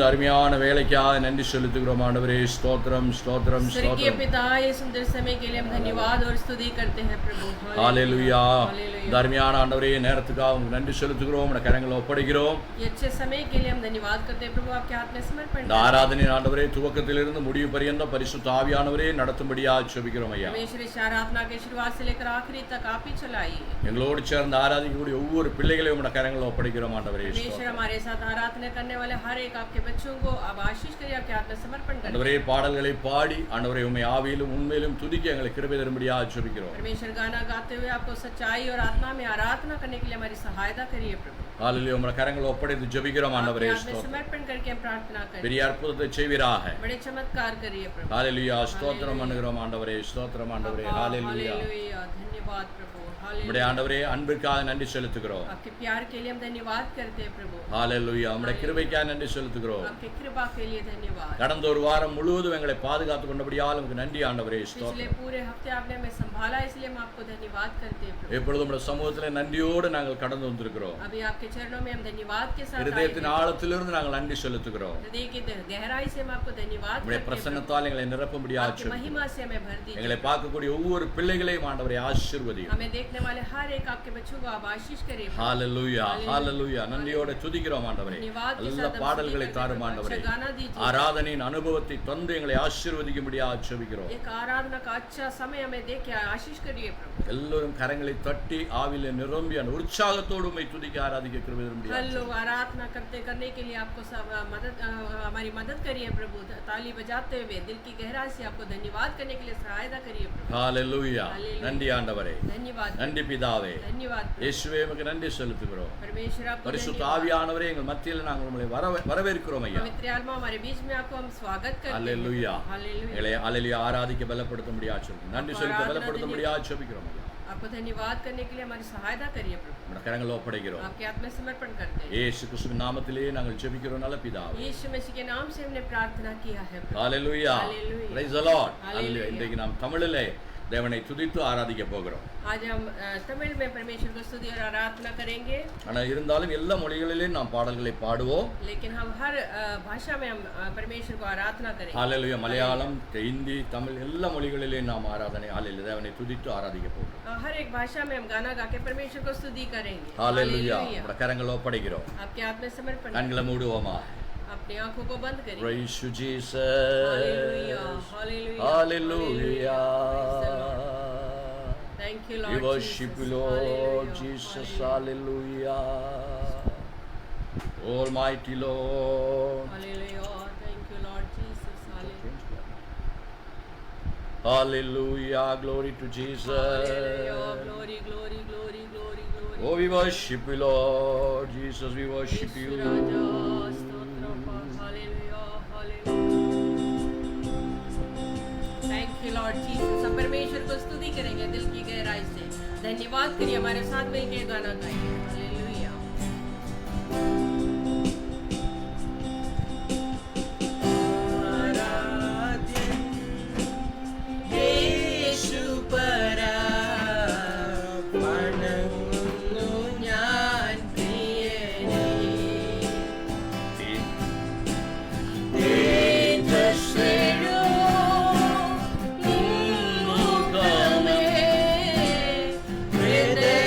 அருமையான வேலைக்காக நன்றி செலுத்துகிறோம் ஆண்டவரே. ஸ்தோத்திரம் ஸ்தோத்திரம் स्वर्गीय पिता, ये सुंदर समय के लिए हम धन्यवाद और स्तुति करते हैं प्रभु। ஹalleluya. அருமையான ஆண்டவரே, நேரத்துக்காக உங்களுக்கு நன்றி செலுத்துகிறோம். உம்முடைய கரங்களில் ஒப்படைக்கிறோம். ये अच्छे समय के लिए हम धन्यवाद करते हैं प्रभु, आपके हाथ में समर्पण இந்த ஆராதனை ஆண்டவரே துவக்கத்திலிருந்து முடிவு பரியந்தம் பரிசுத்த ஆவியானவரே நடத்தும்படியாக ஜெபிக்கிறோம் ஐயா. परमेश्वर इस आराधना के शुरुआत से लेकर आखिरी तक आप ही चलाइए। எங்களோடு சேர்ந்து ஆராதிக்கக்கூடிய ஒவ்வொரு பிள்ளைகளையும் உம்முடைய கரங்களில் ஒப்படைக்கிறோம் ஆண்டவரே. परमेश्वर हमारे साथ आराधना करने वाले हर एक आपके बच्चों को अब आशीष करिए, आपके हाथ में समर्पण करें। ஆண்டவரே, பாடல்களை பாடி ஆண்டவரே உம்மை ஆவியிலும் உண்மையிலும் துதிக்க எங்களுக்கு கிருபை தரும்படியாக ஜெபிக்கிறோம். परमेश्वर गाना गाते हुए आपको सच्चाई और आत्मा में आराधना करने के लिए हमारी सहायता करिए प्रभु। ஹalleluya. உம்முடைய கரங்களில் ஒப்படைத்து ஜெபிக்கிறோம் ஆண்டவரே. समर्पण करके हम प्रार्थना करें, பெரிய அற்புதத்தை செய்வீராக. बड़े चमत्कार करिए प्रभु। ஹalleluya. ஸ்தோத்திரம் பண்ணுகிறோம் ஆண்டவரே. ஸ்தோத்திரம் ஆண்டவரே. ஹalleluya. धन्यवाद प्रभु। உம்முடைய ஆண்டவரே அன்பிற்காக நன்றி செலுத்துகிறோம். आपके प्यार के लिए हम धन्यवाद करते हैं प्रभु। ஹalleluya. உம்முடைய கிருபைக்காக நன்றி செலுத்துகிறோம். आपके कृपा के लिए धन्यवाद। கடந்த ஒரு வாரம் முழுவதும் எங்களை பாதுகாத்து கொண்டபடியால் உங்களுக்கு நன்றி ஆண்டவரே. पिछले ஸ்தோத்திரம். पूरे हफ्ते आपने हमें संभाला, इसलिए हम आपको धन्यवाद करते हैं प्रभु। எப்பொழுதும் உம்முடைய சமூகத்திலே நன்றியோடு நாங்கள் கடந்து வந்திருக்கிறோம். अभी आपके चरणों में हम धन्यवाद के साथ आए இருதயத்தின் हैं। ஆழத்திலிருந்து நாங்கள் நன்றி செலுத்துகிறோம். हृदय की गहराई से हम आपको धन्यवाद உம்முடைய करते हैं பிரசன்னத்தால் எங்களை நிரப்பும்படியாக प्रभु। आपकी महिमा से हमें भर दीजिए। எங்களை பார்க்கக்கூடிய ஒவ்வொரு பிள்ளைகளையும் ஆண்டவரே ஆசீர்வதியும். हमें देखने वाले हर एक आपके बच्चों को आप आशीष करिए प्रभु। ஹalleluya. ஹalleluya. நன்றியோடு துதிக்கிறோம் ஆண்டவரே. धन्यवाद के நல்ல साथ हम பாடல்களை स्तुति தாரும் करते हैं। ஆண்டவரே. अच्छा गाना दीजिए। ஆராதனையின் அனுபவத்தை தந்து எங்களை ஆசீர்வதிக்கும்படியாக ஜெபிக்கிறோம். एक आराधना का अच्छा समय हमें दे के आशीष करिए प्रभु। எல்லோரும் கரங்களை தட்டி ஆவிலே நிரம்பி அந்த உற்சாகத்தோடு உம்மை துதிக்க ஆராதிக்க கிருபை हर தரும்படியாக लोग आराधना करने के लिए आपको सब हमारी मदद करिए प्रभु। ताली बजाते हुए दिल की गहराई से आपको धन्यवाद करने के लिए सहायता करिए प्रभु। ஹalleluya. Hallelujah. நன்றி ஆண்டவரே. धन्यवाद நன்றி பிதாவே. धन्यवाद प्रभु। இயேசுவே உமக்கு நன்றி செலுத்துகிறோம். परमेश्वर आपको பரிசுத்த धन्यवाद। ஆவியானவரே எங்கள் மத்தியில் நாங்கள் உங்களை வரவேற்கிறோம் ஐயா. पवित्र आत्मा हमारे बीच में आपको हम स्वागत करते हैं। ஹalleluya. हालेलुया। எங்களை ஹalleluya ஆராதிக்க பலப்படுத்தும்படியாக ஜெபிக்கிறோம். நன்றி செலுத்த பலப்படுத்தும்படியாக ஜெபிக்கிறோம் ஐயா. आपको धन्यवाद करने के लिए हमारी सहायता करिए प्रभु। உம்முடைய கரங்களில் ஒப்படைக்கிறோம். आपके हाथ में समर्पण करते हैं। இயேசு கிறிஸ்துவின் நாமத்திலே நாங்கள் ஜெபிக்கிறோம் நல்ல பிதாவே. यीशु मसीह के नाम से हमने प्रार्थना किया है प्रभु। ஹalleluya. Hallelujah. Praise the Lord. Hallelujah. ஹalleluya. இன்றைக்கு நாம் தமிழிலே தேவனை துதித்து ஆராதிக்க போகிறோம். आज हम तमिल में परमेश्वर को स्तुति और आराधना करेंगे, ஆனால் இருந்தாலும் எல்லா மொழிகளிலும் நாம் பாடல்களை பாடுவோம். लेकिन हम हर भाषा में हम परमेश्वर को आराधना करेंगे। ஹalleluya. மலையாளம், ஹிந்தி, தமிழ் எல்லா மொழிகளிலும் நாம் ஆராதனை ஹalleluya தேவனை துதித்து ஆராதிக்க போகிறோம். हर एक भाषा में हम गाना गा के परमेश्वर को स्तुति करेंगे। ஹalleluya. हालेलुया। உம்முடைய கரங்களில் ஒப்படைக்கிறோம். आपके हाथ में समर्पण करें। கண்களை மூடுவோமா. अपनी आंखों को बंद करिए। Praise you Jesus. Hallelujah, hallelujah, Hallelujah. Thank you Lord We worship you, Jesus. Lord Hallelujah, Jesus. hallelujah. Hallelujah. Almighty Lord. Hallelujah. Thank you Lord Jesus. Hallelujah. Hallelujah. Glory to Jesus. Hallelujah. Glory, glory, glory, glory, glory. Oh, we worship you, Lord Jesus. We worship you. यीशु राजा, स्तोत्रम पर। Hallelujah, hallelujah. Thank you Lord Jesus। हम परमेश्वर को स्तुति करेंगे दिल की गहराई से। धन्यवाद करिए, हमारे साथ मिलकर गाना गाइए। हालेलुया। യേശു പരാ വണങ്ങുന്നു ഞാൻ പ്രിയനേ। തേജസ്സെഴോ മുഖമേ, ഹൃദയത്തിനാനന്ദമേ.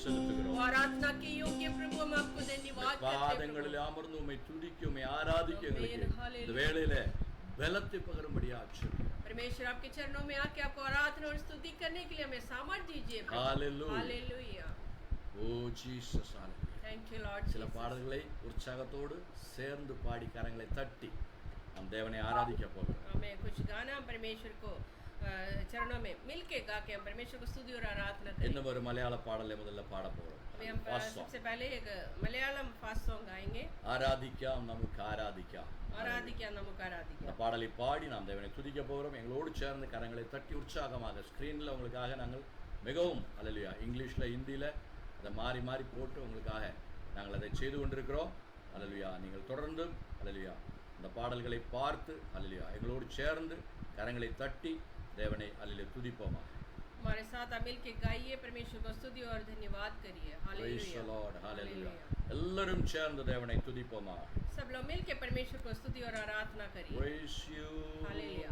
செலுத்துகிறோம். वो आराधना के योग्य प्रभु हम आपको धन्यवाद करते हैं பாதங்களில் அமர்ந்து உம்மை துதிக்க உம்மை ஆராதிக்க எங்களுக்கு இந்த வேளையில பலத்தை பகரும்படியா ஆச்சரியம். परमेश्वर आपके चरणों में आके आपको आराधना और स्तुति करने के लिए हमें सामर्थ्य दीजिए. Hallelujah. Hallelujah. O Jesus hallelujah. Thank you Lord சில Jesus. பாடல்களை உற்சாகத்தோடு சேர்ந்து பாடி கரங்களை தட்டி நாம் தேவனை ஆராதிக்க போகிறோம். हमें कुछ गाना परमेश्वर को चरणों में मिलके गा के हम परमेश्वर को स्तुति और आराधना करें. இன்னும் ஒரு மலையாள பாடலை முதல்ல பாட போறோம். अभी हम सबसे पहले एक मलयालम फास्ट सॉन्ग गाएंगे. ஆராதிக்காம் நமக்கு ஆராதிக்காம். ஆராதிக்காம் நமக்கு ஆராதிக்காம். இந்த பாடலை பாடி நாம் தேவனை துதிக்க போகிறோம். எங்களோடு சேர்ந்து கரங்களை தட்டி உற்சாகமாக ஸ்கிரீன்ல உங்களுக்காக நாங்கள் மிகவும் ஹalleluya இங்கிலீஷ்ல ஹிந்தியில அதை மாறி மாறி போட்டு உங்களுக்காக நாங்கள் அதை செய்து கொண்டிருக்கிறோம். ஹalleluya நீங்கள் தொடர்ந்து ஹalleluya இந்த பாடல்களை பார்த்து ஹalleluya எங்களோடு சேர்ந்து கரங்களை தட்டி தேவனை ஹalleluya துதிப்போமா. हमारे साथ मिल के गाइए परमेश्वर को स्तुति और धन्यवाद करिए. Praise the Lord. Hallelujah. எல்லாரும் சேர்ந்து தேவனை துதிப்போமா. सब लोग मिल के परमेश्वर को स्तुति और आराधना करिए. Praise you. हालेलुया.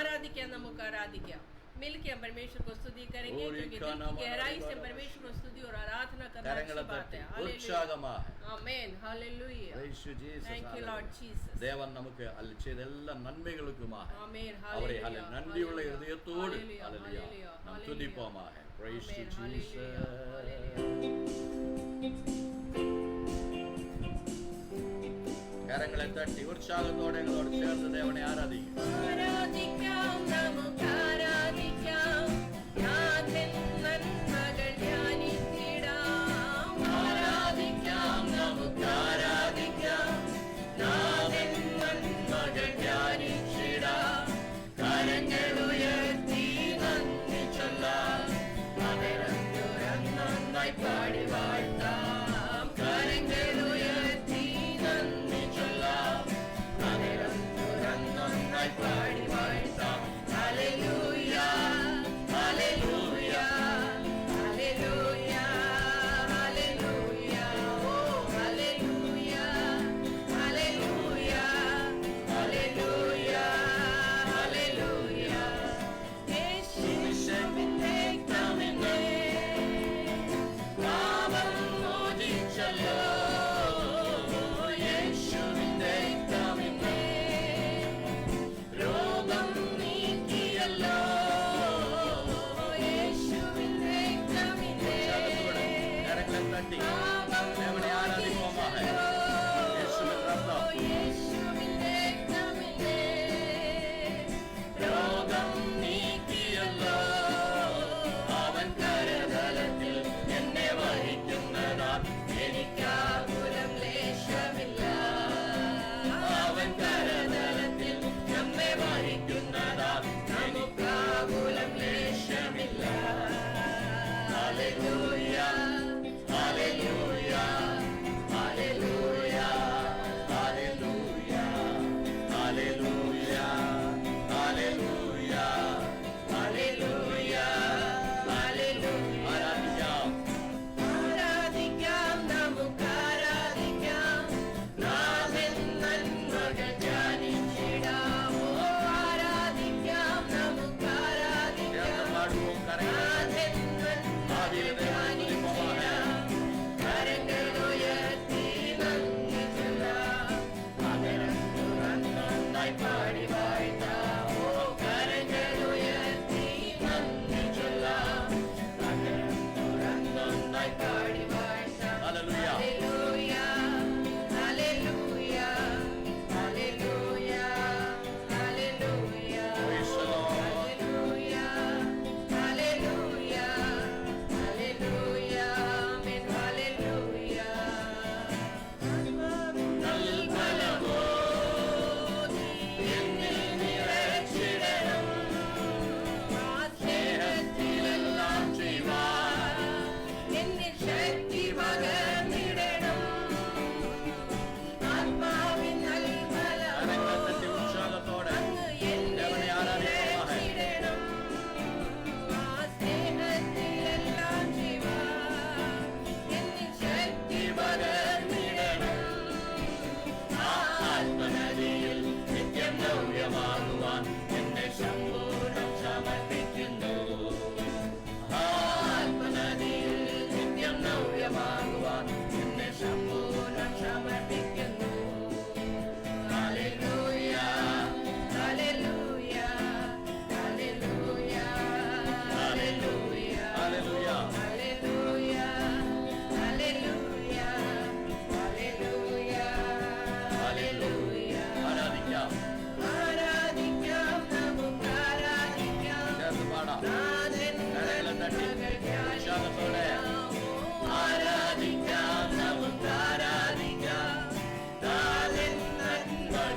आराधिका नमक आराधिका मिल के हम परमेश्वर को स्तुति करेंगे क्योंकि दिल की गहराई से परमेश्वर को स्तुति और आराधना करना अच्छी बात है. உற்சாகமாக. आमेन. Hallelujah. Praise you Jesus. Thank you Lord Jesus. தேவன் நமக்கு செய்த எல்லா நன்மைகளுக்குமாக ஆமென். அவரை ஹalleluya. நன்றியுள்ள இதயத்தோடு ஹalleluya ஹalleluya. நாம் துதிப்போமாக. Praise you amen. Jesus. ஹalleluya. கரங்களை தட்டி உற்சாகத்தோடு எங்களோடு சேர்ந்து தேவனை ஆராதிங்க. ஆராதிക്കാം நமக்கு ஆராதிക്കാം நாதன் நன்மகள் தியானித்திடாம். ஆராதிക്കാം நமக்கு ஆராதிക്കാം நாதன் நன்மகள் தியானித்திடாம். கரங்கள் உயர்த்தி நன்றி சொல்லாம் அவரந்துரம் நன்னாய் பாடி வாழ்த்தாம். கரங்கள் உயர்த்தி நன்றி சொல்லாம் அவரந்துரம் நன்னாய் பாடி வாழ்த்தாம். Hallelujah.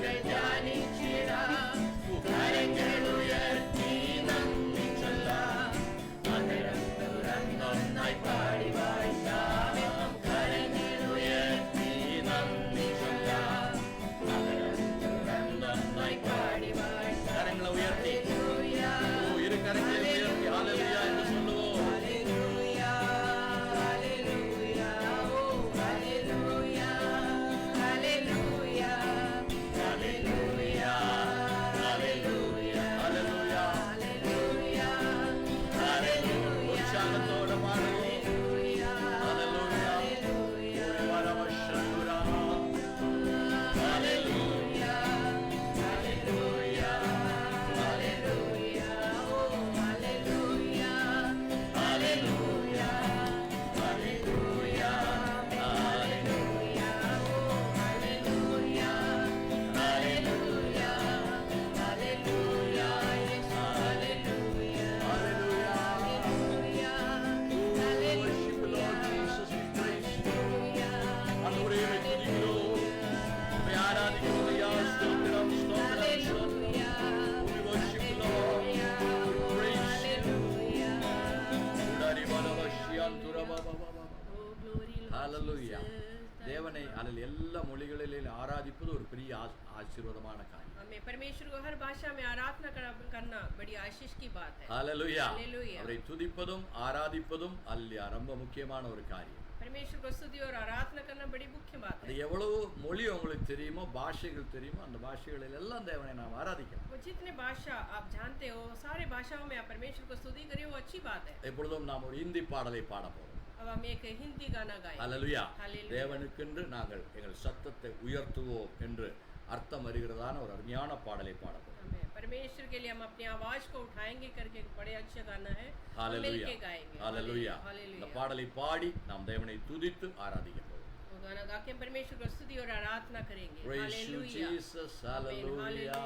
ഞങ്ങൾ ധ്യാനിച്ചിടാം. കരങ്ങൾ ഉയർത്തി നന്ദി ചൊല്ലാം. അതരം തുറന്നൊന്നായി പാടി വാഴ്ത്താം. കരങ്ങൾ ഉയർത്തി നന്ദി ചൊല്ലാം. അതരം തുറന്നൊന്നായി പാടി വാഴ്ത്താം. കരങ്ങൾ ഉയർത്തി ഇരു കരങ്ങളെ ഉയർത്തി ഹല്ലേലൂയ എന്ന് சொல்லுவோம். ഹല്ലേലൂയ ഹല്ലേലൂയ ഓ ഹല്ലേലൂയ ഹല്ലേലൂയ ഹല്ലേലൂയ ഹല്ലേലൂയ ഹല്ലേലൂയ ഹല്ലേലൂയ ഹല്ലേലൂയ ഉത്സാഹത്തോടെ പാടുക. ഹല്ലേലൂയ ഹല്ലേലൂയ വരവശുര ഹല്ലേലൂയ ഹല്ലേലൂയ ഹല്ലേലൂയ ഓ ഹല്ലേലൂയ ഹല്ലേലൂയ ഹല്ലേലൂയ ഹല്ലേലൂയ ഓ ഹല്ലേലൂയ ഹല്ലേലൂയ ഹല്ലേലൂയ യേശു ഹല്ലേലൂയ ഹല്ലേലൂയ ഹല്ലേലൂയ ஹல்லேலூயா. தேவனை அல்ல எல்லா மொழிகளிலும் ஆராதிப்பது ஒரு பெரிய ஆசீர்வாதமான காரியம். हमें परमेश्वर को हर भाषा में आराधना करना बड़ी आशीष की बात है. ஹல்லேலூயா. ஹல்லேலூயா. அவரை துதிப்பதும் ஆராதிப்பதும் அல்ல ரொம்ப முக்கியமான ஒரு காரியம். परमेश्वर को स्तुति और आराधना करना बड़ी मुख्य बात அது है. எவ்வளவு மொழி உங்களுக்கு தெரியுமோ பாஷைகள் தெரியுமோ அந்த பாஷைகளில் எல்லாம் தேவனை நாம் ஆராதிக்கலாம். वो जितने भाषा आप जानते हो सारे भाषाओं में आप परमेश्वर को स्तुति करें वो अच्छी बात है. எப்பொழுதும் நாம் ஒரு இந்தி பாடலை பாட போறோம். अब हम एक हिंदी गाना गाएं. ஹல்லேலூயா. ஹல்லேலூயா. தேவனுக்கென்று நாங்கள் எங்கள் சத்தத்தை உயர்த்துவோம் என்று அர்த்தம் வருகிறதான ஒரு அருமையான பாடலை பாட போறோம். हमें परमेश्वर के लिए हम अपनी आवाज को उठाएंगे करके एक बड़े अच्छा गाना है. हम ஹல்லேலூயா. मिलके गाएंगे. ஹல்லேலூயா. இந்த हालेलुया. பாடலை பாடி நாம் தேவனை துதித்து ஆராதிக்க போறோம். वो गाना गा के हम परमेश्वर को स्तुति और आराधना करेंगे. Praise you, Jesus. Hallelujah.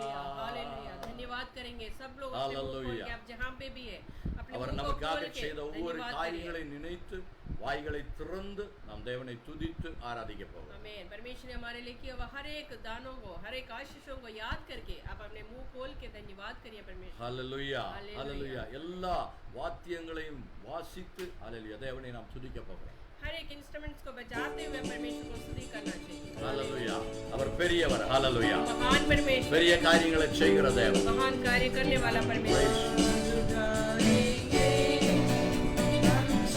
Hallelujah. धन्यवाद करेंगे सब लोग अपने मुंह खोल हालेलुया. के आप जहां पे भी है अपने அவர் मुंह को நமக்காக खोल के செய்த ஒவ்வொரு धन्यवाद காரியங்களை करिए. நினைத்து வாய்களை திறந்து நாம் தேவனை துதித்து ஆராதிக்க போறோம். आमीन. परमेश्वर ने हमारे लिए किया हुआ हर एक दानों को हर एक आशीषों को याद करके आप अपने मुंह खोल के धन्यवाद करिए परमेश्वर. ஹல்லேலூயா. ஹல்லேலூயா. ஹல்லேலூயா. எல்லா வாத்தியங்களையும் வாசித்து ஹல்லேலூயா தேவனை நாம் துதிக்க போகிறோம். हर एक इंस्ट्रूमेंट्स को बजाते हुए परमेश्वर को स्तुति करना चाहिए. ஹல்லேலூயா. அவர் பெரியவர். ஹல்லேலூயா. महान परमेश्वर, பெரிய காரியங்களை செய்கிற தேவன். महान कार्य करने वाला परमेश्वर.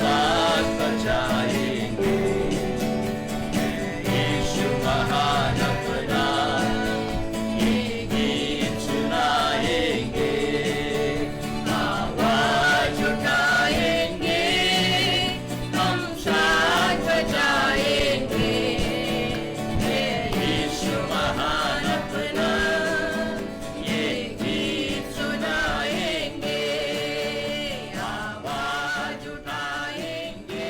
साथ बजाएंगे यीशु महान अपना ये गीत सुनाएंगे आवाज उठाएंगे हम साथ बजाएंगे यीशु महान अपना ये गीत सुनाएंगे आवाज उठाएंगे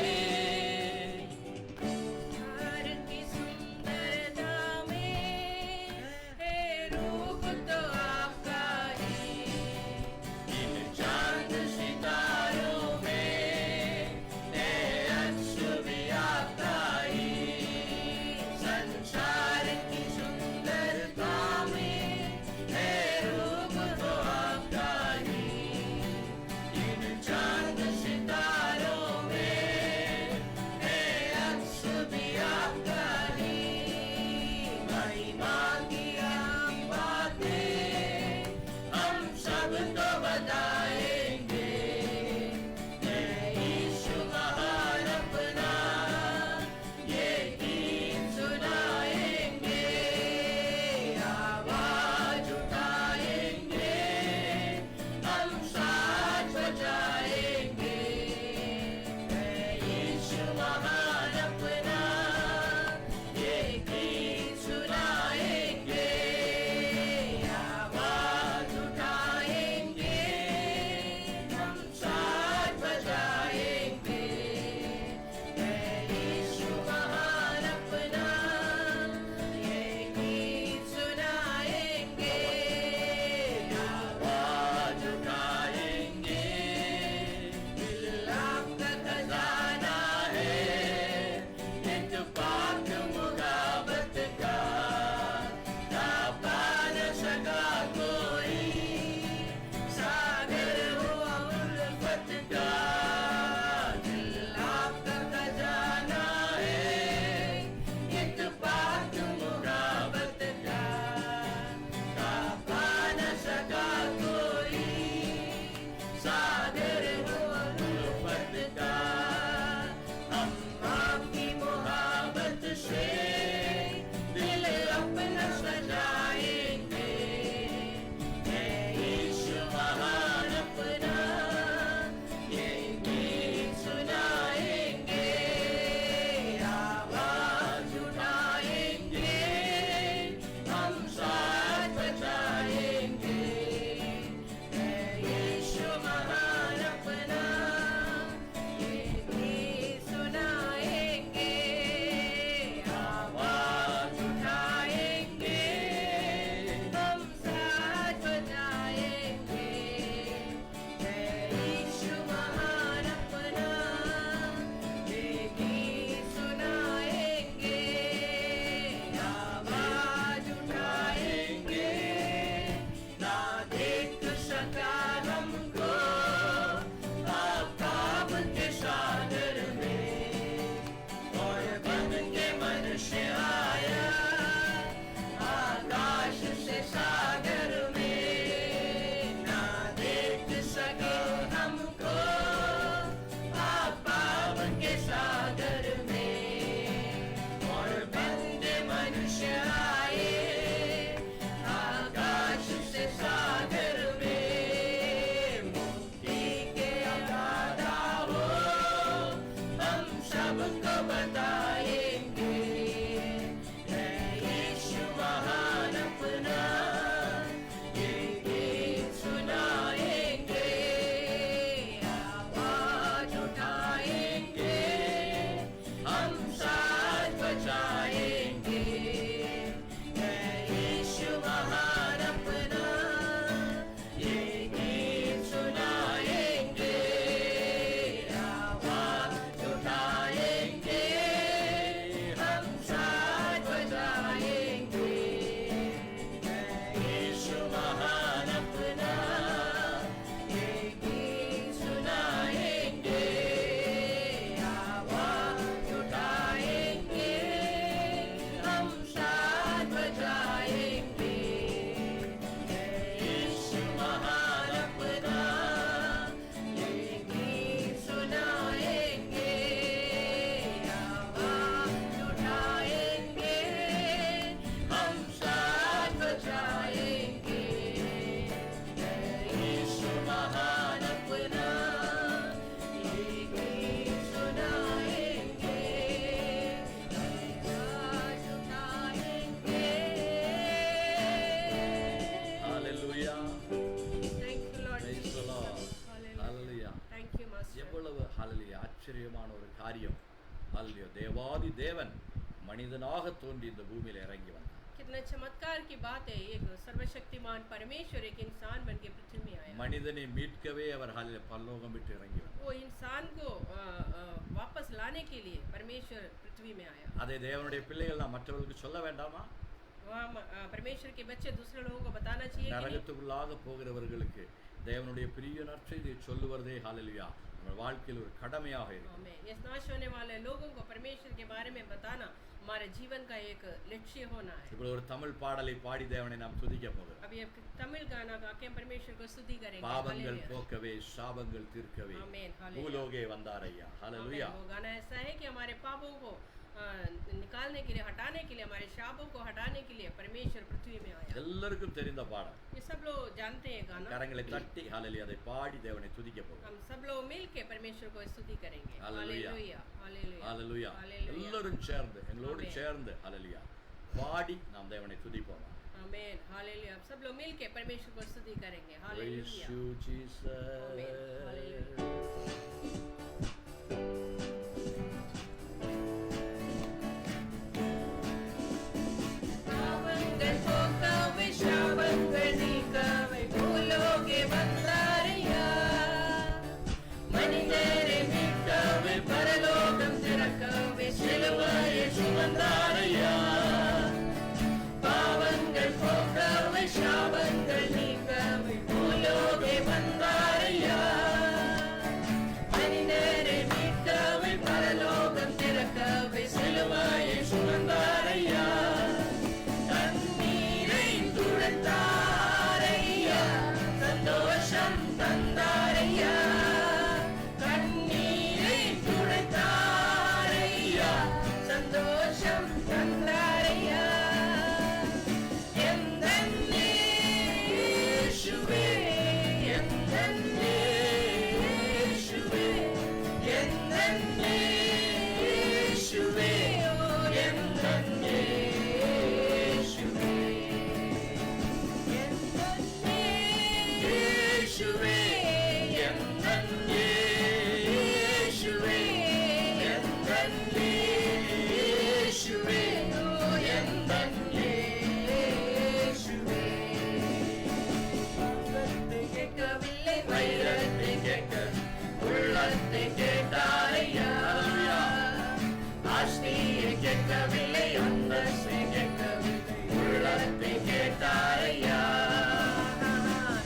காரியம். அல்லேலூயா. தேவாதி தேவன் மனிதனாக தோன்றி இந்த பூமியில் இறங்கி வந்தார். कितना चमत्कार की बात है, एक सर्वशक्तिमान परमेश्वर एक इंसान बन के पृथ्वी में आया. மனிதனை மீட்கவே அவர் பரலோகம் விட்டு இறங்கி வந்தார். वो इंसान को वापस लाने के लिए परमेश्वर पृथ्वी में आया. அதை தேவனுடைய பிள்ளைகள் நாம் மற்றவர்களுக்கு சொல்ல வேண்டாமா? वहाँ परमेश्वर के बच्चे दूसरे लोगों को बताना चाहिए कि नहीं? நரகத்துக்குள்ளாக போகிறவர்களுக்கு தேவனுடைய பிரிய நற்செய்தியை சொல்லுவதே ஹல்லேலூயா நம்ம வாழ்க்கையில் ஒரு கடமையாக இருக்கு. आमीन. इस नाश होने वाले लोगों को परमेश्वर के बारे में बताना हमारे जीवन का एक लक्ष्य होना है. இப்போ ஒரு தமிழ் பாடலை பாடி தேவனை நாம் துதிக்க போகிறோம். अभी एक तमिल गाना गा के परमेश्वर को स्तुति करेंगे. பாவங்கள் हालेलुया. போக்கவே சாபங்கள் தீர்க்கவே आमीन. हालेलुया. பூலோகே வந்தாரையா. ஹல்லேலூயா. आमीन. वो गाना ऐसा है कि हमारे पापों को निकालने के लिए, हटाने के लिए, हमारे शापों को हटाने के लिए परमेश्वर पृथ्वी में आया. எல்லாருக்கும் தெரிந்த பாடல். ये सब लोग जानते हैं गाना. கரங்களை தட்டி ஹல்லேலூயா அதை பாடி தேவனை துதிக்க போகிறோம். हम सब लोग मिल के परमेश्वर को स्तुति करेंगे. हालेलुया. हालेलुया. हालेलुया. ஹல்லேலூயா. हालेलुया. எல்லாரும் சேர்ந்து எங்களோடு ஆமென். சேர்ந்து ஹல்லேலூயா பாடி நாம் தேவனை துதிப்போம். आमीन. हालेलुया. सब लोग मिल के परमेश्वर को स्तुति करेंगे. Praise hallelujah. you, Jesus. आमीन. हालेलुया. பாவங்கள் போக்கவே சாபங்கள் நீக்கவே பூலோகே வந்தாரையா. மனிதரை மீட்கவே பரலோகம் திறக்கவே சிலுவையை சுமந்தாரையா. பாவங்கள் போக்கவே சாபங்கள் நீக்கவே பூலோகே வந்தாரையா. மனிதரை மீட்கவே பரலோகம் திறக்கவே சிலுவையை சுமந்தாரையா. கண்ணீரை துடைத்தாரையா, சந்தோஷம் தந்தாரையா. கண்ணீரை துடைத்தாரையா, சந்தோஷம் தந்தாரையா. எந்தன் இயேசுவே, எந்தன் இயேசுவே, எந்தன் இயேசுவே, ஓ எந்தன் இயேசுவே. எந்தன் இயேசுவே, எந்தன் இயேசுவே, எந்தன் இயேசுவே, ஓ எந்தன் இயேசுவே. உள்ளத்தை கேட்கவில்லை, வைரத்தை கேட்க உள்ளத்தை கேட்டாரையா. ஆஸ்தியை கேட்கவில்லை, அந்தஸ்தை கேட்கவில்லை, உள்ளத்தை கேட்டாரையா.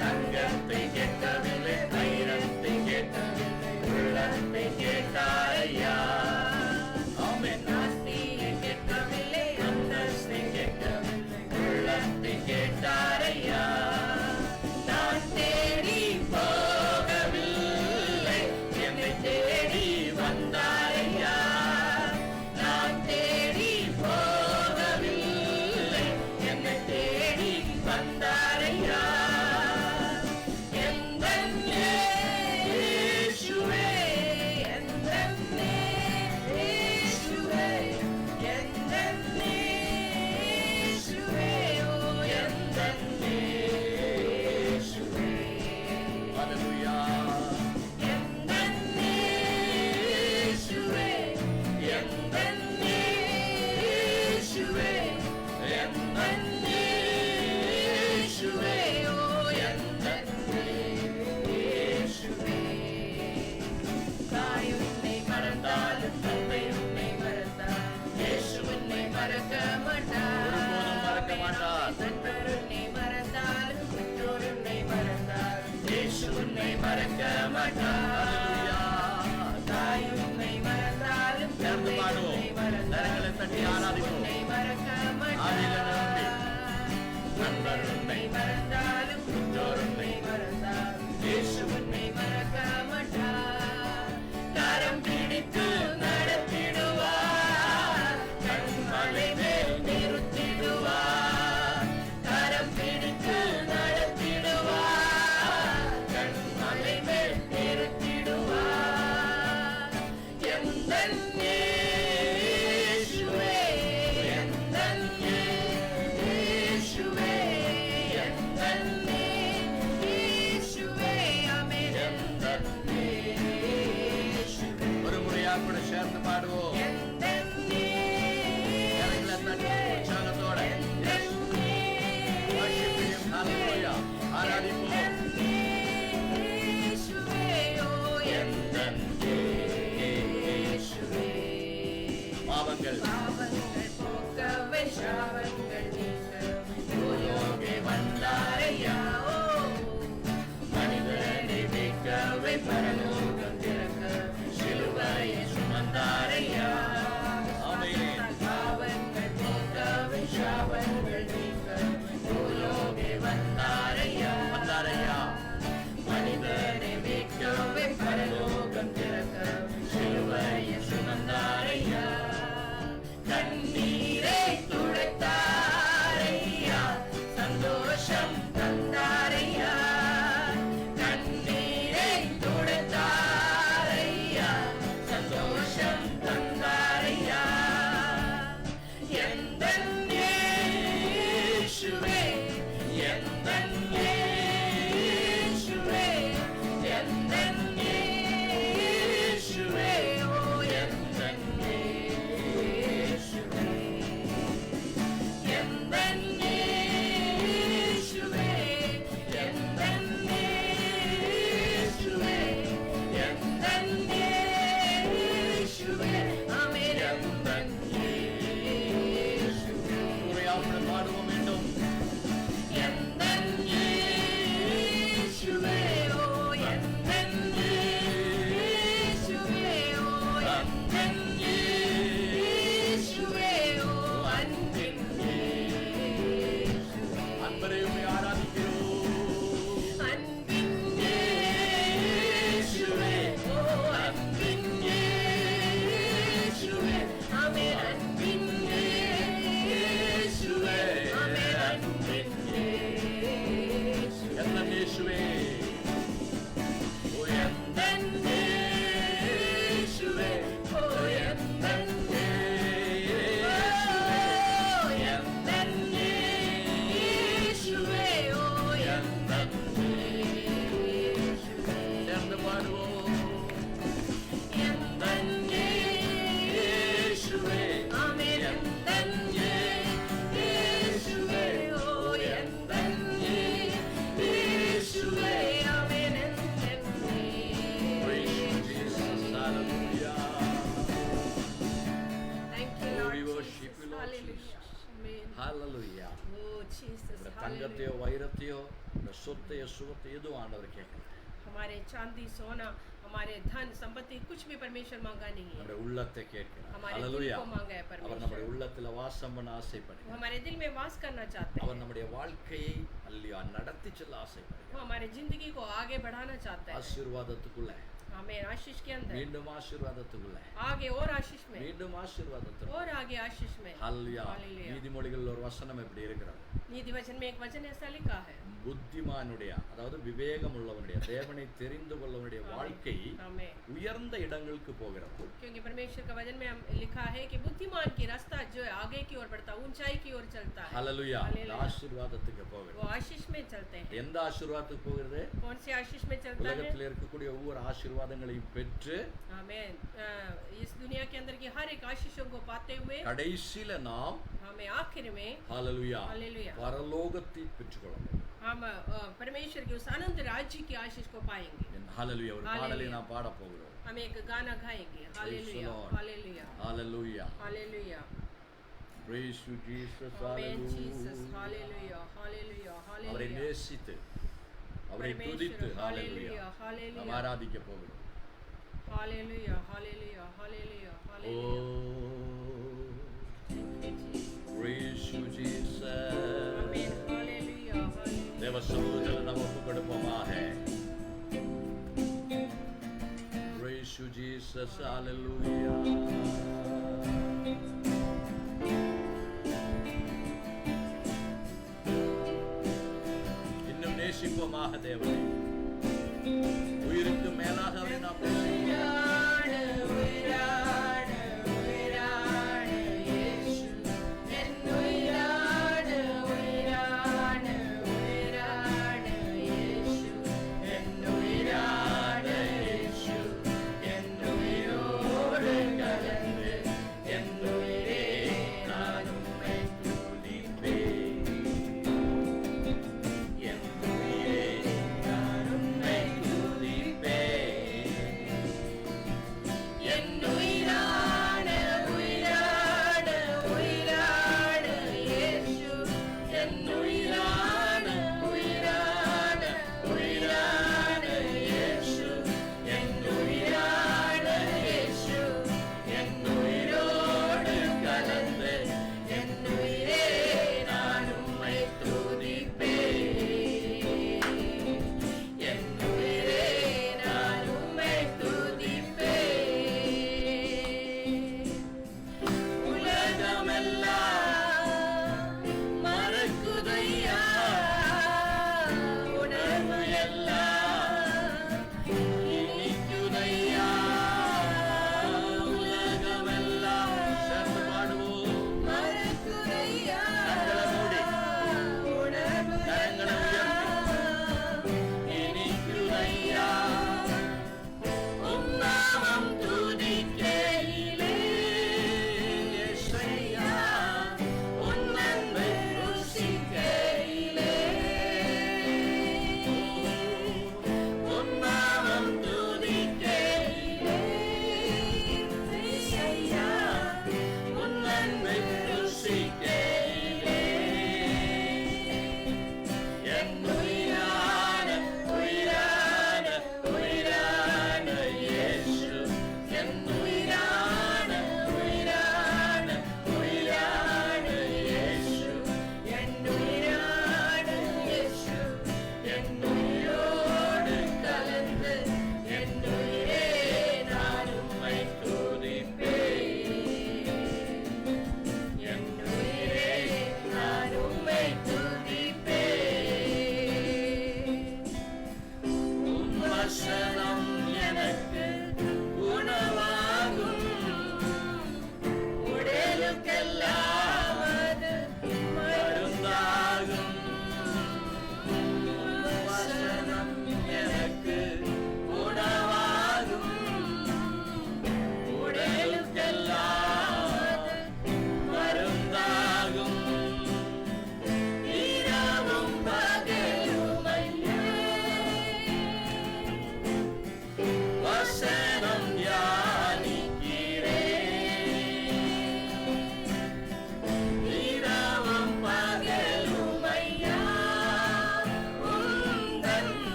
தங்கத்தை கேட்கவில்லை, வைரத்தை கேட்கவில்லை, உள்ளத்தை கேட்டாரையா. ஆமென். ஆஸ்தியை கேட்கவில்லை, அந்தஸ்தை கேட்கவில்லை, உள்ளத்தை கேட்டாரையா. நான் தேடி போகவில்லை, என்னை தேடி வந்தாரையா. நான் தேடி போகவில்லை, என்னை தேடி வந்தாரையா. எந்தன் இயேசுவே, எந்தன் இயேசுவே, எந்தன் இயேசுவே, ஓ எந்தன் இயேசுவே. ஹல்லேலூயா. எந்தன் இயேசுவே, எந்தன் இயேசுவே, எந்தன் இயேசுவே, ஓ எந்தன் இயேசுவே. தாய் உன்னை மறந்தாலும் தந்தை உன்னை மறந்தால் இயேசு உன்னை மறக்க மாட்டார். ஒருபோதும் மறக்க மாட்டார். நண்பர் உன்னை மறந்தாலும் பெற்றோர் உன்னை மறந்தால் இயேசு உன்னை மறக்க மாட்டார். ஹல்லேலூயா. தாய் உன்னை மறந்தாலும் சேர்ந்து தந்தை பாடுவோம். உன்னை மறந்தாலும் கரங்களை தட்டி இயேசு ஆராதிப்போம். உன்னை மறக்க ஆதியிலே மாட்டார். நண்பர் உன்னை மறந்தாலும் பெற்றோர் உன்னை மறந்தாலும் இயேசு உன்னை மறக்க மாட்டார். கரம் பிடித்து நடத்திடுவார், கண்மலை மேல் நிறுத்திடுவார். கரம் பிடித்து நடத்திடுவார், கண்மலை மேல் நிறுத்திடுவார். எந்தன் இயேசுவே, எந்தன் இயேசுவே, எந்தன் இயேசுவே, ஆமென். எந்தன் இயேசுவே. ஹalleluya ஆராதிப்போம் பாவங்கள் போக்கவே சாவங்கள் நீக்கவே பூலோகே வந்தாரையா மனிதனை மீட்கவே பரலோகம் திறக்கவே சிலுவையை சுமந்தாரையா பாவங்கள் போக்கவே சாவங்கள் நீக்கவே பூலோகே வந்தாரையா மனிதனை மீட்கவே பரலோகம் திறக்கவே சிலுவையை சுமந்தாரையா கண்ணீரை துடைத்தாரையா சந்தோஷம் தந்தாரையா கண்ணீரை துடைத்தாரையா சந்தோஷம் தந்தாரையா எந்தன் இயேசுவே எந்தன் இயேசுவே எந்தன் இயேசுவே ஓ எந்தன் ஹalleluya Oh Jesus, தங்கத்தையோ வைரத்தையோ சொத்தையோ சுகத்தை எதுவும் ஆண்டவர் கேட்கல हमारे चांदी सोना हमारे धन संपत्ति कुछ भी परमेश्वर मांगा नहीं है நம்முடைய உள்ளத்தை கேட்கிறார் हमारे दिल ஹalleluya को मांगा है அவர் परमेश्वर நம்முடைய உள்ளத்துல வாசம் பண்ண ஆசைப்படுகிறார் वो हमारे दिल में वास करना चाहते அவர் हैं நம்முடைய வாழ்க்கையை அல்லையா நடத்தி செல்ல ஆசைப்படுகிறார் वो हमारे जिंदगी को आगे बढ़ाना चाहते हैं ஆசீர்வாதத்துக்குள்ள हमें आशीष के अंदर மீண்டும் ஆசீர்வாதத்துக்குள்ள आगे और आशीष में மீண்டும் ஆசீர்வாதத்துக்குள்ள और आगे आशीष में ஹalleluya Hallelujah. நீதிமொழிகள் ஒரு வசனம் எப்படி இருக்கிறது नीति वचन में एक वचन ऐसा लिखा है புத்திமானுடைய அதாவது விவேகம் உள்ளவனுடைய தேவனை தெரிந்து கொள்ளவனுடைய வாழ்க்கை हमें உயர்ந்த இடங்களுக்கு போகிறது क्योंकि परमेश्वर का वचन में लिखा है कि बुद्धिमान की रास्ता जो है आगे की ओर बढ़ता है ऊंचाई की ओर चलता है ஹalleluya Hallelujah. ஆசீர்வாதத்துக்கு போகிறது वो आशीष में चलते हैं எந்த ஆசீர்வாதத்துக்கு போகிறது कौन से आशीष में चलता है உலகத்தில் இருக்கக்கூடிய ஒவ்வொரு ஆசீர்வாதங்களையும் பெற்று हमें इस दुनिया के अंदर की हर एक आशीषों को पाते हुए கடைசில நாம் हमें आखिर में ஹalleluya Hallelujah. பரலோகத்தை பெற்றுக்கொள்ள முடியும் हम परमेश्वर के उस अनंत राज्य की आशीष को पाएंगे ஹalleluya ஒரு பாடலை Hallelujah. நாம் பாட போகிறோம் हम एक गाना गाएंगे hallelujah Lord. Hallelujah hallelujah hallelujah praise you jesus amen Jesus hallelujah hallelujah hallelujah அவரை हालेलुया நேசித்து அவரை परमेश्वर, துதித்து हालेलुया ஹalleluya हालेलुया நாம் ஆராதிக்க போகிறோம் hallelujah hallelujah hallelujah oh hallelujah praise you jesus आमेन हालेलुया हालेलुया தேவ சமூகத்தில் நாம் ஒப்பு கொடுப்போமாக praise you jesus hallelujah இன்னும் நேசிப்போமாக தேவனை உயிருக்கு மேலாக அவரை நாம் நேசிப்போம்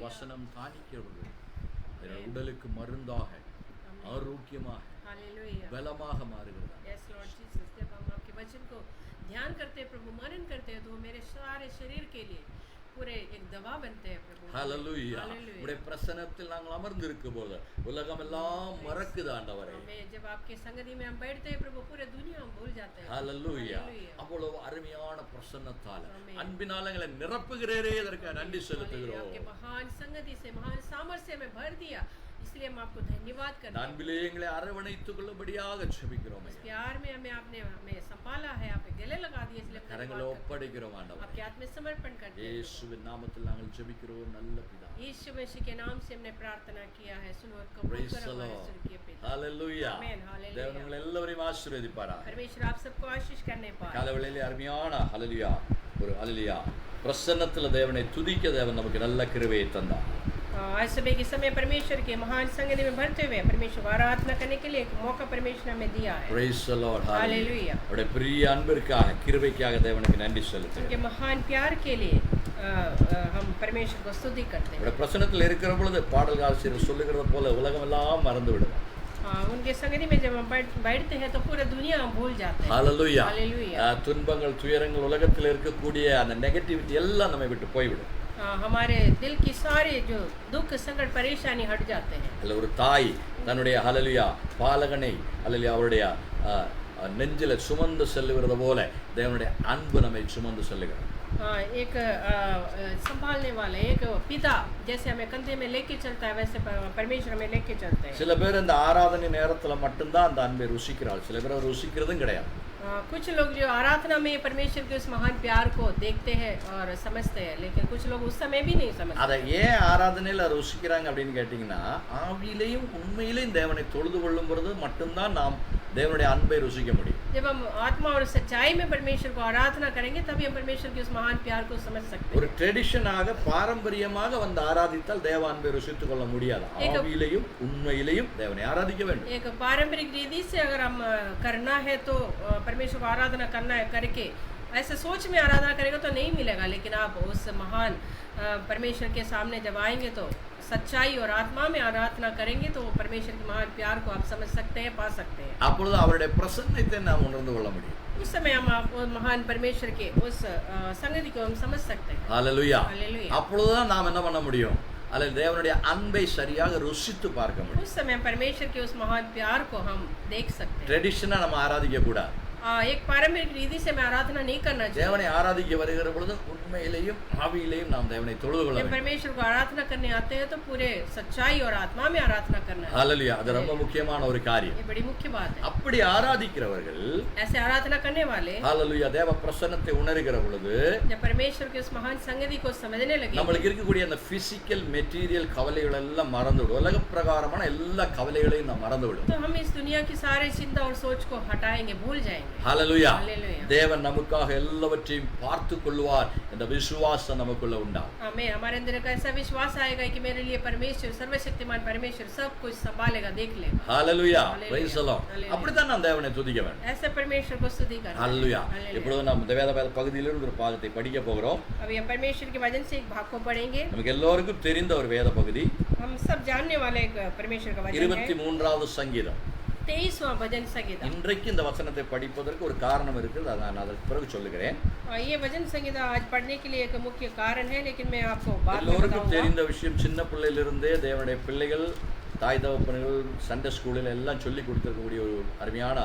வசனம் தானிக்கிறது உடலுக்கு மருந்தாக ஆரோக்கியமாக हालेलुया பலமாக மாறுகிறது. यस लॉर्ड जीसस जब हम आपके वचन को ध्यान करते हैं प्रभु मनन करते हैं तो वो मेरे सारे शरीर के लिए पूरे एक दवा बनते हैं प्रभु ஹalleluya. हालेलुया உம்முடைய பிரசன்னத்தில் நாங்கள் அமர்ந்திருக்கும் போது உலகம் எல்லாம் மறக்குது ஆண்டவரே. हमें जब आपके संगति में हम बैठते हैं प्रभु पूरे दुनिया हम भूल जाते हैं ஹalleluya. हालेलुया அவ்வளவு அருமையான பிரசன்னத்தால் ஆமென். அன்பினால எங்களை நிரப்புகிறீரே, இதற்கு நன்றி செலுத்துகிறோம். आपके महान संगति से महान सामर्थ्य में भर दिया, इसलिए हम आपको धन्यवाद करते हैं। அன்பிலே எங்களை அரவணைத்துக் கொள்ளும்படியாக ஜெபிக்கிறோம். इस प्यार में आपने हमें संभाला है, आपने गले लगा दिए, इसलिए हम கரங்களை धन्यवाद करते ஒப்படைக்கிறோம் हैं। ஆண்டவரே. आपके हाथ में समर्पण करते हैं। இயேசுவின் நாமத்தில் நாங்கள் ஜெபிக்கிறோம் நல்ல பிதாவே. यीशु मसीह के नाम से हमने प्रार्थना किया है, सुनो और कबूल Praise करो the हमारे Lord. स्वर्गीय पिता। ஹalleluya. Amen, hallelujah. தேவன் உங்களை எல்லாரையும் ஆசீர்வதிப்பாராக. परमेश्वर आप सबको आशीष करने पाए। காலவேளையிலே அருமையான ஹalleluya ஒரு ஹalleluya பிரசன்னத்தில் தேவனை துதிக்க தேவன் நமக்கு நல்ல கிருபையை தந்தார். आज सुबह के समय परमेश्वर के महान संगति में भरते हुए परमेश्वर को आराधना करने के लिए एक मौका परमेश्वर हमें दिया है। Praise the Lord. हालेलुया। அவருடைய பெரிய அன்பிற்காக கிருபைக்காக தேவனுக்கு நன்றி செலுத்துகிறோம். उनके महान प्यार के लिए हम परमेश्वर को स्तुति करते हैं। அவருடைய பிரசன்னத்தில் இருக்கிற பொழுது பாடல் ஆசிரியர் சொல்லுகிறது போல உலகம் எல்லாம் மறந்து விடும். उनके संगति में जब हम बैठते हैं तो पूरा दुनिया हम भूल जाते हैं। ஹalleluya. हालेलुया। துன்பங்கள் துயரங்கள் உலகத்தில் இருக்கக்கூடிய அந்த நெகட்டிவிட்டி எல்லாம் நம்மை விட்டு போய்விடும். हमारे दिल की सारे जो दुख संकट परेशानी हट जाते हैं। அல்ல ஒரு தாய் தன்னுடைய ஹalleluya பாலகனை ஹalleluya அவருடைய நெஞ்சில சுமந்து செல்லுகிறது போல தேவனுடைய அன்பு நம்மை சுமந்து செல்லுகிறது. एक संभालने वाले एक पिता जैसे हमें कंधे में लेके चलता है वैसे परमेश्वर हमें लेके चलते हैं। சில பேர் இந்த ஆராதனை நேரத்துல மட்டும்தான் அந்த அன்பை ருசிக்கிறாள், சில பேர் ருசிக்கிறதும் கிடையாது. कुछ लोग जो आराधना में परमेश्वर के उस महान प्यार को देखते हैं और समझते हैं, लेकिन कुछ लोग उस समय भी नहीं समझते। அதை ஏன் ஆராதனையில ருசிக்கிறாங்க அப்படின்னு கேட்டீங்கன்னா ஆவியிலையும் உண்மையிலையும் தேவனை தொழுது கொள்ளும் பொழுது மட்டும்தான் நாம் தேவனுடைய அன்பை ருசிக்க முடியும். जब हम आत्मा और सच्चाई में परमेश्वर को आराधना करेंगे तभी हम परमेश्वर के उस महान प्यार को समझ सकते हैं। ஒரு ட்ரெடிஷனாக பாரம்பரியமாக வந்து ஆராதித்தால் தேவ அன்பை ருசித்துக் கொள்ள முடியாது. ஆவியிலையும் உண்மையிலையும் தேவனை ஆராதிக்க வேண்டும். एक पारंपरिक रीति से अगर हम करना है तो परमेश्वर को आराधना करना है करके ऐसे सोच में आराधना करेगा तो नहीं मिलेगा, लेकिन आप उस महान परमेश्वर के सामने जब आएंगे तो सच्चाई और आत्मा में आराधना करेंगे तो परमेश्वर के महान प्यार को आप समझ सकते हैं, पा सकते हैं। அப்பொழுது அவருடைய பிரசன்னத்தை நாம் உணர்ந்து கொள்ள முடியும். उस समय हम आप महान परमेश्वर के उस संगति को हम समझ सकते हैं। ஹalleluya. हालेलुया। அப்பொழுதுதான் நாம் என்ன பண்ண முடியும், அல்லது தேவனுடைய அன்பை சரியாக ருசித்து பார்க்க முடியும். उस समय परमेश्वर के उस महान प्यार को हम देख सकते हैं। ட்ரெடிஷனா நம்ம ஆராதிக்க கூடாது. एक पारंपरिक रीति से मैं आराधना नहीं करना चाहिए। தேவனை ஆராதிக்க வருகிற பொழுது உண்மையிலேயும் ஆவியிலேயும் நாம் தேவனை தொழுது கொள்ள जब வேண்டும். परमेश्वर को आराधना करने आते हैं तो पूरे सच्चाई और आत्मा में आराधना करना है। ஹalleluya. அது ரொம்ப முக்கியமான ஒரு காரியம். ये बड़ी मुख्य बात है। அப்படி ஆராதிக்கிறவர்கள் ऐसे आराधना करने वाले ஹalleluya தேவ பிரசன்னத்தை உணர்கிற பொழுது जब परमेश्वर के उस महान संगति को समझने लगे நம்மளுக்கு இருக்கக்கூடிய அந்த பிசிக்கல் மெட்டீரியல் கவலைகள் எல்லாம் மறந்துவிடும். உலக பிரகாரமான எல்லா கவலைகளையும் நாம் மறந்துவிடும். तो हम इस दुनिया की सारी चिंता और सोच को हटाएंगे, भूल जाएंगे। ஹalleluya. हालेलुया। தேவன் நமக்காக எல்லாவற்றையும் பார்த்து கொள்வார் என்ற விசுவாசம் நமக்குள்ள உண்டாகும். हमें हमारे अंदर एक ऐसा विश्वास आएगा कि मेरे लिए परमेश्वर सर्वशक्तिमान परमेश्वर सब कुछ संभालेगा, देख लेगा। ஹalleluya. Hallelujah. praise the Lord. Hallelujah. அப்படிதான் நாம் தேவனை துதிக்க வேண்டும். ऐसे परमेश्वर को स्तुति करना। ஹalleluya. Hallelujah। இப்பொழுது நாம் வேத பகுதியிலிருந்து ஒரு பாகத்தை படிக்க போகிறோம். अब ये परमेश्वर के वचन से एक भाग को पढ़ेंगे। நமக்கு எல்லோருக்கும் தெரிந்த ஒரு வேத பகுதி हम सब जानने वाले एक परमेश्वर का वचन है। 23வது சங்கீதம். 23वां भजन संगीता। இன்றைக்கு இந்த வசனத்தை படிப்பதற்கு ஒரு காரணம் இருக்குது, அதை நான் அதற்கு பிறகு சொல்லுகிறேன். ये भजन संगीता आज पढ़ने के लिए एक मुख्य कारण है, लेकिन मैं आपको बाद में எல்லோருக்கும் बताऊंगा। தெரிந்த விஷயம், சின்ன பிள்ளையிலிருந்தே தேவனுடைய பிள்ளைகள் தாய் தகப்பன்கள் சண்டே ஸ்கூலில் எல்லாம் சொல்லி கொடுத்துருக்கக்கூடிய ஒரு அருமையான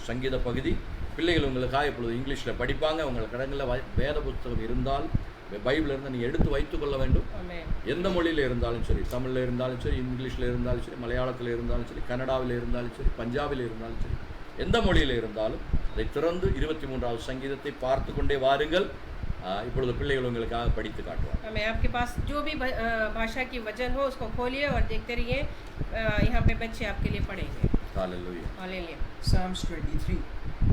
சங்கீத பகுதி. பிள்ளைகள் உங்களுக்காக இப்பொழுது இங்கிலீஷில் படிப்பாங்க. உங்கள் கடங்களில் வேத புத்தகம் இருந்தால் பைபிள் இருந்து நீங்கள் எடுத்து வைத்துக் கொள்ள வேண்டும். ஆமென்। எந்த மொழியில் இருந்தாலும் சரி, தமிழில் இருந்தாலும் சரி, இங்கிலீஷில் இருந்தாலும் சரி, மலையாளத்தில் இருந்தாலும் சரி, கன்னடாவில் இருந்தாலும் சரி, பஞ்சாபில் இருந்தாலும் சரி, எந்த மொழியில் இருந்தாலும் அதை திறந்து 23வது சங்கீதத்தை பார்த்து கொண்டே வாருங்கள். இப்பொழுது பிள்ளைகள் உங்களுக்காக படித்து காட்டுவார். हमें आपके पास जो भी भाषा की वचन हो उसको खोलिए और देखते रहिए। यहाँ पे बच्चे आपके लिए पढ़ेंगे। Hallelujah. Hallelujah. Psalms 23.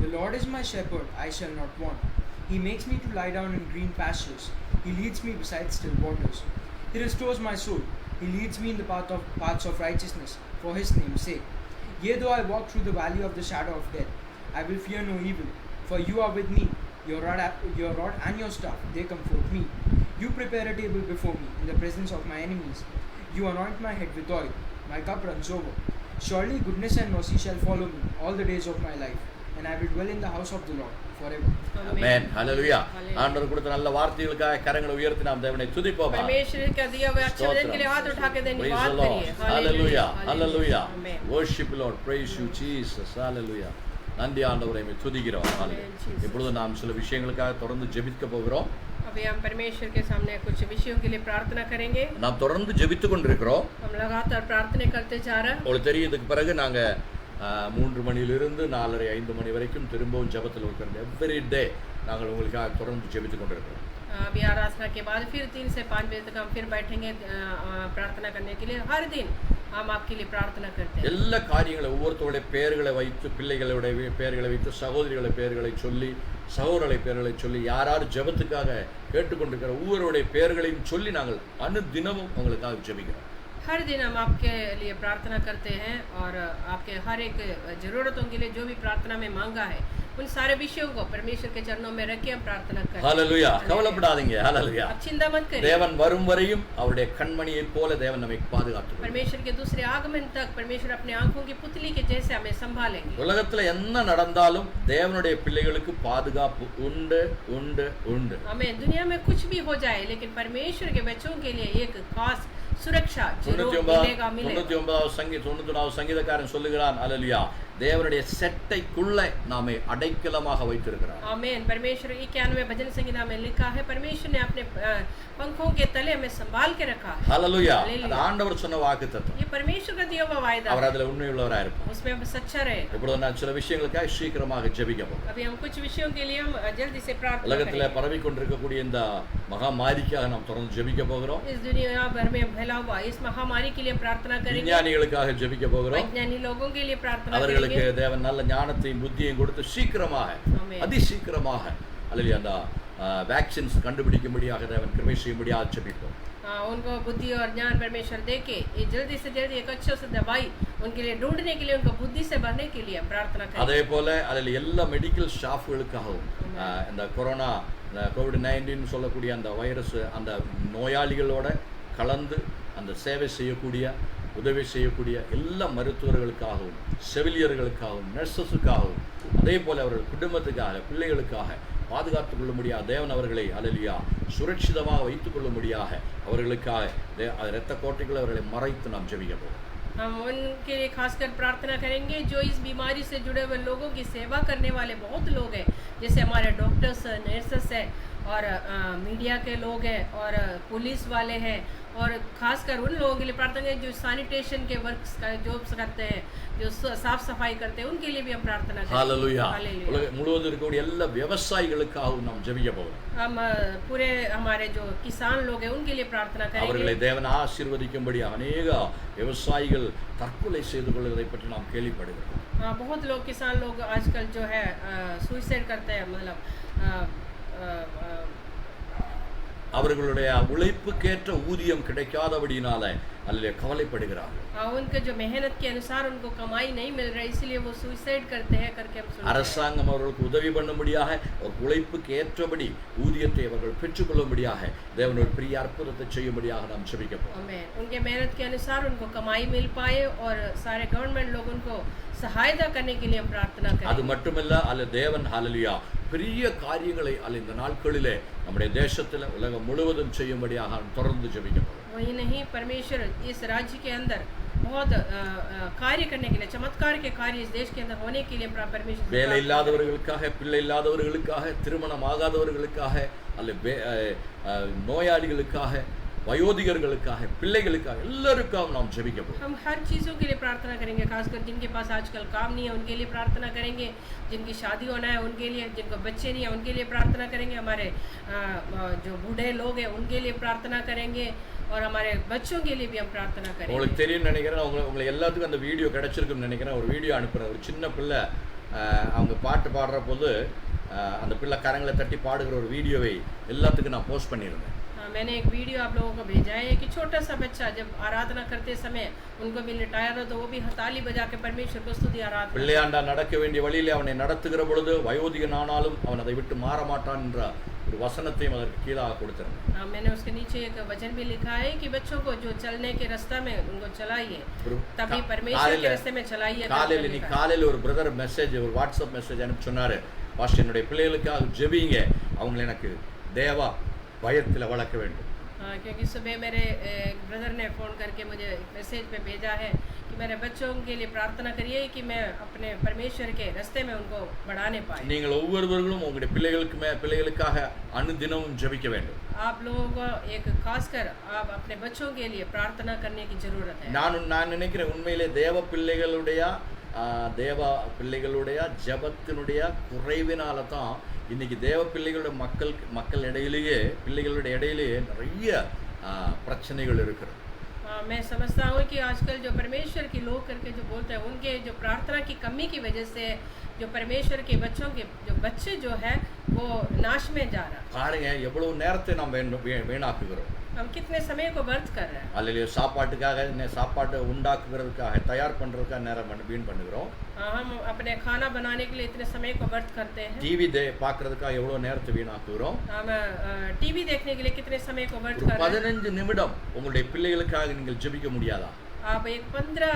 The Lord is my shepherd, I shall not want. He makes me to lie down in green pastures. He leads me beside still waters. He restores my soul. He leads me in the paths of righteousness for his name's sake. Yea, though I walk through the valley of the shadow of death, I will fear no evil, for you are with me. Your rod and your staff, they comfort me. You prepare a table before me in the presence of my enemies. You anoint my head with oil. My cup runs over. Surely goodness and mercy shall follow me all the days of my life, and I will dwell in the house of the Lord forever. Amen hallelujah Hallelujah. ஆண்டவர் கொடுத்த நல்ல வார்த்தைகளுக்காக கரங்களை உயர்த்தி நாம் தேவனை துதிப்போம் परमेश्वर का दिया हुआ अच्छे वचन के लिए हाथ उठा के धन्यवाद करिए hallelujah hallelujah Amen. worship Lord praise you Jesus hallelujah நன்றி ஆண்டவரே உம்மை துதிக்கிறோம் Jesus. இப்பொழுது நாம் சில விஷயங்களுக்காக தொடர்ந்து ஜெபிக்க போகிறோம் अभी हम परमेश्वर के सामने कुछ विषयों के लिए प्रार्थना करेंगे நாம் தொடர்ந்து ஜெபித்துக் கொண்டிருக்கிறோம் हम लगातार प्रार्थना करते जा रहे हैं உங்களுக்கு தெரியும் இதுக்கு பிறகு நாங்க 3 மணியிலிருந்து 4:30 5 மணி வரைக்கும் திரும்பவும் ஜெபத்தில் இருக்கிறோம் எவ்ரி டே நாங்கள் உங்களுக்காக தொடர்ந்து ஜெபித்துக் கொண்டிருக்கிறோம் अभी आराधना के बाद फिर 3 से 5 बजे तक हम फिर बैठेंगे प्रार्थना करने के लिए हर दिन हम आपके लिए प्रार्थना करते हैं எல்லா காரியங்களை ஒவ்வொருத்தருடைய பெயர்களை வைத்து பிள்ளைகளுடைய பெயர்களை வைத்து சகோதரிகளுடைய பெயர்களை சொல்லி சகோதரர்களுடைய பெயர்களை சொல்லி யார் யார் ஜெபத்துக்காக கேட்டுக்கொண்டிருக்கிற ஒவ்வொருடைய பெயர்களையும் சொல்லி நாங்கள் அனுதினமும் உங்களுக்காக ஜெபிக்கிறோம் हर दिन हम आपके लिए प्रार्थना करते हैं और आपके हर एक जरूरतों के लिए जो भी प्रार्थना में मांगा है उन सारे विषयों को परमेश्वर के चरणों में रख के हम प्रार्थना करते हैं ஹalleluya கவலைப்படாதீங்க ஹalleluya आप चिंता मत करिए தேவன் வரும் வரையும் அவருடைய கண்மணியைப் போல தேவன் நம்மை பாதுகாத்துக் கொள்வார் परमेश्वर के दूसरे आगमन तक परमेश्वर अपने आंखों की पुतली के जैसे हमें संभालेंगे உலகத்துல என்ன நடந்தாலும் தேவனுடைய பிள்ளைகளுக்கு பாதுகாப்பு உண்டு உண்டு உண்டு हमें दुनिया में कुछ भी हो जाए लेकिन परमेश्वर के बच्चों के लिए एक खास सुरक्षा जरूर मिलेगा मिलेगा 99வது சங்கீதக்காரன் சொல்லுகிறான் ஹalleluya தேவனுடைய செட்டைக்குள்ள நாமே அடைக்கலமாக வைத்திருக்கிறார் आमीन परमेश्वर 91 भजन संहिता में लिखा है परमेश्वर ने अपने पंखों के तले हमें संभाल के रखा है ஹalleluya Hallelujah. அது ஆண்டவர் சொன்ன வாக்குத்தத்தம் ये परमेश्वर का दिया हुआ वायदा அவர் है அதுல உண்மையுள்ளவராக இருப்பார் उसमें हम सच्चा रहे இப்பொழுது நான் சில விஷயங்களுக்காக சீக்கிரமாக ஜெபிக்க போகிறேன் अभी हम कुछ विषयों के लिए हम जल्दी से प्रार्थना உலகத்துல करेंगे பரவி கொண்டிருக்கக்கூடிய இந்த மகாமாரிக்காக நாம் தொடர்ந்து ஜெபிக்க போகிறோம் इस दुनिया भर में फैला हुआ इस महामारी के लिए प्रार्थना करेंगे விஞ்ஞானிகளுக்காக ஜெபிக்க போகிறோம் वैज्ञानिक लोगों के लिए प्रार्थना அவர்களுக்கு करेंगे தேவன் நல்ல ஞானத்தையும் புத்தியையும் கொடுத்து சீக்கிரமாக ஆமென். அதிசீக்கிரமாக அல்லது அந்த வேக்சின்ஸ் கண்டுபிடிக்கும்படியாக தேவன் கிருபை செய்யும்படியாக ஜெபிப்போம் उनको बुद्धि और ज्ञान परमेश्वर दे के ये जल्दी से जल्दी एक अच्छे से दवाई उनके लिए ढूंढने के लिए उनको बुद्धि से भरने के लिए हम प्रार्थना करें அதே போல அதில் எல்லா மெடிக்கல் ஸ்டாஃப்களுக்காகவும் இந்த கொரோனா கோவிட்-19 சொல்லக்கூடிய அந்த வைரஸ் அந்த நோயாளிகளோட கலந்து அந்த சேவை செய்யக்கூடிய உதவி செய்யக்கூடிய எல்லா மருத்துவர்களுக்காகவும் செவிலியர்களுக்காகவும் நர்சஸுக்காகவும் அதே போல அவர்கள் குடும்பத்துக்காக பிள்ளைகளுக்காக பாதுகாத்துக் கொள்ள முடியாத தேவன் அவர்களை ஹalleluya சுரட்சிதமாக வைத்துக் கொள்ள முடியாத அவர்களுக்காக இரத்த கோட்டைகளை அவர்களை மறைத்து நாம் ஜெபிக்க போகிறோம் हम उनके लिए खासकर प्रार्थना करेंगे जो इस बीमारी से जुड़े हुए लोगों की सेवा करने वाले बहुत लोग हैं जैसे हमारे डॉक्टर्स नर्सेस हैं और मीडिया के लोग हैं और पुलिस वाले हैं और खासकर उन लोगों के लिए प्रार्थना करें जो सैनिटेशन के वर्क्स का जॉब्स करते हैं जो साफ सफाई करते हैं उनके लिए भी हम प्रार्थना करें ஹalleluya हालेलुया உலகம் முழுவதும் இருக்கக்கூடிய எல்லா விவசாயிகளுக்காகவும் நாம் ஜெபிக்க போகிறோம் हम पूरे हमारे जो किसान लोग हैं उनके लिए प्रार्थना அவர்களை करेंगे தேவன் ஆசீர்வதிக்கும்படி அநேக விவசாயிகள் தற்கொலை செய்து கொள்வதை பற்றி நாம் கேள்விப்படுகிறோம் बहुत लोग किसान लोग आजकल जो है सुसाइड करते हैं मतलब அவர்களுடைய உழைப்புக்கேற்ற ஊதியம் கிடைக்காதபடியினால அல்ல கவலைப்படுகிறார்கள் उनके जो मेहनत के अनुसार उनको कमाई नहीं मिल रही इसलिए वो सुसाइड करते हैं करके हम सुनते हैं அரசாங்கம் அவர்களுக்கு உதவி பண்ணும்படியாக ஒரு உழைப்புக்கு ஏற்றபடி ஊதியத்தை அவர்கள் பெற்றுக்கொள்ளும்படியாக தேவன் ஒரு பெரிய அற்புதத்தை செய்யும்படியாக நாம் ஜெபிக்க போகிறோம் आमीन उनके मेहनत के अनुसार उनको कमाई मिल पाए और सारे गवर्नमेंट लोग उनको सहायता करने के लिए हम प्रार्थना அது करें மட்டுமல்ல அல்ல தேவன் ஹalleluya பெரிய காரியங்களை அல்ல இந்த நாட்களிலே நம்முடைய தேசத்தில் உலகம் முழுவதும் செய்யும்படியாக நாம் தொடர்ந்து ஜெபிக்க போகிறோம் वही नहीं परमेश्वर इस राज्य के अंदर बहुत कार्य करने के लिए चमत्कार के कार्य इस देश के अंदर होने के लिए परमेश्वर வேலை இல்லாதவர்களுக்காக பிள்ளை இல்லாதவர்களுக்காக திருமணம் ஆகாதவர்களுக்காக அல்ல நோயாளிகளுக்காக வயோதிகர்களுக்காக பிள்ளைகளுக்காக எல்லாருக்காகவும் நாம் ஜெபிக்க போகிறோம் हम हर चीज़ों के लिए प्रार्थना करेंगे खासकर जिनके पास आजकल काम नहीं है उनके लिए प्रार्थना करेंगे जिनकी शादी होना है उनके लिए जिनको बच्चे नहीं है उनके लिए प्रार्थना करेंगे हमारे जो बूढ़े लोग हैं उनके लिए प्रार्थना करेंगे और हमारे बच्चों के लिए भी हम प्रार्थना करेंगे உங்களுக்கு தெரியும் நினைக்கிறேன் உங்களுக்கு எல்லாத்துக்கும் அந்த வீடியோ கிடைச்சிருக்குன்னு நினைக்கிறேன் ஒரு வீடியோ அனுப்புகிறேன் ஒரு சின்ன பிள்ளை அவங்க பாட்டு பாடுற போது அந்த பிள்ளை கரங்களை தட்டி பாடுகிற ஒரு வீடியோவை எல்லாத்துக்கும் நான் போஸ்ட் பண்ணியிருந்தேன் मैंने एक वीडियो आप लोगों को भेजा है कि छोटा सा बच्चा जब आराधना करते समय उनको भी लिटाया था तो वो भी हथाली बजा के परमेश्वर को स्तुति आराधना பிள்ளையாண்டா நடக்க வேண்டிய வழியிலே அவனை நடத்துகிற பொழுது வயோதிகனானாலும் அவன் அதை விட்டு மாற மாட்டான் என்ற ஒரு வசனத்தையும் அதற்கு கீழாக கொடுத்திருந்தேன். मैंने उसके नीचे एक वचन भी लिखा है कि बच्चों को जो चलने के रास्ता में उनको चलाइए, तभी परमेश्वर के रास्ते में चलाइए. காலையில் நீ காலையில் ஒரு பிரதர் மெசேஜ், ஒரு வாட்ஸ்அப் மெசேஜ் அனுப்பி சொன்னாரு, பாஸ்டர் என்னுடைய பிள்ளைகளுக்காக ஜெபிங்க, அவங்களை எனக்கு தேவ பயத்தில் வளர்க்க வேண்டும். क्योंकि सुबह मेरे ब्रदर ने फ़ोन करके मुझे एक मैसेज पे भेजा है कि मेरे बच्चों के लिए प्रार्थना करिए कि मैं अपने परमेश्वर के रास्ते में उनको बढ़ाने पाए. நீங்கள் ஒவ்வொருவர்களும் உங்களுடைய பிள்ளைகளுக்காக அனுதினமும் ஜெபிக்க வேண்டும். आप लोगों को एक खासकर आप अपने बच्चों के लिए प्रार्थना करने की जरूरत है. நான் நினைக்கிறேன் உண்மையிலே தேவ பிள்ளைகளுடைய ஜெபத்தினுடைய குறைவினால தான் இன்னைக்கு தேவ பிள்ளைகளுடைய பிள்ளைகளுடைய இடையிலேயே நிறைய பிரச்சனைகள் இருக்கிறது. मैं समझता हूँ कि आजकल जो परमेश्वर की लोग करके जो बोलते हैं, उनके जो प्रार्थना की कमी की वजह से जो परमेश्वर के बच्चों के जो बच्चे जो है वो नाश में जा रहा है. பாருங்க எவ்வளவு நேரத்தை நாம் வீணாக்குகிறோம். हम कितने समय को व्यर्थ कर रहे हैं. அல்லேலூயா. சாப்பாட்டை உண்டாக்குறதுக்காக தயார் பண்றதுக்காக நேரம் வீண் பண்ணுகிறோம். हम अपने खाना बनाने के लिए इतने समय को व्यर्थ करते हैं. டிவி பார்க்கிறதுக்காக எவ்வளவு நேரத்தை வீணாக்குகிறோம். हम टीवी देखने के लिए कितने समय को व्यर्थ कर रहे हैं. 15 நிமிடம் உங்களுடைய பிள்ளைகளுக்காக நீங்கள் ஜெபிக்க முடியாதா? आप एक 15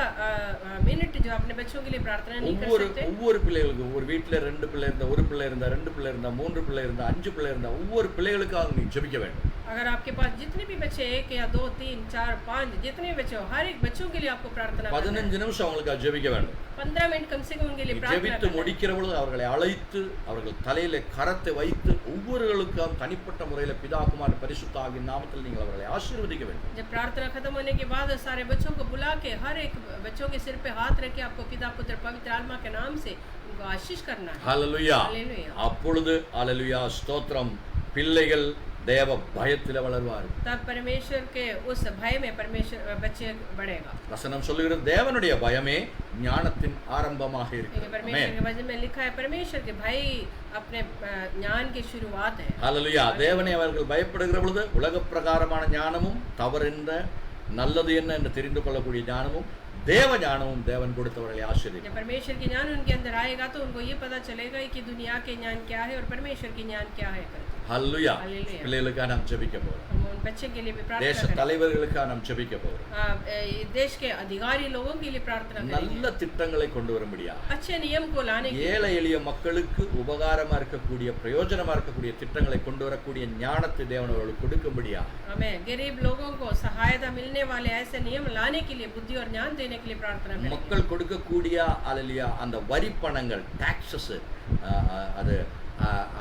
मिनट जो अपने बच्चों के लिए प्रार्थना नहीं कर सकते. ஒவ்வொரு பிள்ளைகளுக்கும் ஒரு வீட்டில் 2 பிள்ளை இருந்தா, 1 பிள்ளை இருந்தா, 2 பிள்ளை இருந்தா, 3 பிள்ளை இருந்தா, 5 பிள்ளை இருந்தா, ஒவ்வொரு பிள்ளைகளுக்காக நீங்க ஜெபிக்க வேண்டும். अगर आपके पास जितने भी बच्चे 1 या 2 3 4 5 जितने बच्चे हो, हर एक बच्चों के लिए आपको प्रार्थना करना है. 15 நிமிஷம் அவங்களுக்கு ஜெபிக்க வேண்டும். 15 मिनट कम से कम उनके लिए प्रार्थना ஜெபித்து முடிக்கிற பொழுது அவர்களை அழைத்து அவர்கள் தலையில கரத்தை வைத்து ஒவ்வொருவருக்கும் தனிப்பட்ட முறையில் பிதா குமார் பரிசுத்த ஆவியின் நாமத்தில் நீங்கள் அவர்களை ஆசீர்வதிக்க வேண்டும். जब प्रार्थना खत्म होने के बाद सारे बच्चों को बुला के हर एक बच्चों के सिर पे हाथ रख के आपको पिता पुत्र पवित्र आत्मा के नाम से उनको आशीष करना है. ஹல்லேலூயா. हालेलुया. அப்பொழுது ஹல்லேலூயா ஸ்தோத்திரம், பிள்ளைகள் தேவ பயத்தில் வளருவார்கள். तब परमेश्वर के उस भय में परमेश्वर बच्चे बढ़ेगा. வசனம் சொல்லுகிறது தேவனுடைய பயமே ஞானத்தின் ஆரம்பமாக இருக்கிறது. परमेश्वर के वचन में लिखा है परमेश्वर के भय अपने ज्ञान की शुरुआत है. ஹல்லேலூயா. தேவனை அவர்கள் பயப்படுகிற பொழுது உலக பிரகாரமான ஞானமும் தவறென்ற நல்லது என்ன என்று தெரிந்து கொள்ளக்கூடிய ஞானமும் தேவ ஞானமும் தேவன் கொடுத்தவர்களை ஆசீர்வதிப்பார். जब परमेश्वर की ज्ञान उनके अंदर आएगा तो उनको ये पता चलेगा कि दुनिया के ज्ञान क्या है और परमेश्वर की ज्ञान क्या है. ஹல்லேலூயா. हालेलुया. பிள்ளைகளுக்காக நாம் ஜெபிக்க போறோம். हम उन बच्चे के लिए भी प्रार्थना தேச करें. தலைவர்களுக்காக நாம் ஜெபிக்க போறோம். देश के अधिकारी लोगों के लिए प्रार्थना करें. நல்ல திட்டங்களை கொண்டு வரும்படியா, अच्छे नियम को लाने के ஏழை எளிய மக்களுக்கு உபகாரமா இருக்கக்கூடிய பிரயோஜனமா இருக்கக்கூடிய திட்டங்களை கொண்டு வரக்கூடிய ஞானத்தை தேவன் அவர்களுக்கு கொடுக்கும்படியா, हमें गरीब लोगों को सहायता मिलने वाले ऐसे नियम लाने के लिए बुद्धि और ज्ञान देने के लिए प्रार्थना करें. மக்கள் கொடுக்கக்கூடிய அல்லேலூயா அந்த வரி பணங்கள் டாக்ஸஸ் அது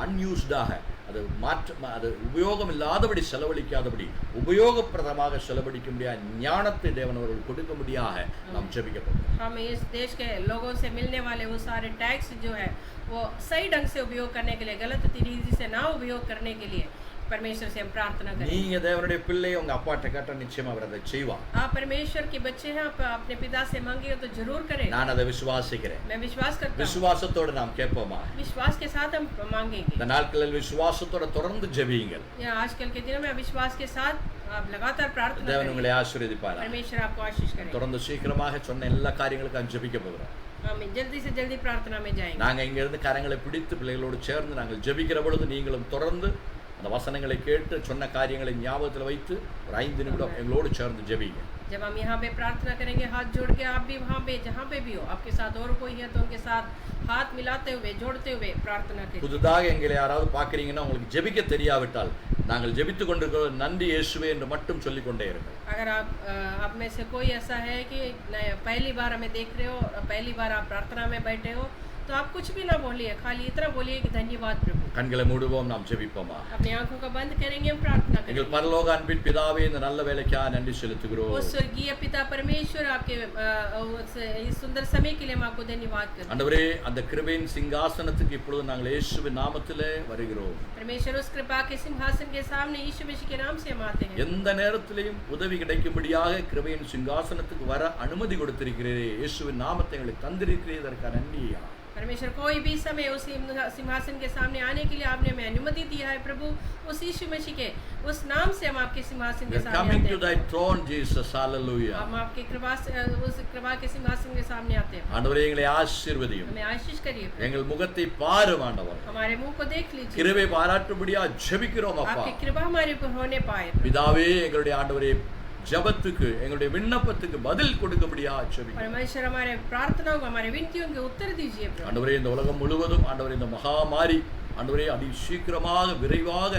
அன்யூஸ்டாக அது உபயோகம் இல்லாதபடி செலவழிக்காதபடி உபயோகப்பிரதமாக செலவழிக்க முடியாத ஞானத்தை தேவன் அவர்கள் கொடுக்க முடியாக நாம் ஜெபிக்க போகிறோம். हम इस देश के लोगों से मिलने वाले वो सारे टैक्स जो है वो सही ढंग से उपयोग करने के लिए, गलत तरीके से ना उपयोग करने के लिए परमेश्वर से हम प्रार्थना करें. நீங்க தேவனுடைய பிள்ளை, உங்க அப்பாட்ட கேட்டா நிச்சயமா அவர் அதை செய்வார். आप परमेश्वर के बच्चे हैं, आप अपने पिता से मांगिए तो जरूर करें. நான் அதை விசுவாசிக்கிறேன். मैं विश्वास करता हूं. விசுவாசத்தோட நாம் கேட்போமா? विश्वास के साथ हम मांगेंगे. இந்த நாட்களில் விசுவாசத்தோட தொடர்ந்து ஜெபியுங்கள். या आजकल के दिनों में विश्वास के साथ आप लगातार प्रार्थना தேவன் करें. உங்களை ஆசீர்வதிப்பார். परमेश्वर आपको आशीष करे. தொடர்ந்து சீக்கிரமாக சொன்ன எல்லா காரியங்களுக்கும் ஜெபிக்க போகிறோம். हम जल्दी से जल्दी प्रार्थना में जाएंगे. நாங்க இங்க இருந்து கரங்களை பிடித்து பிள்ளைகளோடு சேர்ந்து நாங்கள் ஜெபிக்கிற பொழுது நீங்களும் தொடர்ந்து அந்த வசனங்களை கேட்டு சொன்ன காரியங்களை ஞாபகத்தில் வைத்து ஒரு 5 நிமிடம் எங்களோடு சேர்ந்து ஜெபிங்க. जब हम यहाँ पे प्रार्थना करेंगे हाथ जोड़ के, आप भी वहाँ पे जहाँ पे भी हो, आपके साथ और कोई है तो उनके साथ हाथ मिलाते हुए जोड़ते हुए प्रार्थना करें. புதுதாக எங்களை யாராவது பார்க்குறீங்கன்னா உங்களுக்கு ஜெபிக்க தெரியாவிட்டால் நாங்கள் ஜெபித்து கொண்டிருக்கிறோம் நன்றி இயேசுவே என்று மட்டும் சொல்லிக் கொண்டே இருங்கள். अगर आप में से कोई ऐसा है कि पहली बार हमें देख रहे हो, पहली बार आप प्रार्थना में बैठे हो, तो आप कुछ भी ना बोलिए, खाली इतना बोलिए कि धन्यवाद प्रभु. கண்களை மூடுவோம், நாம் ஜெபிப்போமா? अपनी आंखों को बंद करेंगे, हम प्रार्थना எங்கள் करेंगे. பரலோக அன்பின் பிதாவே இந்த நல்ல வேலைக்காக நன்றி செலுத்துகிறோம். ओ स्वर्गीय पिता परमेश्वर, आपके इस सुंदर समय के लिए हम आपको धन्यवाद करते हैं. ஆண்டவரே, அந்த கிருபையின் சிங்காசனத்துக்கு இப்பொழுது நாங்கள் இயேசுவின் நாமத்திலே வருகிறோம். परमेश्वर उस कृपा के सिंहासन के सामने यीशु मसीह के नाम से हम आते हैं. எந்த நேரத்திலையும் உதவி கிடைக்கும்படியாக கிருபையின் சிங்காசனத்துக்கு வர அனுமதி கொடுத்திருக்கிறீரே. இயேசுவின் நாமத்தை எங்களுக்கு தந்திருக்கிறீர், அதற்காக நன்றி. परमेश्वर कोई भी समय उस सिंहासन के सामने आने के लिए आपने हमें अनुमति दिया है प्रभु। उस यीशु मसीह के उस नाम से हम आपके सिंहासन We के are सामने coming आते to हैं। thy throne, Jesus. Hallelujah. हम आपकी कृपा से उस कृपा के सिंहासन के सामने आते हैं। ஆண்டவரே எங்களை ஆசீர்வதியும். हमें आशीष करिए प्रभु। எங்கள் முகத்தை பாரும் ஆண்டவர். हमारे मुंह को देख लीजिए। கிருபை பாராட்டும்படியா ஜெபிக்கிறோம் அப்பா. आपकी कृपा हमारे ऊपर होने पाए। பிதாவே எங்களுடைய ஆண்டவரே ஜெபத்துக்கு எங்களுடைய விண்ணப்பத்துக்கு பதில் கொடுக்கும்படியா ஜெபிக்கிறோம். परमेश्वर हमारे प्रार्थनाओं को हमारे विनतियों के उत्तर दीजिए प्रभु। ஆண்டவரே இந்த உலகம் முழுவதும் ஆண்டவரே இந்த மகாமாரி ஆண்டவரே அதி சீக்கிரமாக விரைவாக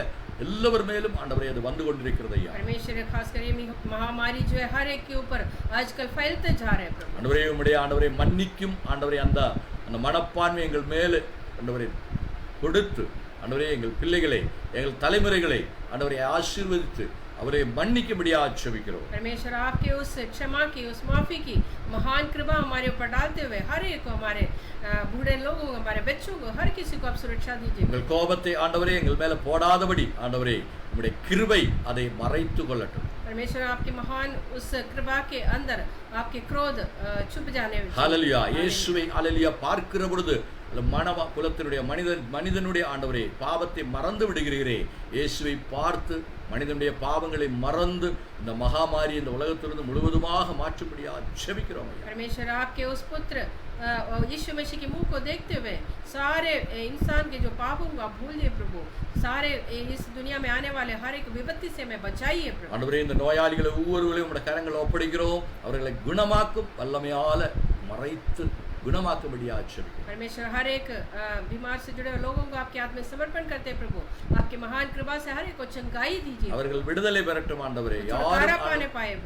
எல்லாவர் மேலும் ஆண்டவரே அது வந்து கொண்டிருக்கிறது ஐயா. परमेश्वर खास कर ये महामारी जो है हर एक के ऊपर आजकल फैलते जा रहे हैं प्रभु। ஆண்டவரே உம்முடைய ஆண்டவரே மன்னிக்கும் ஆண்டவரே அந்த மனப்பான்மை எங்கள் மேல் ஆண்டவரே கொடுத்து ஆண்டவரே எங்கள் பிள்ளைகளை எங்கள் தலைமுறைகளை ஆண்டவரை ஆசீர்வதித்து அவரை மன்னிக்கும்படியா ஜெபிக்கிறோம். परमेश्वर आपके उस क्षमा की उस माफी की महान कृपा हमारे ऊपर डालते हुए हर एक को हमारे बूढ़े लोगों को हमारे बच्चों को हर किसी को आप सुरक्षा दीजिए। எங்கள் கோபத்தை ஆண்டவரே எங்கள் மேல போடாதபடி ஆண்டவரே உம்முடைய கிருபை அதை மறைத்து கொள்ளட்டும். परमेश्वर आपकी महान उस कृपा के अंदर आपके क्रोध छुप जाने। ஹல்லேலூயா. இயேசுவை ஹல்லேலூயா பார்க்கிற பொழுது மனவ குலத்தினுடைய மனிதனுடைய ஆண்டவரே பாவத்தை மறந்து விடுகிறீரே. இயேசுவை பார்த்து மனிதனுடைய பாவங்களை மறந்து இந்த மகாமாரி இந்த உலகத்திலிருந்து முழுவதுமாக மாற்றும்படியா ஜெபிக்கிறோம். परमेश्वर आपके उस पुत्र यीशु मसीह के मुंह को देखते हुए सारे इंसान के जो पापों को आप भूल दिए प्रभु। सारे इस दुनिया में आने वाले हर एक विपत्ति से हमें बचाइए प्रभु। ஆண்டவரே இந்த நோயாளிகளை ஒவ்வொருவரையும் உம்முடைய கரங்களில் ஒப்படைக்கிறோம். அவர்களை குணமாக்கும் வல்லமையால மறைத்து गुणमाकुंबडिया जெபிக்கிறோம். परमेश्वर हर एक बीमार से जुड़े लोगों को आपके हाथ में समर्पण करते हैं प्रभु। आपके महान कृपा से हर एक को चंगाई दीजिए। அவர்கள் விடுதலை பெறட்டும் ஆண்டவரே.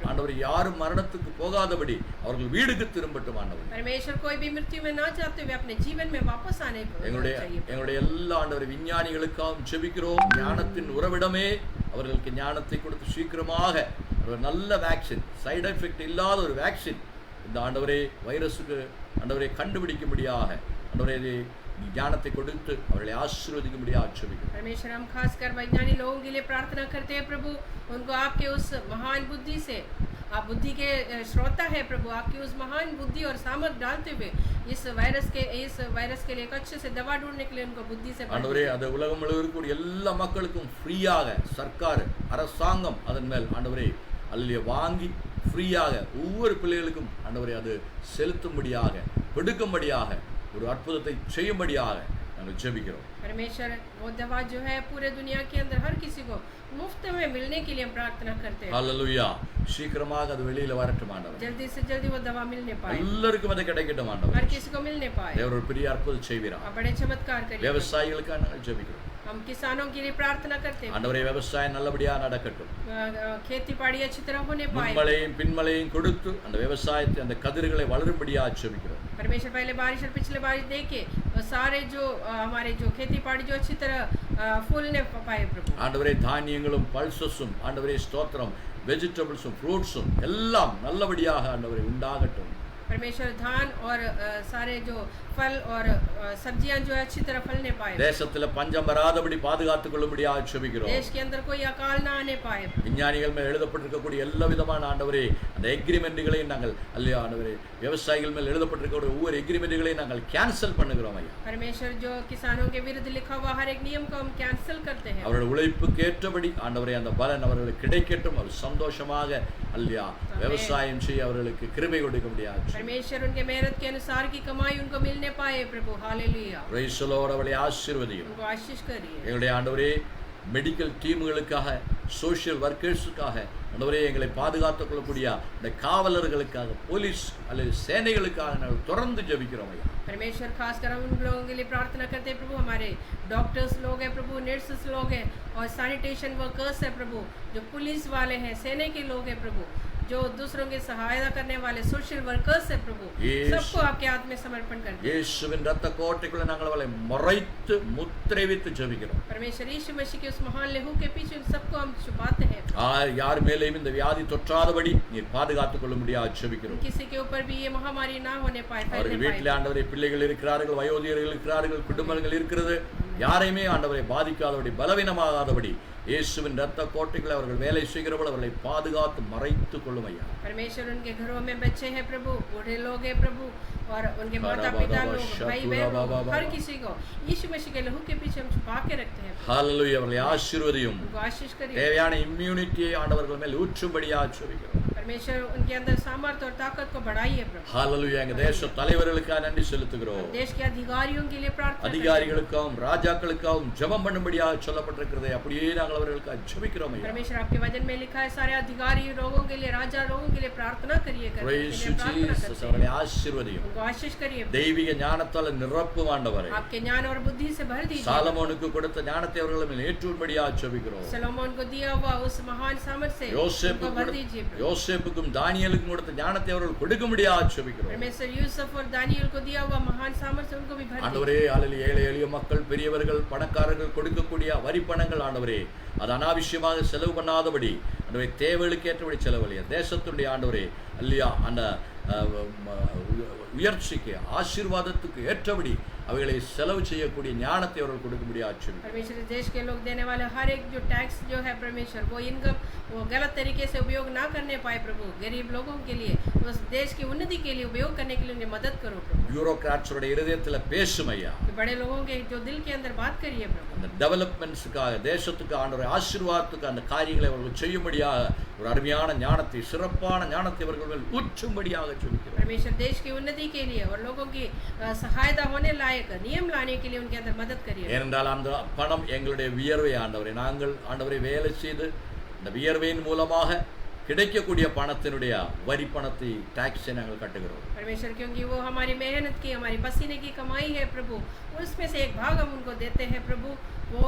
ஆண்டவரே யாரும் மரணத்துக்கு போகாதபடி அவர்கள் வீடுக்கு திரும்பட்டும் ஆண்டவரே. परमेश्वर कोई भी मृत्यु में ना जाते हुए अपने जीवन में वापस आने चाहिए। எங்களுடைய எல்லா ஆண்டவரே விஞ்ஞானிகளுக்காகவும் ஜெபிக்கிறோம். ஞானத்தின் உறவிடமே அவர்களுக்கு ஞானத்தை கொடுத்து சீக்கிரமாக ஒரு நல்ல வேக்சின் சைடு எஃபெக்ட் இல்லாத ஒரு வேக்சின் இந்த ஆண்டவரே வைரஸுக்கு ஆண்டவரே கண்டுபிடிக்கும்படியாக ஆண்டவரே ज्ञानத்தை கொடுத்து அவர்களை ஆசீர்வதிக்கும்படியாக ஜெபிக்கிறோம். परमेश्वर हम खासकर वैज्ञानिक लोगों के लिए प्रार्थना करते हैं प्रभु। उनको आपके उस महान बुद्धि से आप बुद्धि के श्रोता है प्रभु। आपकी उस महान बुद्धि और सामर्थ डालते हुए इस वायरस के लिए एक अच्छे से दवा ढूंढने के लिए उनको बुद्धि से ஆண்டவரே அது உலகம் முழுவதும் எல்லா மக்களுக்கும் ஃப்ரீயாக சர்க்கார் அரசாங்கம் அதன் மேல் ஆண்டவரே அல்லேலூயா வாங்கி ஃப்ரீயாக ஒவ்வொரு பிள்ளைகளுக்கும் ஆண்டவரே அது செலுத்தும்படியாக கொடுக்கும்படியாக ஒரு அற்புதத்தை செய்யும்படியாக நாங்கள் ஜெபிக்கிறோம். परमेश्वर वो दवा जो है पूरे दुनिया के अंदर हर किसी को मुफ्त में मिलने के लिए हम प्रार्थना करते हैं। हालेलुया. சீக்கிரமாக அது வெளியில வரட்டும் ஆண்டவரே. जल्दी से जल्दी वो दवा मिलने पाए। எல்லாருக்கும் அது கிடைக்கட்டும் ஆண்டவரே. हर किसी को मिलने पाए। தேவன் ஒரு பெரிய அற்புதம் செய்வீரா. आप बड़े चमत्कार करिए। விவசாயிகளுக்காக நாங்கள் ஜெபிக்கிறோம். हम किसानों के लिए प्रार्थना करते हैं। ஆண்டவரே விவசாயம் நல்லபடியா நடக்கட்டும். खेती बाड़ी अच्छी तरह होने पाए। முன்மழையும் பின்மழையும் கொடுத்து அந்த விவசாயத்தை அந்த கதிர்களை வளரும்படியா ஜெபிக்கிறோம். परमेश्वर पहले बारिश और पिछले बारिश देके सारे जो हमारे जो खेती बाड़ी जो अच्छी तरह फूलने पाए प्रभु। ஆண்டவரே தானியங்களும் பல்சஸும் ஆண்டவரே ஸ்தோத்திரம் வெஜிடபிள்ஸும் ஃப்ரூட்ஸும் எல்லாம் நல்லபடியாக ஆண்டவரே உண்டாகட்டும். परमेश्वर धान और सारे जो फल और सब्जियां जो अच्छी तरह फलने पाए। தேசத்துல பஞ்சம் வராதபடி பாதுகாத்துக் கொள்ளும்படியாக ஜெபிக்கிறோம். देश के अंदर कोई अकाल ना आने पाए। விஞ்ஞானிகள் மேல் எழுதப்பட்டிருக்கக்கூடிய எல்லா விதமான ஆண்டவரே அந்த எக்ரிமெண்ட்களையும் நாங்கள் அல்லையா ஆண்டவரே விவசாயிகள் மேல் எழுதப்பட்டிருக்கக்கூடிய ஒவ்வொரு எக்ரிமெண்ட்களையும் நாங்கள் கேன்சல் பண்ணுகிறோம் ஐயா. परमेश्वर जो किसानों के विरुद्ध लिखा हुआ हर एक नियम को हम कैंसिल करते हैं। அவருடைய உழைப்புக்கு ஏற்றபடி ஆண்டவரே அந்த பலன் அவர்களுக்கு கிடைக்கட்டும். அவர் சந்தோஷமாக அல்லையா விவசாயம் செய்ய அவர்களுக்கு கிருபை கொடுக்கும்படியாக परमेश्वर उनके मेहनत के अनुसार की कमाई उनको मिलने पाए प्रभु। हालेलुया. Price the Lord. அவளை ஆசீர்வதியும். उनको आशीष करिए। எங்களுடைய ஆண்டவரே மெடிக்கல் டீம்களுக்காக சோஷியல் ஒர்க்கர்ஸுக்காக ஆண்டவரே எங்களை பாதுகாத்துக் கொள்ளக்கூடிய இந்த காவலர்களுக்காக போலீஸ் அல்லது சேனைகளுக்காக நாங்கள் தொடர்ந்து ஜெபிக்கிறோம் ஐயா. परमेश्वर खासकर हम उन लोगों के लिए प्रार्थना करते हैं प्रभु। हमारे डॉक्टर्स लोग हैं प्रभु, नर्सेस लोग हैं और सैनिटेशन वर्कर्स हैं प्रभु, जो पुलिस वाले हैं, सेना के लोग हैं प्रभु, जो दूसरों की सहायता करने वाले सोशल वर्कर्स हैं प्रभु। सबको आपके हाथ में समर्पण करते हैं। இயேசுவின் இரத்த கோட்டைக்குள்ள நாங்கள் அவளை மறைத்து முத்திரை வைத்து ஜெபிக்கிறோம். परमेश्वर यीशु मसीह के उस महान लहू के पीछे उन सबको हम छुपाते हैं। யார் மேலேயும் இந்த வியாதி தொற்றாதபடி நீர் பாதுகாத்துக் கொள்ளும்படியாக ஜெபிக்கிறோம். किसी के ऊपर भी ये महामारी ना होने पाए। அவர்கள் வீட்டில் ஆண்டவரே பிள்ளைகள் இருக்கிறார்கள், வயோதிகர்கள் இருக்கிறார்கள், குடும்பங்கள் இருக்கிறது. யாரையுமே ஆண்டவரை பாதிக்காதபடி பலவீனமாகாதபடி இயேசுவின் இரத்த கோட்டைகளை அவர்கள் வேலை செய்கிறவர்கள் அவர்களை பாதுகாத்து மறைத்துக் கொள்ளும் ஐயா. परमेश्वर उनके घरों में बच्चे हैं प्रभु, बूढ़े लोग हैं प्रभु, और उनके माता पिता लोग, भाई बहन, हर किसी को यीशु मसीह के लहू के पीछे हम छुपा के रखते हैं। ஹல்லேலூயா. அவர்களை ஆசீர்வதியும். उनको आशीष करिए. தேவையான இம்யூனிட்டியை ஆண்டவர்கள் மேல் ஊற்றும்படியாக ஜெபிக்கிறோம். परमेश्वर उनके अंदर सामर्थ और ताकत को बढ़ाइए प्रभु. ஹல்லேலூயா. எங்க தேச தலைவர்களுக்காக நன்றி செலுத்துகிறோம். देश के अधिकारियों के लिए प्रार्थना அதிகாரிகளுக்காகவும் ராஜாக்களுக்காகவும் ஜெபம் பண்ணும்படியாக சொல்லப்பட்டிருக்கிறதை அப்படியே நாங்கள் அவர்களுக்காக ஜெபிக்கிறோம் ஐயா. परमेश्वर आपके वचन में लिखा है सारे अधिकारी लोगों के लिए, राजा लोगों के लिए प्रार्थना करिए. Praise you, Jesus. அவர்களை ஆசீர்வதியும். उनको आशीष करिए. தெய்வீக ஞானத்தால் நிரப்பும் ஆண்டவரே. आपके ज्ञान और बुद्धि से भर दीजिए. சாலமோனுக்கு கொடுத்த ஞானத்தை அவர்கள் மேல் ஏற்றும்படியாக ஜெபிக்கிறோம். सलोमोन को दिया हुआ उस महान सामर्थ से उनको भर दीजिए. யோசேப்புக்கும் தானியேலுக்கும் கொடுத்த ஞானத்தை அவர்கள் கொடுக்கும்படியாக ஜெபிக்கிறோம். परमेश्वर यूसुफ और दानियल को दिया हुआ महान सामर्थ से उनको भी भर दीजिए. ஆண்டவரே, அல்லேலூயா. ஏழை எளிய மக்கள், பெரியவர்கள், பணக்காரர்கள் கொடுக்கக்கூடிய வரி பணங்கள் ஆண்டவரே, அது அனாவசியமாக செலவு பண்ணாதபடி ஆண்டவரே தேவைகளுக்கு ஏற்றபடி செலவழிய தேசத்துடைய ஆண்டவரே அல்லையா அந்த உயர்ச்சிக்கு ஆசீர்வாதத்துக்கு ஏற்றபடி அவைகளை செலவு செய்யக்கூடிய ஞானத்தை அவர்கள் கொடுக்கும்படியாக ஆச்சரியம். परमेश्वर देश के लोग देने वाले हर एक जो टैक्स जो है परमेश्वर वो इनकम वो गलत तरीके से उपयोग ना करने पाए प्रभु. गरीब लोगों के लिए, उस देश की उन्नति के लिए उपयोग करने के लिए उन्हें मदद करो प्रभु. பியூரோக்ராட்ஸோட இருதயத்தில் பேசும் ஐயா. बड़े लोगों के जो दिल के अंदर बात करिए प्रभु. அந்த டெவலப்மெண்ட்ஸுக்காக தேசத்துக்கு ஆண்டவரை ஆசீர்வாதத்துக்கு அந்த காரியங்களை அவர்கள் செய்யும்படியாக ஒரு அருமையான ஞானத்தை, சிறப்பான ஞானத்தை அவர்கள் மேல் ஊற்றும்படியாக சொல்கிறோம். परमेश्वर देश की उन्नति के लिए और लोगों की सहायता होने लायक नियम लाने के लिए उनके अंदर मदद करिए. ஏனென்றால் அந்த பணம் எங்களுடைய வியர்வை ஆண்டவரே, நாங்கள் ஆண்டவரை வேலை செய்து இந்த வியர்வையின் மூலமாக கிடைக்கக்கூடிய பணத்தினுடைய வரி பணத்தை டாக்ஸை நாங்கள் கட்டுகிறோம். परमेश्वर क्योंकि वो हमारी मेहनत की, हमारी पसीने की कमाई है प्रभु, उसमें से एक भाग हम उनको देते हैं प्रभु. वो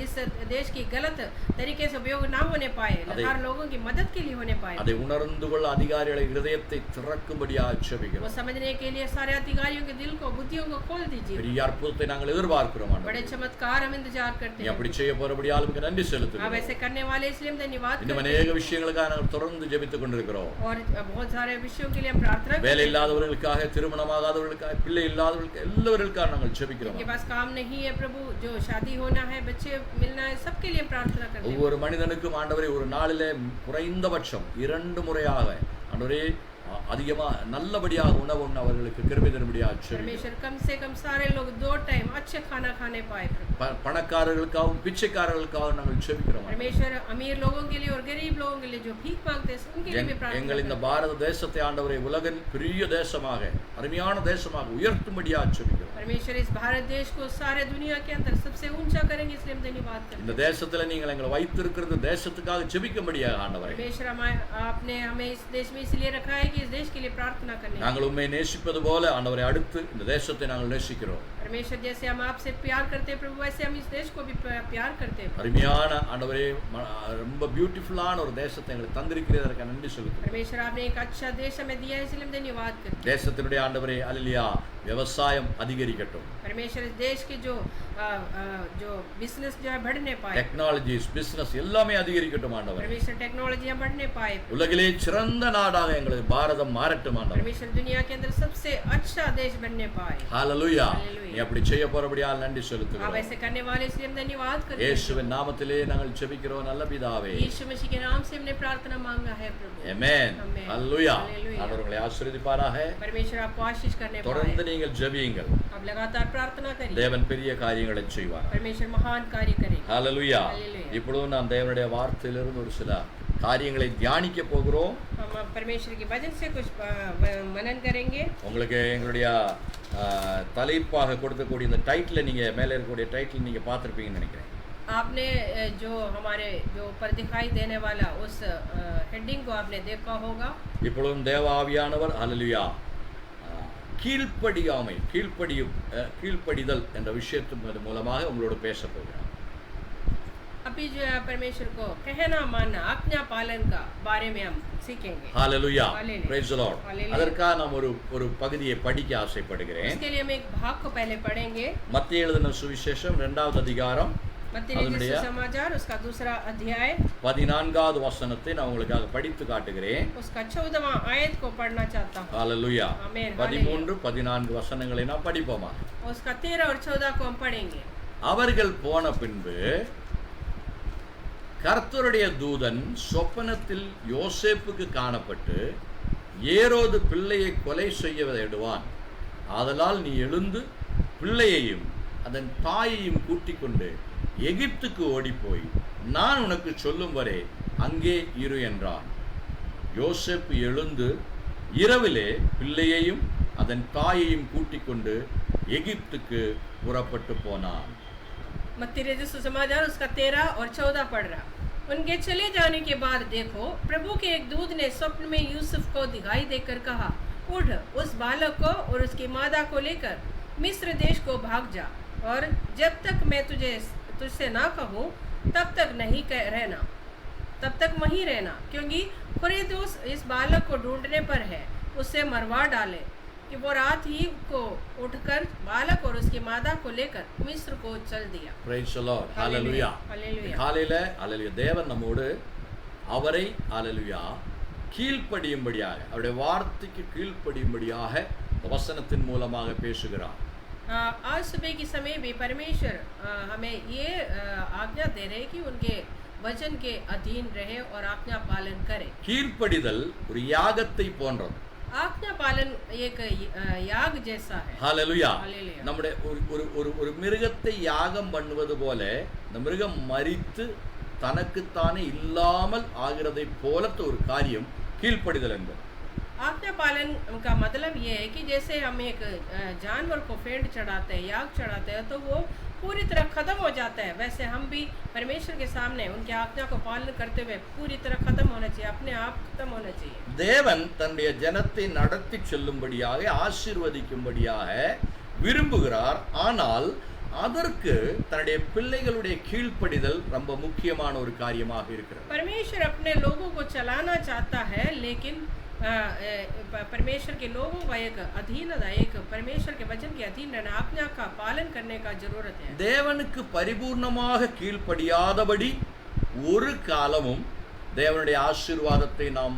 इस देश की गलत तरीके से उपयोग ना होने पाए, हर लोगों की मदद के लिए होने पाए. அதை உணர்ந்து கொள்ள அதிகாரிகளை இருதயத்தை திறக்கும்படியாக ஜெபிக்கிறோம். वो समझने के लिए सारे अधिकारियों के दिल को, बुद्धियों को खोल दीजिए. பெரிய அற்புதத்தை நாங்கள் எதிர்பார்க்கிறோம் बड़े ஆண்டவரே. चमत्कार हम इंतजार करते நீ हैं. அப்படி செய்ய போறபடியால் உமக்கு நன்றி आप செலுத்துகிறோம். ऐसे करने वाले इसलिए हम धन्यवाद இன்னும் करते हैं. अनेक விஷயங்களுக்காக நாங்கள் தொடர்ந்து ஜெபித்துக் கொண்டிருக்கிறோம். और बहुत सारे विषयों के लिए हम प्रार्थना करते வேலை हैं. இல்லாதவர்களுக்காக, திருமணமாகாதவர்களுக்காக, பிள்ளை இல்லாதவர்களுக்கு எல்லாவர்களுக்காக நாங்கள் ஜெபிக்கிறோம். जिनके पास काम नहीं है प्रभु, जो शादी होना है, बच्चे मिलना है, सबके लिए प्रार्थना करते हैं. ஒவ்வொரு மனிதனுக்கும் ஆண்டவரே ஒரு நாளிலே குறைந்தபட்சம் 2 முறையாக ஆண்டவரே அதிகமா நல்லபடியாக உணவு உண்ண அவர்களுக்கு கிருபை தரும்படியாக ஜெபிக்கிறோம். परमेश्वर कम से कम सारे लोग 2 टाइम अच्छे खाना खाने पाए प्रभु. பணக்காரர்களுக்காகவும் பிச்சைக்காரர்களுக்காகவும் நாங்கள் ஜெபிக்கிறோம். परमेश्वर अमीर लोगों के लिए और गरीब लोगों के लिए जो भीख मांगते हैं उनके लिए भी प्रार्थना எங்கள் இந்த करते हैं. பாரத தேசத்தை ஆண்டவரே உலகின் பெரிய தேசமாக, அருமையான தேசமாக உயர்த்தும்படியாக ஜெபிக்கிறோம். परमेश्वर इस भारत देश को सारे दुनिया के अंदर सबसे ऊंचा करेंगे, इसलिए हम धन्यवाद करते இந்த हैं. தேசத்துல நீங்கள் எங்களை வைத்திருக்கிறது தேசத்துக்காக ஜெபிக்கும்படியாக ஆண்டவரே. परमेश्वर आपने हमें इस देश में इसलिए रखा है कि इस देश के लिए प्रार्थना करने. நாங்கள் உம்மை நேசிப்பது போல ஆண்டவரை அடுத்து இந்த தேசத்தை நாங்கள் நேசிக்கிறோம். परमेश्वर जैसे हम आपसे प्यार करते हैं प्रभु, वैसे हम इस देश को भी प्यार करते हैं. அருமையான ஆண்டவரே, ரொம்ப பியூட்டிஃபுல்லான ஒரு தேசத்தை எங்களுக்கு தந்திருக்கிறதற்கு நன்றி செலுத்துகிறோம். परमेश्वर आपने एक अच्छा देश हमें दिया है, इसलिए हम धन्यवाद करते हैं. தேசத்தினுடைய ஆண்டவரே அல்லேலூயா விவசாயம் அதிகரிக்கட்டும். परमेश्वर इस देश की जो बिजनेस जो है बढ़ने पाए. டெக்னாலஜிஸ், பிசினஸ் எல்லாமே அதிகரிக்கட்டும் ஆண்டவரே. परमेश्वर टेक्नोलॉजी बढ़ने पाए. உலகிலே சிறந்த நாடாக எங்களது பாரதம் மாறட்டும் ஆண்டவரே. परमेश्वर दुनिया के अंदर सबसे अच्छा देश बनने पाए. ஹல்லேலூயா. Hallelujah. நீ அப்படி செய்ய போறபடியால் நன்றி आप செலுத்துகிறோம். ऐसे करने वाले इसलिए हम धन्यवाद करते हैं. இயேசுவின் நாமத்திலே நாங்கள் ஜெபிக்கிறோம் நல்ல பிதாவே. यीशु मसीह के नाम से हमने प्रार्थना मांगा है प्रभु. ஆமென். Amen. ஹல்லேலூயா. Hallelujah. ஆண்டவர் உங்களை ஆசீர்வதிப்பாராக. परमेश्वर आपको आशीष करने தொடர்ந்து पाए. நீங்கள் ஜெபியுங்கள். आप लगातार प्रार्थना करिए. தேவன் பெரிய காரியங்களை செய்வார். परमेश्वर महान कार्य करेगा. ஹல்லேலூயா. Hallelujah. இப்பொழுது நாம் தேவனுடைய வார்த்தையிலிருந்து ஒரு சில காரியங்களை தியானிக்க போகிறோம். हम परमेश्वर के वचन से कुछ मनन करेंगे. உங்களுக்கு எங்களுடைய தலைப்பாக கொடுக்கக்கூடிய இந்த டைட்டில் நீங்கள் மேலே இருக்கக்கூடிய டைட்டில் நீங்கள் பார்த்துருப்பீங்கன்னு நினைக்கிறேன். आपने जो हमारे जो ऊपर दिखाई देने वाला उस हेडिंग को आपने देखा होगा. இப்பொழுதும் தேவ ஆவியானவர் ஹல்லேலூயா கீழ்ப்படிதல் என்ற விஷயத்தின் மூலமாக உங்களோடு பேச போகிறார். अभी जो है परमेश्वर को कहना मानना, आज्ञा पालन का बारे में हम सीखेंगे. ஹல்லேலூயா. Hallelujah. Praise the Lord. Hallelujah. அதற்காக நாம் ஒரு பகுதியை படிக்க ஆசைப்படுகிறேன். इसके लिए हम एक भाग को पहले पढ़ेंगे. மத்தேயு எழுதின சுவிசேஷம் 2வது அதிகாரம் मत्ती लिखित सुसमाचार उसका 2रा अध्याय 14வது வசனத்தை நான் உங்களுக்காக படித்து காட்டுகிறேன். उसका 14वां आयत को पढ़ना चाहता हूँ. ஹல்லேலூயா. Amen. 13 14 வசனங்களை நாம் படிப்போமா? उसका 13 और 14 को हम पढ़ेंगे. அவர்கள் போன பின்பு கர்த்தருடைய தூதன் சொப்பனத்தில் யோசேப்புக்கு காணப்பட்டு, ஏரோது பிள்ளையை கொலை செய்ய விடுவான், ஆதலால் நீ எழுந்து பிள்ளையையும் அதன் தாயையும் கூட்டிக் கொண்டு எகிப்துக்கு ஓடிப்போய் நான் உனக்கு சொல்லும் வரை அங்கே இரு என்றான். யோசேப்பு எழுந்து இரவிலே பிள்ளையையும் அதன் தாயையும் கூட்டிக் கொண்டு எகிப்துக்கு புறப்பட்டு போனான். मत्ती रचित सुसमाचार उसका 13 और 14 पढ़ रहा। उनके चले जाने के बाद देखो, प्रभु के एक दूत ने स्वप्न में यूसुफ को दिखाई देकर कहा, उठ, उस बालक को और उसकी मादा को लेकर मिस्र देश को भाग जा, और जब तक मैं तुझसे ना कहूँ तब तक वहीं रहना, क्योंकि खुरेदोस इस बालक को ढूंढने पर है, उससे मरवा डाले कि वो रात ही को उठकर बालक और उसकी मादा को लेकर मिस्र को चल दिया. Praise the Lord. Hallelujah. காலையில ஹalleluya தேவன் நம்மோடு அவரை ஹalleluya கீழ்ப்படியும்படியாக, அவருடைய வார்த்தைக்கு கீழ்ப்படியும்படியாக வசனத்தின் மூலமாக பேசுகிறார். आज सुबह के समय भी परमेश्वर हमें ये आज्ञा दे रहे कि उनके वचन के अधीन रहे और आज्ञा पालन करें. கீழ்ப்படிதல் ஒரு யாகத்தை போன்றது. आज्ञा पालन एक याग जैसा है. ஹalleluya. நம்முடைய ஒரு மிருகத்தை யாகம் பண்ணுவது போல இந்த மிருகம் மரித்து தனக்குத்தானே இல்லாமல் ஆகிறதை போல ஒரு காரியம் கீழ்ப்படிதல் என்பது. आज्ञा पालन का मतलब ये है कि जैसे हम एक जानवर को फेंट चढ़ाते हैं, याग चढ़ाते हैं, तो वो पूरी तरह खत्म हो जाता है, वैसे हम भी परमेश्वर के सामने उनकी आज्ञा को पालन करते हुए पूरी तरह खत्म होना चाहिए, अपने आप खत्म होना चाहिए. தேவன் தன்னுடைய ஜனத்தை நடத்தி செல்லும்படியாக ஆசீர்வதிக்கும்படியாக விரும்புகிறார். ஆனால் அதற்கு தன்னுடைய பிள்ளைகளுடைய கீழ்ப்படிதல் ரொம்ப முக்கியமான ஒரு காரியமாக இருக்கிறது. परमेश्वर अपने लोगों को चलाना चाहता है, लेकिन परमेश्वर के लोगों का एक अधीनता, एक परमेश्वर के वचन के अधीन रहना, आज्ञा का पालन करने का जरूरत है. தேவனுக்கு பரிபூர்ணமாக கீழ்ப்படியாதபடி ஒரு காலமும் தேவனுடைய ஆசீர்வாதத்தை நாம்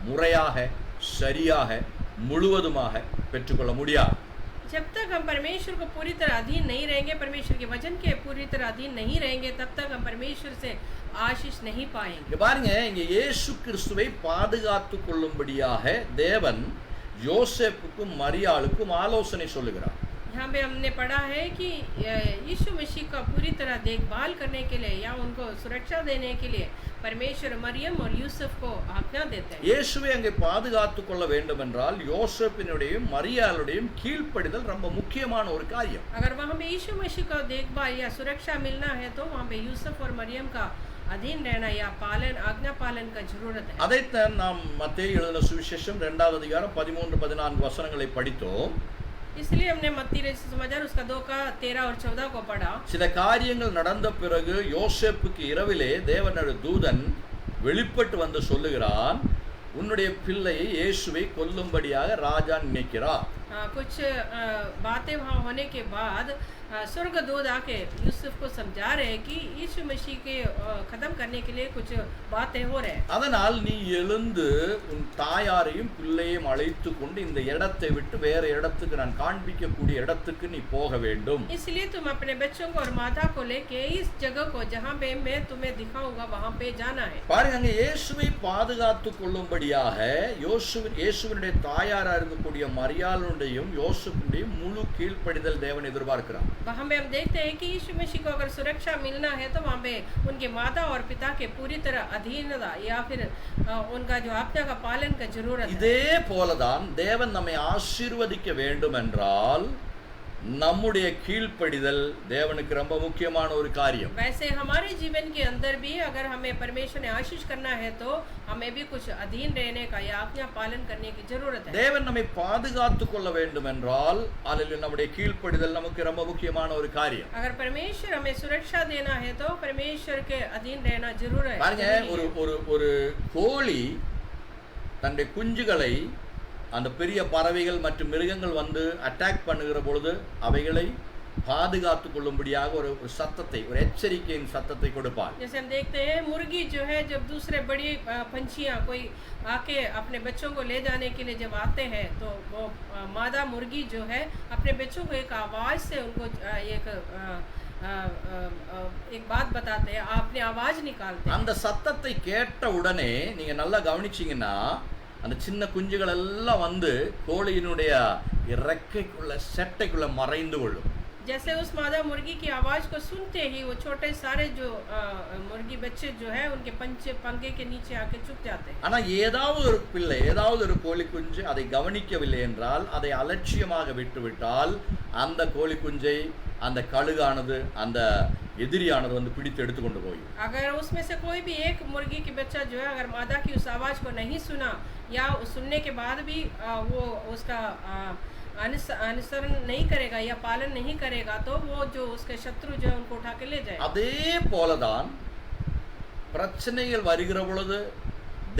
முறையாக சரியாக முழுவதுமாக பெற்றுக்கொள்ள முடியாது. जब तक हम परमेश्वर को पूरी तरह अधीन नहीं रहेंगे, परमेश्वर के वचन के पूरी तरह अधीन नहीं रहेंगे, तब तक हम परमेश्वर से आशीष नहीं पाएंगे. பாருங்க, இங்க இயேசு கிறிஸ்துவை பாதுகாத்துக் கொள்ளும்படியாக தேவன் யோசேப்புக்கும் மரியாளுக்கும் ஆலோசனை சொல்லுகிறார். यहाँ पे हमने पढ़ा है कि यीशु मसीह का पूरी तरह देखभाल करने के लिए या उनको सुरक्षा देने के लिए परमेश्वर मरियम और यूसुफ को आज्ञा देते हैं. இயேசுவை அங்கே பாதுகாத்துக் கொள்ள வேண்டும் என்றால் யோசேப்பினுடையும் மரியாளுடையும் கீழ்ப்படிதல் ரொம்ப முக்கியமான ஒரு காரியம். अगर वहाँ पे यीशु मसीह का देखभाल या सुरक्षा मिलना है तो वहाँ पे यूसुफ और मरियम का अधीन रहना या पालन, आज्ञा पालन का जरूरत है. அதைத்தான் நாம் மத்தேயு எழுதின சுவிசேஷம் 2வது அதிகாரம் 13-14 வசனங்களை படித்தோம். इसलिए हमने मत्ती रचित सुसमाचार उसका 2 का 13 और 14 को पढ़ा. சில காரியங்கள் நடந்த பிறகு யோசேப்புக்கு இரவிலே தேவனுடைய தூதன் வெளிப்பட்டு வந்து சொல்லுகிறான், உன்னுடைய பிள்ளையை இயேசுவை கொல்லும்படியாக ராஜா நினைக்கிறார். कुछ बातें वहाँ होने के बाद स्वर्गदूत आके यूसुफ को समझा रहे हैं कि यीशु मसीह के खत्म करने के लिए कुछ बातें हो रहे हैं. அதனால் நீ எழுந்து உன் தாயாரையும் பிள்ளையையும் அழைத்து கொண்டு இந்த இடத்தை விட்டு வேற இடத்துக்கு நான் காண்பிக்கக்கூடிய இடத்துக்கு நீ போக வேண்டும். इसलिए तुम अपने बच्चों को और माता को लेके इस जगह को जहाँ पे मैं तुम्हें दिखाऊंगा वहाँ पे जाना है. பாருங்க, அங்கே இயேசுவை பாதுகாத்துக் கொள்ளும்படியாக இயேசுவினுடைய தாயாரா இருக்கக்கூடிய மரியாளுடையும் யோசேப்புடையும் முழு கீழ்ப்படிதல் தேவன் எதிர்பார்க்கிறார். वहाँ पे हम देखते हैं कि यीशु मसीह को अगर सुरक्षा मिलना है तो वहाँ पे उनके माता और पिता के पूरी तरह अधीनता या फिर उनका जो आज्ञा का पालन का जरूरत है. இதே போலதான் தேவன் நம்மை ஆசீர்வதிக்க வேண்டும் என்றால் நம்முடைய கீழ்ப்படிதல் தேவனுக்கு ரொம்ப முக்கியமான ஒரு காரியம். वैसे हमारे जीवन के अंदर भी अगर हमें परमेश्वर ने आशीष करना है तो हमें भी कुछ अधीन रहने का या आज्ञा पालन करने की जरूरत है. தேவன் நம்மை பாதுகாத்துக் கொள்ள வேண்டும் என்றால் அதில் நம்முடைய கீழ்ப்படிதல் நமக்கு ரொம்ப முக்கியமான ஒரு காரியம். अगर परमेश्वर हमें सुरक्षा देना है तो परमेश्वर के अधीन रहना जरूर है. பாருங்க, ஒரு கோழி தன்னுடைய குஞ்சுகளை அந்த பெரிய பறவைகள் மற்றும் மிருகங்கள் வந்து அட்டாக் பண்ணுகிற பொழுது அவைகளை பாதுகாத்துக் கொள்ளும்படியாக ஒரு சத்தத்தை, ஒரு எச்சரிக்கையின் சத்தத்தை கொடுப்பார். जैसे हम देखते हैं मुर्गी जो है जब दूसरे बड़ी पंछियां कोई आके अपने बच्चों को ले जाने के लिए जब आते हैं तो वो मादा मुर्गी जो है अपने बच्चों को एक आवाज से उनको एक एक बात बताते हैं, अपनी आवाज निकालते हैं। அந்த சத்தத்தை கேட்ட உடனே நீங்க நல்லா கவனிச்சீங்கன்னா அந்த சின்ன குஞ்சுகள் எல்லாம் வந்து கோழியினுடைய இறக்கைக்குள்ள செட்டைக்குள்ள மறைந்து கொள்ளும். जैसे उस मादा मुर्गी की आवाज को सुनते ही वो छोटे सारे जो मुर्गी बच्चे जो है उनके पंखे के नीचे आके छुप जाते हैं। ஆனா ஏதாவது ஒரு பிள்ளை ஏதாவது ஒரு கோழி குஞ்சு அதை கவனிக்கவில்லை என்றால், அதை அலட்சியமாக விட்டுவிட்டால் அந்த கோழி குஞ்சை அந்த கழுகானது அந்த எதிரியானது வந்து பிடித்து எடுத்து கொண்டு போய், अगर उसमें से कोई भी एक मुर्गी की बच्चा जो है अगर मादा की उस आवाज को नहीं सुना या सुनने के बाद भी वो उसका अनुसरण नहीं करेगा या पालन नहीं करेगा, तो वो जो उसके शत्रु जो है उनको उठा के ले जाए। அதே போலதான் பிரச்சனைகள் வருகிற பொழுது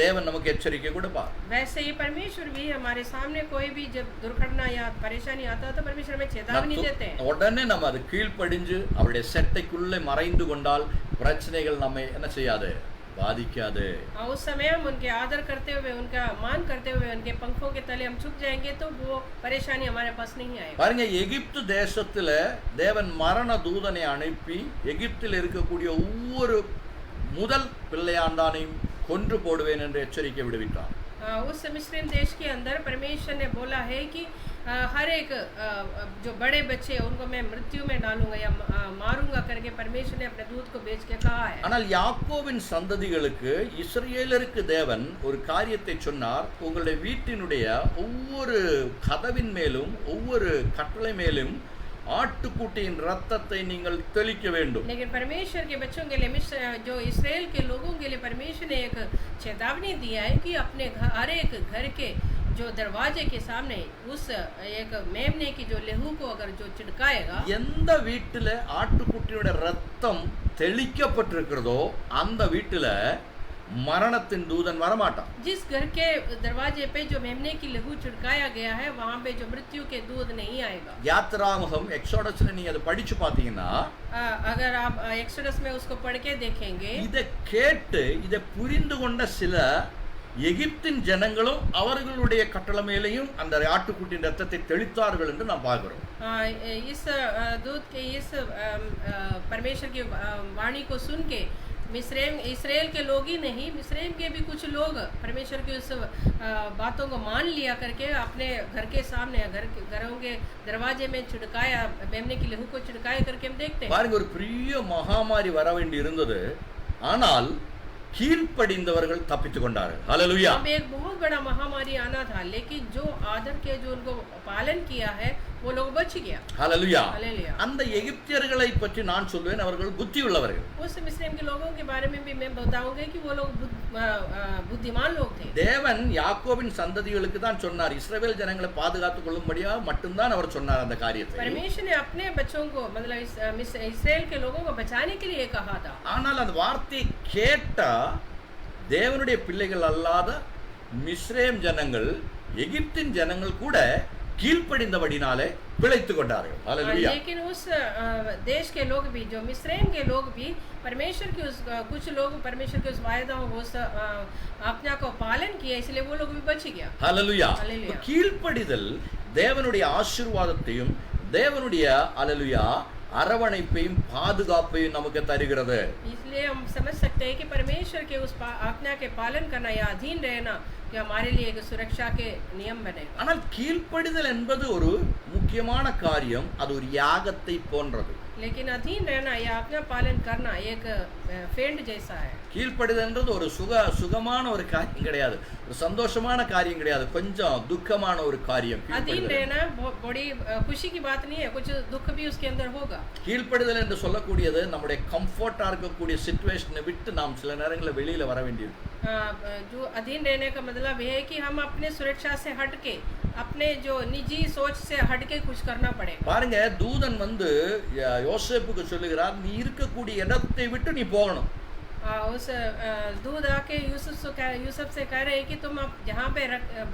தேவன் நமக்கு எச்சரிக்கை கொடுப்பார். वैसे ही परमेश्वर भी हमारे सामने कोई भी जब दुर्घटना या परेशानी आता है तो परमेश्वर हमें चेतावनी देते हैं। உடனே நம்ம அது கீழ்ப்படிஞ்சு அவருடைய செட்டைக்குள்ளே மறைந்து கொண்டால் பிரச்சனைகள் நம்மை என்ன செய்யாது, பாதிக்காது. उस समय हम उनके आदर करते हुए उनका मान करते हुए उनके पंखों के तले हम छुप जाएंगे तो वो परेशानी हमारे पास नहीं आएगी। பாருங்க, எகிப்து தேசத்துல தேவன் மரண தூதனை அனுப்பி எகிப்தில் இருக்கக்கூடிய ஒவ்வொரு முதல் பிள்ளையாண்டானையும் கொன்று போடுவேன் என்று எச்சரிக்கை விடுவித்தார். उस मिस्र देश के अंदर परमेश्वर ने बोला है कि हर एक जो बड़े बच्चे उनको मैं मृत्यु में डालूंगा या मारूंगा करके परमेश्वर ने अपने दूत को भेज के कहा है। ஆனால் யாக்கோபின் சந்ததிகளுக்கு இஸ்ரவேலருக்கு தேவன் ஒரு காரியத்தை சொன்னார். உங்களுடைய வீட்டினுடைய ஒவ்வொரு கதவின் மேலும் ஒவ்வொரு கட்டளை மேலும் ஆட்டுக்குட்டியின் ரத்தத்தை நீங்கள் தெளிக்க வேண்டும். लेकिन परमेश्वर के बच्चों के लिए जो इस्राएल के लोगों के लिए परमेश्वर ने एक चेतावनी दिया है कि अपने हर एक घर के जो दरवाजे के सामने उस एक मेमने की जो लहू को अगर जो छिड़काएगा, எந்த வீட்டில ஆட்டுக்குட்டியோட ரத்தம் தெளிக்கப்பட்டிருக்கிறதோ அந்த வீட்டில மரணத்தின் தூதன் வரமாட்டான். जिस घर के दरवाजे पे जो मेमने की लहू छिड़काया गया है वहां पे जो मृत्यु के दूध नहीं आएगा। யாத்ராகமம் எக்ஸோடஸ்ல நீங்க அதை படிச்சு பாத்தீங்கன்னா, अगर आप एक्सोडस में उसको पढ़ के देखेंगे, இதை கேட்டு இதை புரிந்து கொண்ட சில எகிப்தின் ஜனங்களும் அவர்களுடைய கட்டளை மேலேயும் அந்த ஆட்டுக்குட்டியின் ரத்தத்தை தெளித்தார்கள் என்று நாம் பார்க்கிறோம். इस दूध के इस परमेश्वर की वाणी को सुन के इसराइल के लोग ही नहीं, मिस्रैम के भी कुछ लोग परमेश्वर की उस बातों को मान लिया करके अपने घर के सामने घरों के दरवाजे में छिड़काया, मेमने की लहू को छिड़काया करके हम देखते हैं। பாருங்க, ஒரு பெரிய மகாமாரி வர வேண்டி இருந்தது, ஆனால் கீழ்ப்படிந்தவர்கள் தப்பித்துக் கொண்டார்கள். ஹல்லேலூயா. अब एक बहुत बड़ा महामारी आना था, लेकिन जो आदर के जो उनको पालन किया है वो लोग बच गया। ஹல்லேலூயா. हालेलुया। அந்த எகிப்தியர்களை பற்றி நான் சொல்வேன், அவர்கள் புத்தி உள்ளவர்கள். उस मिस्रैम के लोगों के बारे में भी मैं बताऊंगा कि वो लोग बुद्धिमान लोग थे। தேவன் யாக்கோபின் சந்ததிகளுக்கு தான் சொன்னார், இஸ்ரவேல் ஜனங்களை பாதுகாத்துக் கொள்ளும்படியா மட்டும்தான் அவர் சொன்னார் அந்த காரியத்தை. परमेश्वर ने अपने बच्चों को मतलब इस्राएल के लोगों को बचाने के लिए कहा था। ஆனால் அந்த வார்த்தையை கேட்டா தேவனுடைய பிள்ளைகள் அல்லாத மிஸ்ரேம் ஜனங்கள், எகிப்தின் ஜனங்கள் கூட கீழ்ப்படிந்தபடினாலே பிழைத்துக் கொண்டார்கள். ஹல்லேலூயா. लेकिन उस देश के लोग भी, जो मिस्रैम के लोग भी परमेश्वर के उस कुछ लोग परमेश्वर के उस वायदाओं को उस आज्ञा को पालन किया, इसलिए वो लोग भी बच गया। ஹல்லேலூயா. ஹல்லேலூயா. கீழ்ப்படிதல் தேவனுடைய ஆசீர்வாதத்தையும் தேவனுடைய ஹல்லேலூயா அரவணைப்பையும் பாதுகாப்பையும் நமக்கு தருகிறது. इसलिए हम समझ सकते हैं कि परमेश्वर के उस आज्ञा के पालन करना या अधीन रहना कि हमारे लिए एक सुरक्षा के नियम बनेगा। ஆனால் கீழ்ப்படிதல் என்பது ஒரு முக்கியமான காரியம், அது ஒரு யாகத்தை போன்றது. लेकिन अधीन रहना या आज्ञा पालन करना एक फेंड जैसा है। கீழ்ப்படிதல்ன்றது ஒரு சுகமான ஒரு காரியம் கிடையாது, ஒரு சந்தோஷமான காரியம் கிடையாது, கொஞ்சம் துக்கமான ஒரு காரியம். अधीन रहना बड़ी खुशी की बात नहीं है, कुछ दुख भी उसके अंदर होगा। கீழ்ப்படிதல் என்று சொல்லக்கூடியது நம்முடைய கம்ஃபர்ட்டா இருக்கக்கூடிய சிச்சுவேஷனை விட்டு நாம் சில நேரங்களில் வெளியில வர வேண்டியிருக்கு. जो अधीन रहने का मतलब यह है कि हम अपने सुरक्षा से हट के अपने जो निजी सोच से हट के कुछ करना पड़ेगा। பாருங்க, தூதன் வந்து யோசேப்புக்கு சொல்லுகிறார், நீ இருக்கக்கூடிய இடத்தை விட்டு நீ போகணும். उस दूध आके यूसुफ से कह रहे हैं कि तुम अब जहाँ पे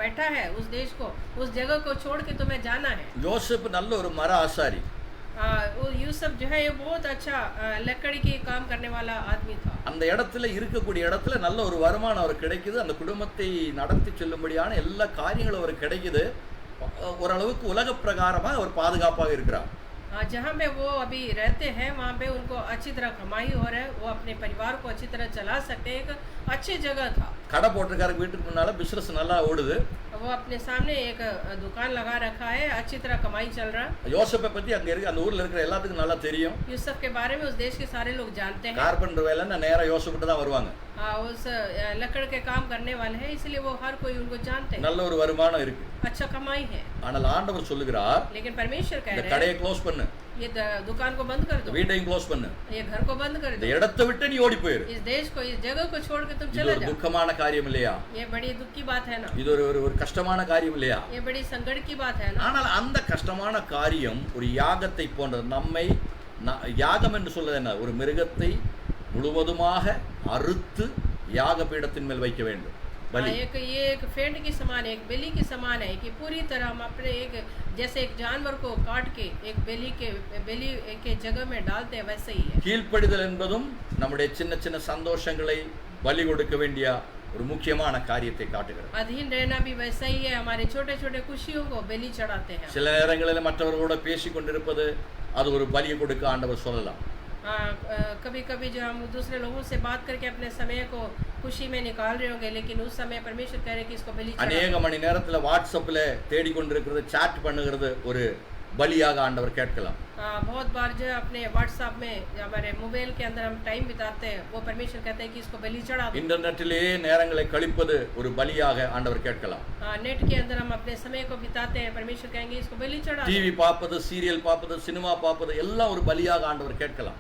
बैठा है उस देश को, उस जगह को छोड़ के तुम्हें जाना है। யோசேப்பு நல்ல ஒரு மர ஆசாரி. वो यूसुफ जो है ये बहुत अच्छा लकड़ी की काम करने वाला आदमी था। அந்த இடத்துல இருக்கக்கூடிய இடத்துல நல்ல ஒரு வருமானம் அவருக்கு கிடைக்குது, அந்த குடும்பத்தை நடத்தி செல்லும்படியான எல்லா காரியங்களும் அவருக்கு கிடைக்குது, ஓரளவுக்கு உலக பிரகாரமாக அவர் பாதுகாப்பாக இருக்கிறார். जहाँ पे वो अभी रहते हैं वहाँ पे उनको अच्छी तरह कमाई हो रहा है, वो अपने परिवार को अच्छी तरह चला सकते हैं। एक अच्छी जगह था, கடை போட்டிருக்காரு வீட்டுக்கு முன்னால, பிசினஸ் நல்லா ஓடுது. वो अपने सामने एक दुकान लगा रखा है, अच्छी तरह कमाई चल रहा है। யோசப்பை பத்தி அங்க இருக்கு அந்த ஊர்ல இருக்கிற எல்லாத்துக்கும் நல்லா தெரியும். यूसुफ के बारे में उस देश के सारे लोग जानते हैं। கார்பெண்டர் வேலைன்னா நேரா யோசப்பிட்டு தான் வருவாங்க. उस लकड़ के काम करने वाले हैं, इसलिए वो हर कोई उनको जानते हैं। நல்ல ஒரு வருமானம் இருக்கு. अच्छा कमाई है। ஆனால் ஆண்டவர் சொல்லுகிறார், लेकिन परमेश्वर कह இந்த रहे கடையை हैं க்ளோஸ் பண்ணு, ये दुकान को बंद कर दो, வீட்டையும் க்ளோஸ் பண்ணு, ये घर को बंद कर இந்த दो, இடத்தை விட்டு நீ ஓடி போயிரு. इस देश को, इस जगह को छोड़ के तुम இது चले ஒரு जाओ। துக்கமான காரியம் இல்லையா? ये बड़ी दुख की बात है ना, இது ஒரு கஷ்டமான காரியம் இல்லையா? ये बड़ी संकट की बात है ना। ஆனால் அந்த கஷ்டமான காரியம் ஒரு யாகத்தை போன்றது. நம்மை யாகம் என்று சொல்வது என்ன? ஒரு மிருகத்தை முழுவதுமாக அறுத்து யாக பீடத்தின் மேல் வைக்க வேண்டும். बलि ये एक फेंट की समान है, एक बलि की समान है कि पूरी तरह हम अपने एक जैसे एक जानवर को काट के एक बलि के जगह में डालते हैं, वैसे ही है। கீழ்ப்படிதல் என்பதும் நம்முடைய சின்ன சின்ன சந்தோஷங்களை பலி கொடுக்க வேண்டிய ஒரு முக்கியமான காரியத்தை காட்டுகிறது. अधीन रहना भी वैसा ही है, हमारे छोटे छोटे खुशियों को बलि चढ़ाते हैं। சில நேரங்களில் மற்றவர்களோட பேசி கொண்டிருப்பது அது ஒரு பலியை கொடுக்க ஆண்டவர் சொல்லலாம். कभी कभी जो हम दूसरे लोगों से बात करके अपने समय को खुशी में निकाल रहे होंगे, लेकिन उस समय परमेश्वर कह रहे कि इसको बलि अनेक மணி நேரத்தில் வாட்ஸ்அப்ல தேடி கொண்டிருக்கிறது, சாட் பண்ணுகிறது ஒரு பலியாக ஆண்டவர் கேட்கலாம். बहुत बार जो अपने व्हाट्सएप में हमारे मोबाइल के अंदर हम टाइम बिताते हैं, वो परमेश्वर कहते हैं कि इसको बलि चढ़ा दो। इंटरनेटिले நேரங்களை கழிப்பது ஒரு பலியாக ஆண்டவர் கேட்கலாம். नेट के अंदर हम अपने समय को बिताते हैं, परमेश्वर कहेंगे इसको बलि चढ़ा दो। டிவி பார்ப்பது, சீரியல் பார்ப்பது, சினிமா பார்ப்பது எல்லாம் ஒரு பலியாக ஆண்டவர் கேட்கலாம்.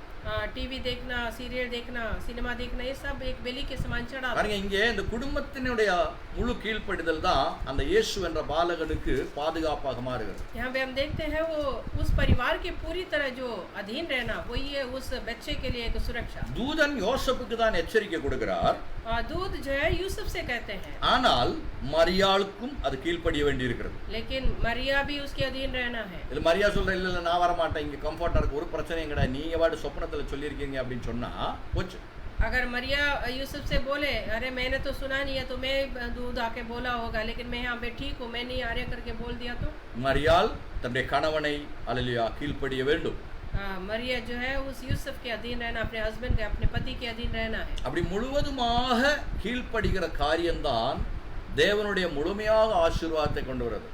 टीवी देखना, सीरियल देखना, सिनेमा देखना, ये सब एक बलि के समान चढ़ा दो। பாருங்க, இங்கே இந்த குடும்பத்தினுடைய முழு கீழ்ப்படிதல் தான் அந்த இயேசு என்ற பாலகனுக்கு பாதுகாப்பாக மாறுகிறது. यहाँ पे हम देखते हैं वो उस परिवार के पूरी तरह जो अधीन रहना, वही है उस बच्चे के लिए एक सुरक्षा। தூதன் யோசேப்புக்கு தான் எச்சரிக்கை கொடுக்கிறார். दूध जो है यूसुफ से कहते हैं, ஆனால் மரியாளுக்கும் அது கீழ்ப்படிய வேண்டியிருக்கிறது. लेकिन मरिया भी उसके अधीन रहना है। இல்ல மரியா சொல்ற இல்ல இல்ல நான் வர மாட்டேன், இங்க கம்ஃபர்ட்டா இருக்கு, ஒரு பிரச்சனையும் கிடையாது, நீங்க வாட்டு சொப்பனத்துல சொல்லியிருக்கீங்க அப்படின்னு சொன்னா போச்சு. अगर मरिया यूसुफ से बोले, अरे मैंने तो सुना नहीं है, तो मैं दूध आके बोला होगा, लेकिन मैं यहाँ पे ठीक हूँ, मैं नहीं आ रहा करके बोल दिया तो மரியாள் தன்னுடைய கணவனை அல்லேலூயா கீழ்ப்படிய வேண்டும். मरिया जो है उस यूसुफ के अधीन रहना, अपने हस्बैंड के, अपने पति के अधीन रहना है। அப்படி முழுவதுமாக கீழ்ப்படிகிற காரியம்தான் தேவனுடைய முழுமையாக ஆசீர்வாதத்தை கொண்டு வருது.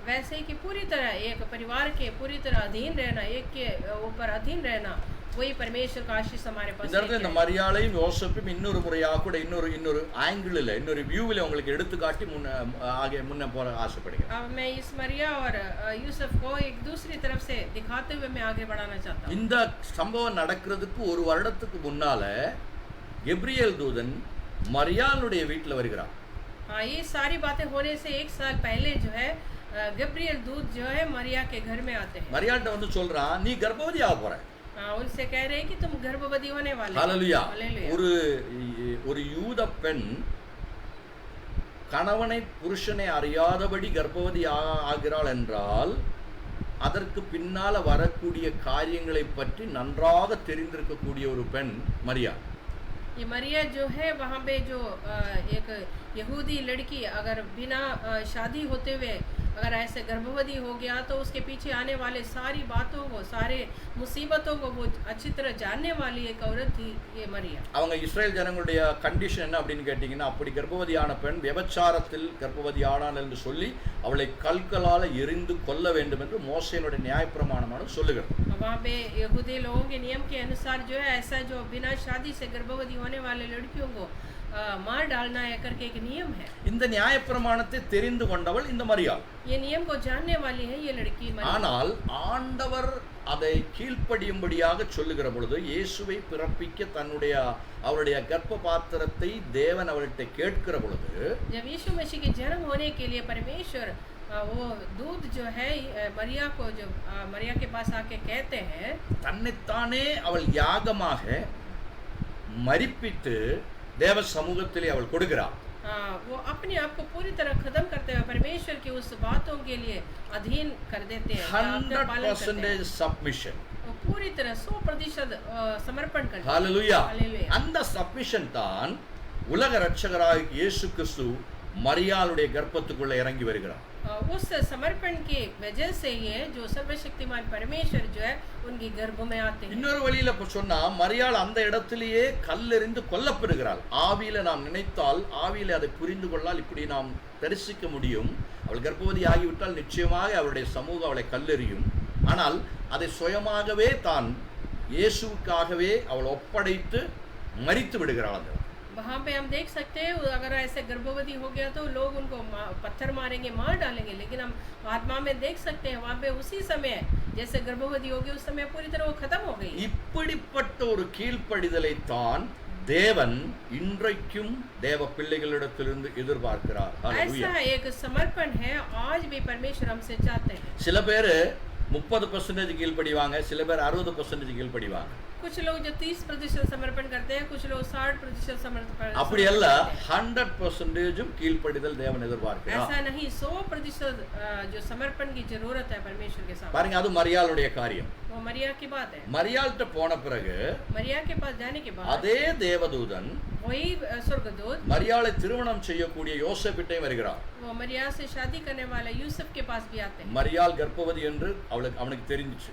वैसे ही कि पूरी तरह एक परिवार के पूरी तरह अधीन रहना, एक के ऊपर अधीन रहना, वही परमेश्वर का आशीष हमारे पास। இந்த மரியாளையும் யோசேப்பையும் இன்னொரு முறையாக கூட இன்னொரு ஆங்கிள் இன்னொரு வியூவில் உங்களுக்கு எடுத்து காட்டி முன்ன போற ஆசைப்படுகிறேன். अब मैं इस मरिया और यूसुफ को एक दूसरी तरफ से दिखाते हुए मैं आगे बढ़ाना चाहता हूँ। இந்த சம்பவம் நடக்கிறதுக்கு ஒரு வருடத்துக்கு முன்னால கெப்ரியேல் தூதன் மரியாளுடைய வீட்டில் வருகிறார். हाँ, ये सारी बातें होने से एक साल पहले जो है गब्रियल दूत जो है मरिया के घर में आते हैं। மரியாள்கிட்ட வந்து சொல்றான், நீ கர்ப்பவதி ஆக போற. उनसे कह रहे हैं कि तुम गर्भवती होने वाले। ஹல்லேலூயா. ஒரு யூத பெண் கணவனை புருஷனை அறியாதபடி கர்ப்பவதி ஆகிறாள் என்றால் அதற்கு பின்னால வரக்கூடிய காரியங்களை பற்றி நன்றாக தெரிந்திருக்கக்கூடிய ஒரு பெண் மரியா. ये मरिया जो है वहाँ पे जो एक यहूदी लड़की अगर बिना शादी होते हुए अगर ऐसे गर्भवती हो गया तो उसके पीछे आने वाले सारी बातों को, सारे मुसीबतों को वो अच्छी तरह जानने वाली एक औरत थी ये मरिया। அவங்க இஸ்ரேல் ஜனங்களுடைய கண்டிஷன் என்ன அப்படின்னு கேட்டிங்கன்னா, அப்படி கர்ப்பவதியான பெண் விபச்சாரத்தில் கர்ப்பவதி ஆனாள் என்று சொல்லி அவளை கல்களால் எரிந்து கொல்ல வேண்டும் என்று மோசேனுடைய நியாயப்பிரமாணமானது சொல்லுகிறது. वहाँ पे यहूदी लोगों के नियम के अनुसार जो है ऐसा जो बिना शादी से गर्भवती होने वाले लड़कियों को मार डालना है करके एक नियम है। இந்த நியாயப்பிரமாணத்தை தெரிந்து கொண்டவள் இந்த மரியாள். ये नियम को जानने वाली है ये लड़की मरिया। ஆனால் ஆண்டவர் அதை கீழ்ப்படியும்படியாக சொல்லுகிற பொழுது இயேசுவை பிறப்பிக்க அவருடைய கர்ப்ப பாத்திரத்தை தேவன் அவர்கிட்ட கேட்கிற பொழுது, जब यीशु मसीह के जन्म होने के लिए परमेश्वर वो दूध जो है मरिया को जो मरिया के पास आके कहते हैं, தன்னைத்தானே அவள் யாகமாக மரிப்பித்து தேவ சமூகத்திலே அவள் கொடுக்கிறாள். वो अपने आप को पूरी तरह खत्म करते हुए परमेश्वर की उस बातों के लिए अधीन कर देते हैं, 100% submission. वो पूरी तरह 100% समर्पण करते हैं। ஹல்லேலூயா. हालेलुया। அந்த சப்மிஷன் தான் உலக இரட்சகராகிய இயேசு கிறிஸ்து மரியாளுடைய கர்ப்பத்துக்குள்ள இறங்கி வருகிறார். उस समर्पण की वजह से ये जो सर्वशक्तिमान परमेश्वर जो है उनकी गर्भ में आते हैं. இன்னொரு வழியில சொன்னா மரியாள் அந்த இடத்திலேயே கல்லெறிந்து கொல்லப்படுகிறாள். ஆவியில நாம் நினைத்தால், ஆவியில அதை புரிந்து கொள்ளால் இப்படி நாம் தரிசிக்க முடியும். அவள் கர்ப்பவதி ஆகிவிட்டால் நிச்சயமாக அவளுடைய சமூகம் அவளை கல்லெறியும். ஆனால் அதை சுயமாகவே தான் இயேசுவுக்காகவே அவள் ஒப்படைத்து மரித்து விடுகிறாள். அந்த वहाँ पे हम देख सकते हैं अगर ऐसे गर्भवती हो गया तो लोग उनको पत्थर मारेंगे, मार डालेंगे, लेकिन हम आत्मा में देख सकते हैं वहाँ पे उसी समय जैसे गर्भवती हो गई उस समय पूरी तरह वो खत्म हो गई. இப்படிப்பட்ட ஒரு கீழ்ப்படிதலை தான் தேவன் இன்றைக்கும் தேவ பிள்ளைகளிடத்திலிருந்து எதிர்பார்க்கிறார். ऐसा एक समर्पण है आज भी परमेश्वर हमसे चाहते हैं. சில பேர் 30% கீழ்ப்படிவாங்க, சில பேர் 60% கீழ்ப்படிவாங்க. कुछ लोग जो 30% समर्पण करते हैं, कुछ लोग 60% समर्पण. அப்படி அல்ல, 100% கீழ்ப்படிதல் தேவன் எதிர்பார்க்கிறார். ऐसा नहीं, 100% जो समर्पण की जरूरत है परमेश्वर के सामने. பாருங்க, அது மரியாளுடைய காரியம். वो मरिया की बात है. மரியாள்கிட்ட போன பிறகு मरिया के पास जाने के बाद அதே தேவதூதன் वही स्वर्गदूत மரியாளை திருமணம் செய்யக்கூடிய யோசேப்பிட்டையும் வருகிறார். वो मरिया से शादी करने वाले यूसुफ के पास भी आते हैं. மரியாள் கர்ப்பவதி என்று அவனுக்கு தெரிஞ்சிச்சு.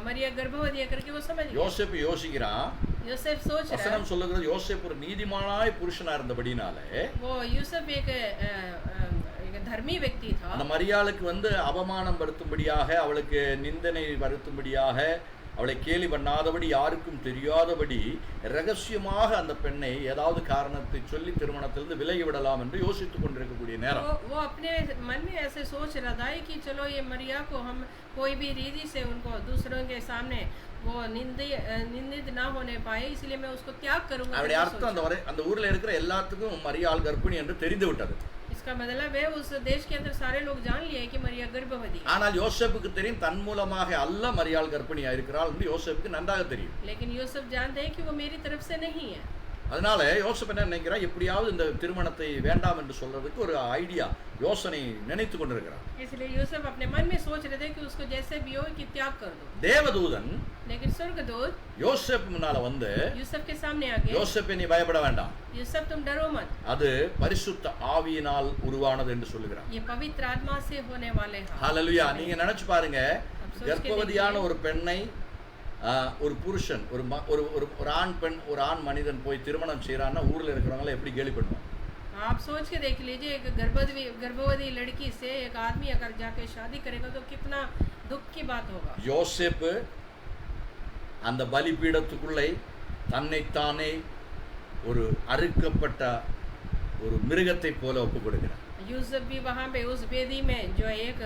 मरिया गर्भवती है करके वो समझ गया. யோசேப் யோசிக்கிறான். यूसुफ सोच रहा है. வசனம் சொல்லுகிறது யோசேப் ஒரு நீதிமானாய் புருஷனா இருந்தபடினாலே वो यूसुफ एक धर्मी व्यक्ति था. அந்த மரியாளுக்கு அவமானம் வருத்தும்படியாக, அவளுக்கு நிந்தனை வருத்தும்படியாக, அவளை கேலி பண்ணாதபடி, யாருக்கும் தெரியாதபடி ரகசியமாக அந்த பெண்ணை ஏதாவது காரணத்தை சொல்லி திருமணத்திலிருந்து விலகி விடலாம் என்று யோசித்துக் கொண்டிருக்கக்கூடிய நேரம். वो अपने मन में ऐसे सोच रहा था कि चलो ये मरिया को हम कोई भी रीति से उनको दूसरों के सामने वो निंदित ना होने पाए, इसलिए मैं उसको त्याग करूंगा. அவருடைய அர்த்தம் அந்த ஊர்ல இருக்கிற எல்லாத்துக்கும் மரியாள் கர்ப்பிணி என்று தெரிந்து விட்டது. इसका मतलब है उस देश के अंदर सारे लोग जान लिए कि मरिया गर्भवती है. ஆனால் யோசேப்புக்கு தெரியும் தன் மூலமாக அல்ல மரியாள் கர்ப்பிணியா இருக்கிறாள் என்று யோசேப்புக்கு நன்றாக தெரியும். लेकिन यूसुफ जानते हैं कि वो मेरी तरफ से नहीं है. அதனால யோசேப் என்ன நினைக்கிறான், எப்படியாவது இந்த திருமணத்தை வேண்டாம் என்று சொல்றதுக்கு ஒரு ஐடியா, யோசனை நினைத்து கொண்டிருக்கிறான். इसलिए यूसुफ अपने मन में सोच रहे थे कि उसको जैसे भी हो कि त्याग कर दो. தேவதூதன் लेकिन स्वर्गदूत யோசேப் முன்னால यूसुफ के सामने आ गए. யோசேப்பே நீ பயப்பட வேண்டாம், यूसुफ तुम डरो मत, அது பரிசுத்த ஆவியினால் உருவானது என்று சொல்லுகிறார். ये पवित्र आत्मा से होने वाले हैं. ஹல்லேலூயா. நீங்க நினைச்சு பாருங்க, கர்ப்பவதியான ஒரு பெண்ணை ஒரு புருஷன், ஒரு ஆண் பெண், ஒரு ஆண் மனிதன் போய் திருமணம் செய்யறான்னா ஊர்ல இருக்கிறவங்க எப்படி கேலி பண்ணுவாங்க? आप सोच के देख लीजिए, एक गर्भवती लड़की से एक आदमी अगर जाके शादी करेगा तो कितना दुख की बात होगा. யோசேப்பு அந்த பலிபீடத்துக்குள்ளே தன்னைத்தானே ஒரு அறுக்கப்பட்ட ஒரு மிருகத்தை போல ஒப்பு கொடுக்கிறார். यूसुफ भी वहाँ पे उस वेदी में जो एक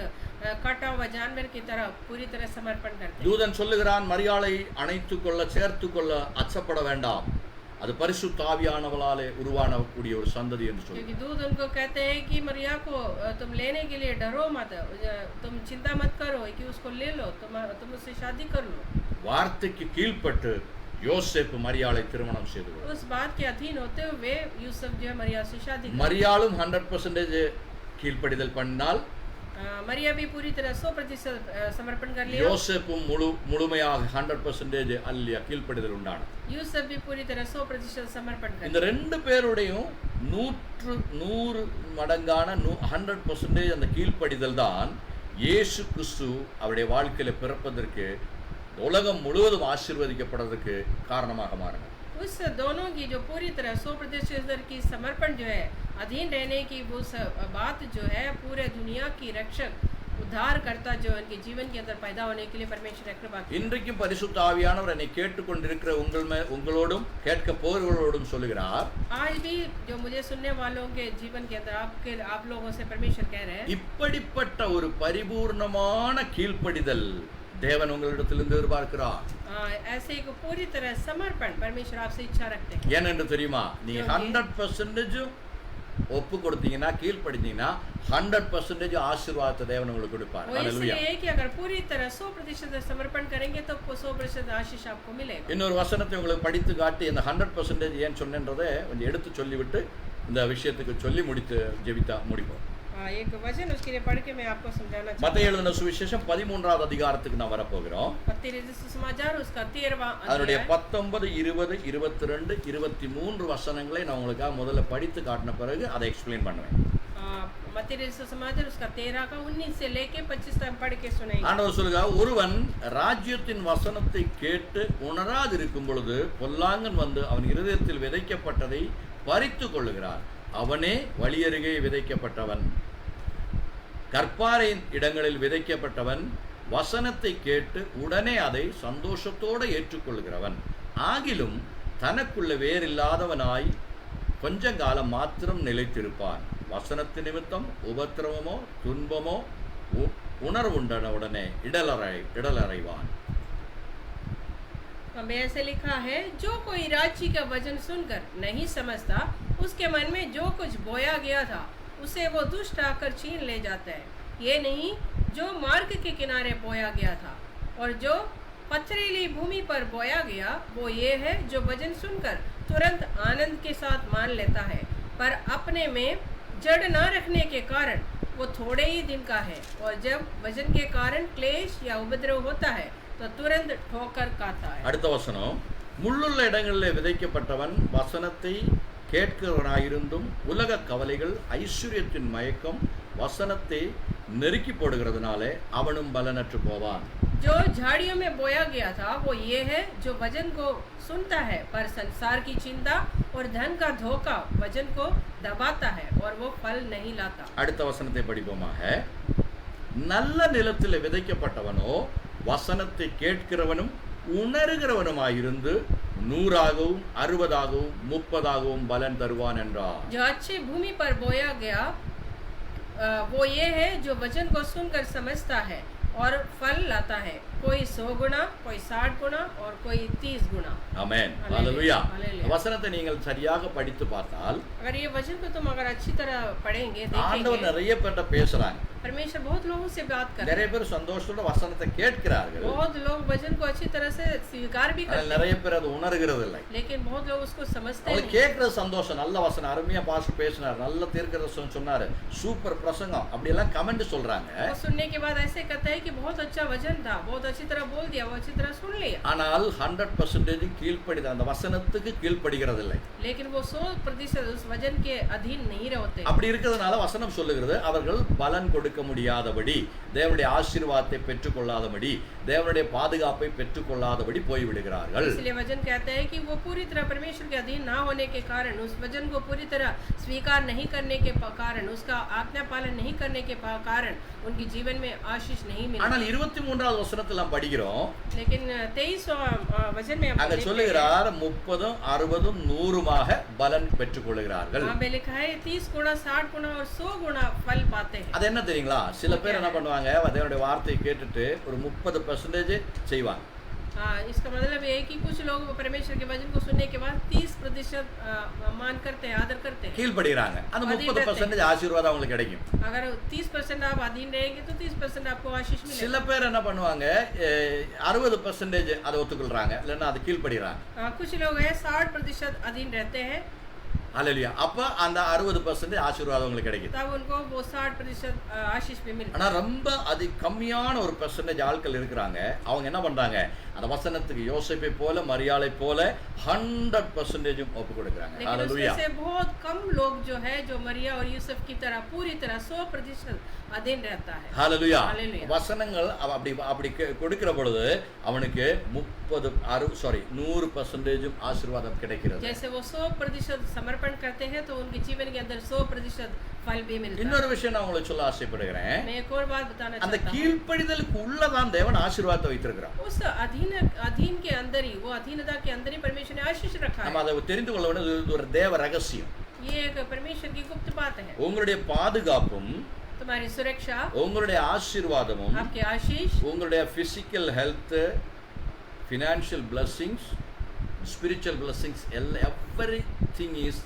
कटा हुआ जानवर की तरह पूरी तरह समर्पण करते हैं. தூதன் சொல்லுகிறான், மரியாளை அணைத்துக்கொள்ள சேர்த்துக்கொள்ள அச்சப்பட வேண்டாம், அது பரிசுத்த ஆவியானவளாலே உருவானக்கூடிய ஒரு சந்ததி என்று சொல்லி. क्योंकि दूध उनको कहते हैं कि मरिया को तुम लेने के लिए डरो मत, तुम चिंता मत करो कि उसको ले लो, तुम उससे शादी कर लो. வார்த்தைக்கு கீழ்ப்பட்டு யோசேப்பு மரியாளை திருமணம் செய்து கொண்டார். उस बात के अधीन होते हुए यूसुफ जो है मरिया से शादी कर. மரியாளும் 100% கீழ்ப்படிதல் பண்ணால், मरिया भी पूरी तरह 100% समर्पण कर लिया. யோசேப்பும் முழுமையாக 100% அல்லியா கீழ்ப்படிதல் உண்டானது. यूसुफ भी पूरी तरह 100% समर्पण कर. இந்த ரெண்டு பேருடையும் 100 மடங்கான 100% அந்த கீழ்ப்படிதல் தான் இயேசு கிறிஸ்து அவருடைய வாழ்க்கையில பிறப்பதற்கு, உலகம் முழுவதும் ஆசீர்வதிக்கப்படுறதுக்கு காரணமாக மாறினார். उस दोनों की जो पूरी तरह 100% की समर्पण जो है, अधीन रहने की वो बात जो है पूरे दुनिया की रक्षक उद्धार करता जो उनके जीवन के अंदर पैदा होने के लिए परमेश्वर ने कृपा की. இன்றைக்கும் பரிசுத்த ஆவியானவர் என்னை கேட்டுக்கொண்டிருக்கிற உங்களோடும் கேட்க போகிறவர்களோடும் சொல்லுகிறார், आज भी जो मुझे सुनने वालों के जीवन के अंदर आप लोगों से परमेश्वर कह रहे हैं, இப்படிப்பட்ட ஒரு பரிபூர்ணமான கீழ்ப்படிதல் தேவன் உங்களிடத்திலிருந்து எதிர்பார்க்கிறார். ऐसे एक पूरी तरह समर्पण परमेश्वर आपसे इच्छा रखते हैं. ஏனென்று தெரியுமா, நீங்க 100% ஒப்பு கொடுத்தீங்கன்னா, கீழ்ப்படித்தீங்கன்னா 100% ஆசீர்வாதத்தை தேவன் உங்களுக்கு கொடுப்பார். ஹல்லேலூயா. ये कि अगर पूरी तरह 100% समर्पण करेंगे तो 100% आशीष आपको मिलेगा. இன்னொரு வசனத்தை உங்களுக்கு படித்து காட்டி இந்த 100% ஏன் சொன்னேன்றதை கொஞ்சம் எடுத்து சொல்லிவிட்டு இந்த விஷயத்துக்கு சொல்லி முடித்து ஜெபித்தா முடிப்போம். एक वचन उसके लिए पढ़ के मैं आपको समझाना மத்தேயு எழுதின சுவிசேஷம் 13வது அதிகாரத்துக்கு நாம் வரப்போகிறோம். मत्ती रचित सुसमाचार उसका 13वां அதனுடைய अध्याय 19, 20, 22, 23 வசனங்களை நான் உங்களுக்காக முதல்ல படித்து காட்டின பிறகு அதை எக்ஸ்பிளைன் பண்ணுவேன். मत्ती रचित सुसमाचार उसका 13 का 19 से लेके 25 तक पढ़ के सुनाएंगे. ஆண்டவர் சொல்லுகிறார், ஒருவன் ராஜ்யத்தின் வசனத்தை கேட்டு உணராதிருக்கும் பொழுது பொல்லாங்கன் வந்து அவன் இருதயத்தில் விதைக்கப்பட்டதை பறித்து கொள்ளுகிறார். அவனே வழியருகே விதைக்கப்பட்டவன். கற்பாறை இடங்களில் விதைக்கப்பட்டவன் வசனத்தை கேட்டு உடனே அதை சந்தோஷத்தோடு ஏற்றுக்கொள்கிறவன். ஆகிலும் தனக்குள்ள வேறில்லாதவனாய் கொஞ்ச காலம் மாத்திரம் நிலைத்திருப்பான். வசனத்து நிமித்தம் உபத்திரவமோ துன்பமோ உணர்வுண்டன உடனே இடலறைவான். हमें ऐसे लिखा है, जो कोई राज्य का वचन सुनकर नहीं समझता, उसके मन में जो कुछ बोया गया था उसे वो दुष्ट आकर छीन ले जाता है. ये नहीं जो मार्ग के किनारे बोया गया था, और जो पथरीली भूमि पर बोया गया वो ये है जो वचन सुनकर तुरंत आनंद के साथ मान लेता है, पर अपने में जड़ न रखने के कारण वो थोड़े ही दिन का है, और जब वचन के कारण क्लेश या उपद्रव होता है तो तुरंत ठोकर खाता है. அடுத்த வசனம், முள்ளுள்ள இடங்களில் விதைக்கப்பட்டவன் வசனத்தை கேட்கிறவனாயிருந்தும் உலக கவலைகள் ஐஸ்வர்யத்தின் மயக்கம் வசனத்தை நெருக்கி போடுகிறதுனாலே அவனும் பலனற்று போவான். जो झाड़ियों में बोया गया था वो ये है जो वचन को सुनता है, पर संसार की चिंता और धन का धोखा वचन को दबाता है और वो फल नहीं लाता. அடுத்த வசனத்தை படிப்போமாக. நல்ல நிலத்தில் விதைக்கப்பட்டவனோ வசனத்தை கேட்கிறவனும் உணர்கிறவனுமாயிருந்து 100ஆகவும் 60ஆகவும் 30ஆகவும் பலன் தருவான் என்றார். जो अच्छी भूमि पर बोया गया वो ये है जो वचन को सुनकर समझता है और फल लाता है, कोई 100 गुना, कोई 60 गुना और कोई 30 गुना. ஆமென். हालेलुया. ஹalleluya. வசனத்தை நீங்கள் சரியாக படித்து பார்த்தால் अगर ये वचन को तुम अगर अच्छी तरह पढ़ेंगे ஆண்டவர் देखेंगे, நிறைய பேர்ட்ட பேசுறாங்க. परमेश्वर बहुत लोगों से बात कर रहे நிறைய हैं. பேர் சந்தோஷத்தோட வசனத்தை கேட்கிறார்கள். बहुत लोग वचन को अच्छी तरह से स्वीकार भी ஆனால் करते நிறைய हैं, பேர் அது உணர்கிறது இல்லை. लेकिन बहुत लोग उसको समझते அவங்க नहीं. கேட்கறது சந்தோஷம், நல்ல வசனம், அருமையா பாஸ்டர் பேசினார், நல்ல தீர்க்கதரிசனம் சொன்னாரு, சூப்பர் பிரசங்கம், அப்படி எல்லாம் கமெண்ட் சொல்றாங்க. वो सुनने के बाद ऐसे कहते हैं कि बहुत अच्छा वचन था, बहुत अच्छी तरह बोल दिया, वो अच्छी तरह सुन लिया, ஆனால் 100% கீழ்ப்படித அந்த வசனத்துக்கு கீழ்ப்படுகிறது இல்லை. लेकिन वो 100% उस वचन के अधीन नहीं रहते. அப்படி இருக்கிறதுனால வசனம் சொல்லுகிறது, அவர்கள் பலன் கொடுக்க முடியாதபடி, தேவனுடைய ஆசீர்வாதத்தை பெற்றுக்கொள்ளாதபடி, தேவனுடைய பாதுகாப்பை பெற்றுக்கொள்ளாதபடி போய்விடுகிறார்கள். इसलिए वचन कहते हैं कि वो पूरी तरह परमेश्वर के अधीन ना होने के कारण, उस वचन को पूरी तरह स्वीकार नहीं करने के कारण, उसका आज्ञा पालन नहीं करने के कारण उनके जीवन में आशीष नहीं मिलती. ஆனால் 23வது வசனத்தில் நாம் படிக்கிறோம், लेकिन 23वां वचन में हम அங்க देखते हैं, சொல்லுகிறார் 30, 60, 100மாக பலன் பெற்றுக்கொள்கிறார்கள். वहाँ पे लिखा है 30 गुना, 60 गुना और 100 गुना फल पाते हैं. அது என்ன தெரியுங்களா? சில பேர் என்ன பண்ணுவாங்க, தேவனுடைய வார்த்தையை கேட்டுட்டு ஒரு 30% செய்வாங்க. हाँ, इसका मतलब ये है कि कुछ लोग परमेश्वर के वचन को सुनने के बाद 30% मान करते हैं, आदर करते हैं. கீழ்ப்படுகிறாங்க. அந்த 30% ஆசீர்வாதம் அவங்களுக்கு கிடைக்கும். अगर 30% आप अधीन रहेंगे तो 30% आपको आशीष मिलेगा. சில பேர் என்ன பண்ணுவாங்க, 60% அதை ஒத்துக்கொள்றாங்க, இல்லைன்னா அது கீழ்ப்படுகிறாங்க. कुछ लोग हैं 60% अधीन रहते हैं, ஹalleluya. அப்ப அந்த 60% ஆசீர்வாதம் உங்களுக்கு கிடைக்கும். तब उनको वो 60% आशीष भी मिलता ஆனா है. ரொம்ப கம்மியான ஒரு பெர்சன்டேஜ் ஆட்கள் இருக்கிறாங்க, அவங்க என்ன பண்றாங்க, அந்த வசனத்துக்கு யோசேப்பை போல மரியாளை போல 100% ஒப்பு கொடுக்குறாங்க. लेकिन ஹalleluya. उसमें से बहुत कम लोग जो है, जो मरिया और यूसुफ की तरह पूरी तरह 100% अधीन रहता है. ஹalleluya. Hallelujah. வசனங்கள் அப்படி கொடுக்கிற பொழுது அவனுக்கு 100% ஆசீர்வாதம் கிடைக்கிறது. जैसे वो 100% समर्पण करते हैं तो उनके जीवन के अंदर 100% फल भी मिलता है. இன்னொரு விஷயம் நான் உங்களுக்கு சொல்ல ஆசைப்படுகிறேன், मैं एक और बात बताना அந்த चाहता हूँ. கீழ்ப்படிதலுக்கு உள்ளதான் தேவன் ஆசீர்வாதத்தை வைத்திருக்கிறார். उस अधीन के अंदर ही, वो अधीनता के अंदर ही परमेश्वर ने आशीष रखा நம்ம है. அதை தெரிந்து கொள்ள வேண்டியது இது ஒரு தேவ ரகசியம். ये एक परमेश्वर की गुप्त बात है. உங்களுடைய பாதுகாப்பும், तुम्हारी सुरक्षा, உங்களுடைய ஆசீர்வாதமும், आपके आशीष, உங்களுடைய physical health, financial blessings, spiritual blessings, everything is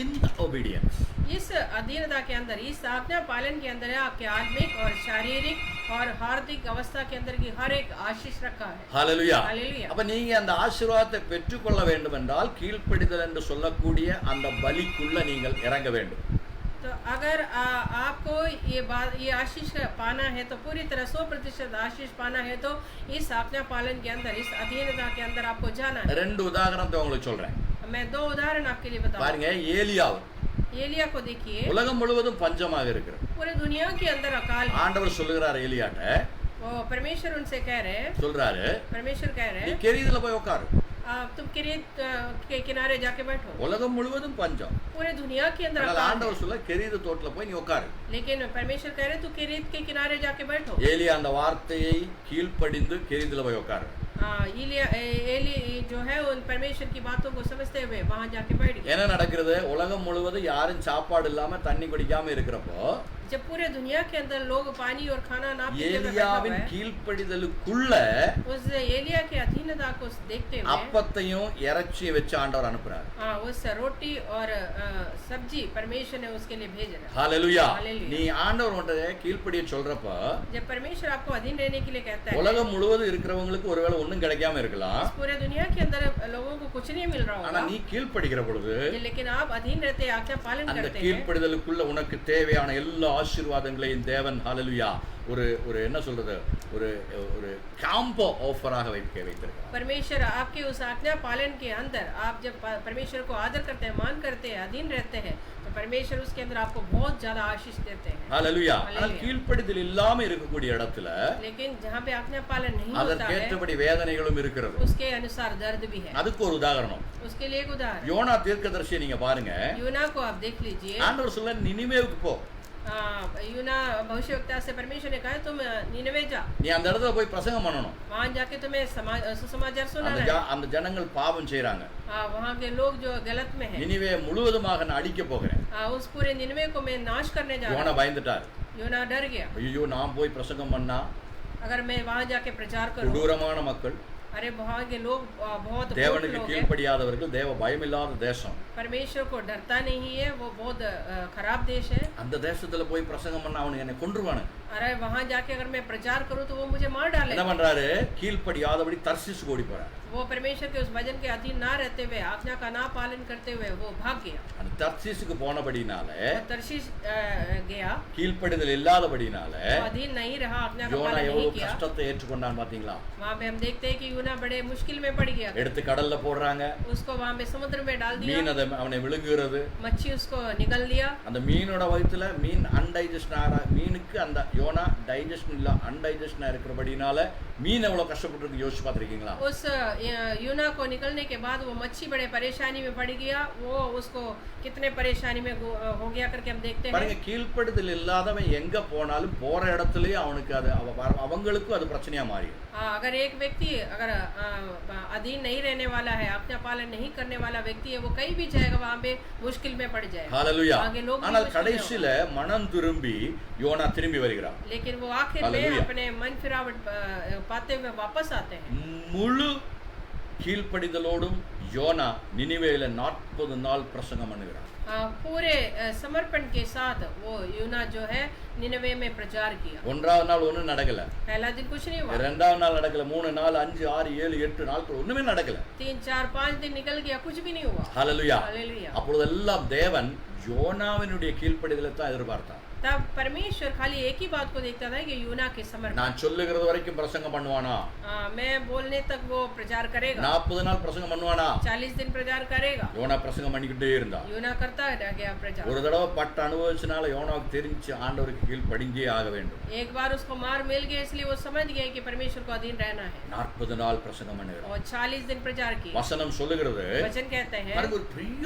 in the obedience. इस अधीनता के अंदर, इस आज्ञा पालन के अंदर है आपके आत्मिक और शारीरिक और हार्दिक अवस्था के अंदर की हर एक आशीष रखा है. ஹalleluya. Hallelujah. அப்ப நீங்க அந்த ஆசீர்வாதத்தை பெற்றுக்கொள்ள வேண்டும் என்றால் கீழ்ப்படிதல் என்று சொல்லக்கூடிய அந்த பலிக்குள்ள நீங்கள் இறங்க வேண்டும். तो अगर आपको ये आशीष पाना है तो पूरी तरह 100% आशीष पाना है तो इस आज्ञा पालन के अंदर, इस अधीनता के अंदर आपको जाना है। ரெண்டு உதாரணத்தை உங்களுக்கு சொல்றேன். मैं 2 उदाहरण आपके लिए बताऊं। பாருங்க, ஏலியாவு एलिया को देखिए, உலகம் முழுவதும் பஞ்சமாக இருக்கிறது. पूरे दुनिया के अंदर अकाल है। ஆண்டவர் சொல்லுகிறார் ஏலியாட்ட, वो परमेश्वर उनसे कह रहे हैं, சொல்றாரு, परमेश्वर कह रहे நீ हैं கெரீதுல போய் உட்காரு. तुम किरीत के किनारे जाके बैठो। உலகம் முழுவதும் பஞ்சம். पूरे दुनिया के अंदर அதனால अकाल ஆண்டவர் है। சொல்ல கெரீது தோட்டத்துல போய் நீ உட்காரு. लेकिन परमेश्वर कह रहे तू किरीत के किनारे जाके बैठो। ஏலியா அந்த வார்த்தையை கீழ்ப்படிந்து கெரீதுல போய் உட்காரு. एली जो है उन परमेश्वर की बातों को समझते हुए वहां जाके बैठ गया। என்ன நடக்கிறது? உலகம் முழுவதும் யாரும் சாப்பாடு இல்லாம தண்ணி குடிக்காம இருக்கிறப்போ जब पूरे दुनिया के अंदर लोग पानी और खाना ना पीते हुए बैठा हुआ ஏலியாவின் है, கீழ்ப்படிதலுக்குள்ள उस एलिया के अधीनता को देखते हुए அப்பத்தையும் இறைச்சியை வச்சு ஆண்டவர் அனுப்புறாரு. उस रोटी और सब्जी परमेश्वर ने उसके लिए भेज रहा। ஹalleluya. Hallelujah. நீ ஆண்டவர் உன்கிட்ட கீழ்ப்படிய சொல்றப்ப जब परमेश्वर आपको अधीन रहने के लिए कहता है, உலகம் முழுவதும் இருக்கிறவங்களுக்கு ஒருவேளை ஒண்ணும் கிடைக்காம இருக்கலாம். पूरे दुनिया के अंदर लोगों को कुछ नहीं मिल रहा ஆனா होगा, நீ கீழ்ப்படிகிற பொழுது लेकिन आप अधीन रहते हैं, आज्ञा पालन அந்த करते हैं, கீழ்ப்படிதலுக்குள்ள உனக்கு தேவையான எல்லா ஆசீர்வாதங்களையும் தேவன் ஹalleluya ஒரு என்ன சொல்றது, ஒரு ஒரு காம்போ ஆஃபராக வைத்திருக்கிறார். परमेश्वर आपके उस आज्ञा पालन के अंदर आप जब परमेश्वर को आदर करते हैं, मान करते हैं, अधीन रहते हैं, तो परमेश्वर उसके अंदर आपको बहुत ज्यादा आशीष देते हैं। ஹalleluya. Hallelujah. ஆனால் கீழ்ப்படிதல் இல்லாம இருக்கக்கூடிய இடத்துல लेकिन जहाँ पे आज्ञा पालन नहीं होता है, அதற்கேற்றபடி வேதனைகளும் இருக்கிறது. उसके अनुसार दर्द भी है। அதுக்கு ஒரு உதாரணம், उसके लिए एक उदाहरण, யோனா தீர்க்கதரிசியை நீங்க பாருங்க. यूना को आप देख लीजिए। ஆண்டவர் சொல்ல நினிவேவுக்கு போ, यूना भविष्यवक्ता से परमेश्वर ने कहा तुम निनवे जा, நீ அந்த இடத்துல போய் பிரசங்கம் பண்ணணும். वहां जाके तुम्हें सुसमाचार सुनाना है। அந்த ஜனங்கள் பாவம் செய்றாங்க. वहाँ के लोग जो गलत में है, நினிவே முழுவதுமாக நான் அழிக்க போகிறேன். उस पूरे निनवे को मैं नाश करने जा रहा யோனா हूँ। பயந்துட்டார். यूना डर गया, ஐயோ நான் போய் பிரசங்கம் பண்ணா अगर मैं वहां जाके प्रचार करूं, கொடூரமான மக்கள், अरे वहाँ के लोग बहुत बुरे தேவனுக்கு लोग हैं, கீழ்ப்படியாதவர்கள், தேவ பயமில்லாத தேசம், परमेश्वर को डरता नहीं है, वो बहुत खराब देश है। அந்த தேசத்துல போய் பிரசங்கம் பண்ணா அவனுக்கு என்னை கொன்றுவானு. अरे वहाँ जाके अगर मैं प्रचार करूं तो वो मुझे मार डाले। என்ன பண்றாரு? கீழ்ப்படியாதபடி தர்சீசுக்கு ஓடி போறாரு. वो परमेश्वर के उस वचन के अधीन ना रहते हुए, आज्ञा का ना पालन करते हुए वो भाग गया। அந்த தர்சீசுக்கு போனபடினால, तर्शीश गया, கீழ்ப்படிதல் இல்லாதபடினால वो अधीन नहीं रहा, आज्ञा का யோனா पालन नहीं எவ்வளவு किया। கஷ்டத்தை ஏற்றுக்கொண்டான் பாத்தீங்களா? वहाँ पे हम देखते हैं कि यूना बड़े मुश्किल में पड़ गया, எடுத்து கடல்ல போடுறாங்க, उसको वहाँ पे समुद्र में डाल दिया, மீன் அவனை விழுங்குகிறது. मच्छी उसको निगल लिया। அந்த மீனோட வயித்துல மீன் அன்டைஜஷன் ஆற, மீனுக்கு அந்த யோனா டைஜஷன் இல்ல அன்டைஜஷனா இருக்கிறபடினால மீன் எவ்வளவு கஷ்டப்பட்டு யோசிச்சு பார்த்திருக்கீங்களா? उस यूना को निकलने के बाद वो मच्छी बड़े परेशानी में पड़ गया, वो उसको कितने परेशानी में हो गया करके हम देखते பாருங்க, हैं। கீழ்ப்படிதல் இல்லாதவன் எங்க போனாலும் போற இடத்துலயே அவனுக்கு அது அவங்களுக்கும் அது பிரச்சனையா மாறி. अगर एक व्यक्ति अगर अधीन नहीं रहने वाला है, आज्ञा पालन नहीं करने वाला व्यक्ति है, वो कहीं भी जाएगा वहाँ पे मुश्किल में पड़ जाएगा। ஹalleluya. आगे लोग भी ஆனால் मुश्किल में கடைசில மனம் திரும்பி யோனா திரும்பி வருகிறான். लेकिन वो आखिर में Hallelujah. अपने मन फिरावट पाते हुए वापस आते हैं। முழு கீழ்ப்படிதலோடும் யோனா நினிவேல 40 நாள் பிரசங்கம் பண்ணுகிறான். पूरे समर्पण के साथ वो यूना जो है निनवे में प्रचार किया। ஒன்றாவது நாள் ஒண்ணும் நடக்கல, पहला दिन कुछ नहीं हुआ, இரண்டாவது நாள் நடக்கல, 3 நாள் 5 6 7 8 நாட்கள் ஒண்ணுமே நடக்கல. 3 4 5 दिन निकल गया, कुछ भी नहीं हुआ। ஹalleluya. हालेलुया। அப்பொழுதெல்லாம் தேவன் யோனாவினுடைய கீழ்ப்படிதலை தான் எதிர்பார்த்தார். तब परमेश्वर खाली एक ही बात को देखता था कि यूना के समर्पण। நான் சொல்லுகிறது வரைக்கும் பிரசங்கம் பண்ணுவானா? मैं बोलने तक वो प्रचार करेगा। 40 நாள் பிரசங்கம் பண்ணுவானா? 40 दिन प्रचार करेगा। யோனா பிரசங்கம் பண்ணிக்கிட்டே இருந்தா. यूना करता गया प्रचार। ஒரு தடவை பட்ட அனுபவிச்சனால யோனாவுக்கு தெரிஞ்சு ஆண்டவருக்கு கீழ்ப்படிஞ்சே ஆக வேண்டும். एक बार उसको मार मिल गया, इसलिए वो समझ गया कि परमेश्वर को अधीन रहना है। 40 நாள் பிரசங்கம் பண்ணுகிறார். और 40 दिन प्रचार किया। வசனம் சொல்லுகிறது, वचन कहते हैं பாருங்க, ஒரு பெரிய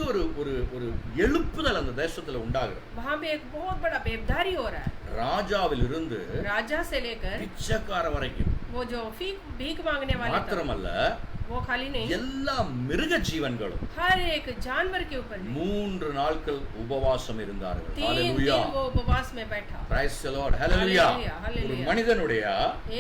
ஒரு எழுப்புதல் அந்த தேசத்துல உண்டாகிறது. वहाँ पे एक बहुत बड़ा बेबदारी हो रहा है। ராஜாவில் இருந்து राजा से लेकर பிச்சைக்கார வரைக்கும், वो जो भीख मांगने वाले तक, மாத்திரமல்ல वो खाली नहीं, எல்லா மிருக ஜீவன்களும் हर एक जानवर के ऊपर भी 3 நாட்கள் உபவாசம் இருந்தார்கள். 3 ஹalleluya. दिन वो उपवास में बैठा। Praise the Lord. Hallelujah. Hallelujah. Hallelujah. ஒரு மனிதனுடைய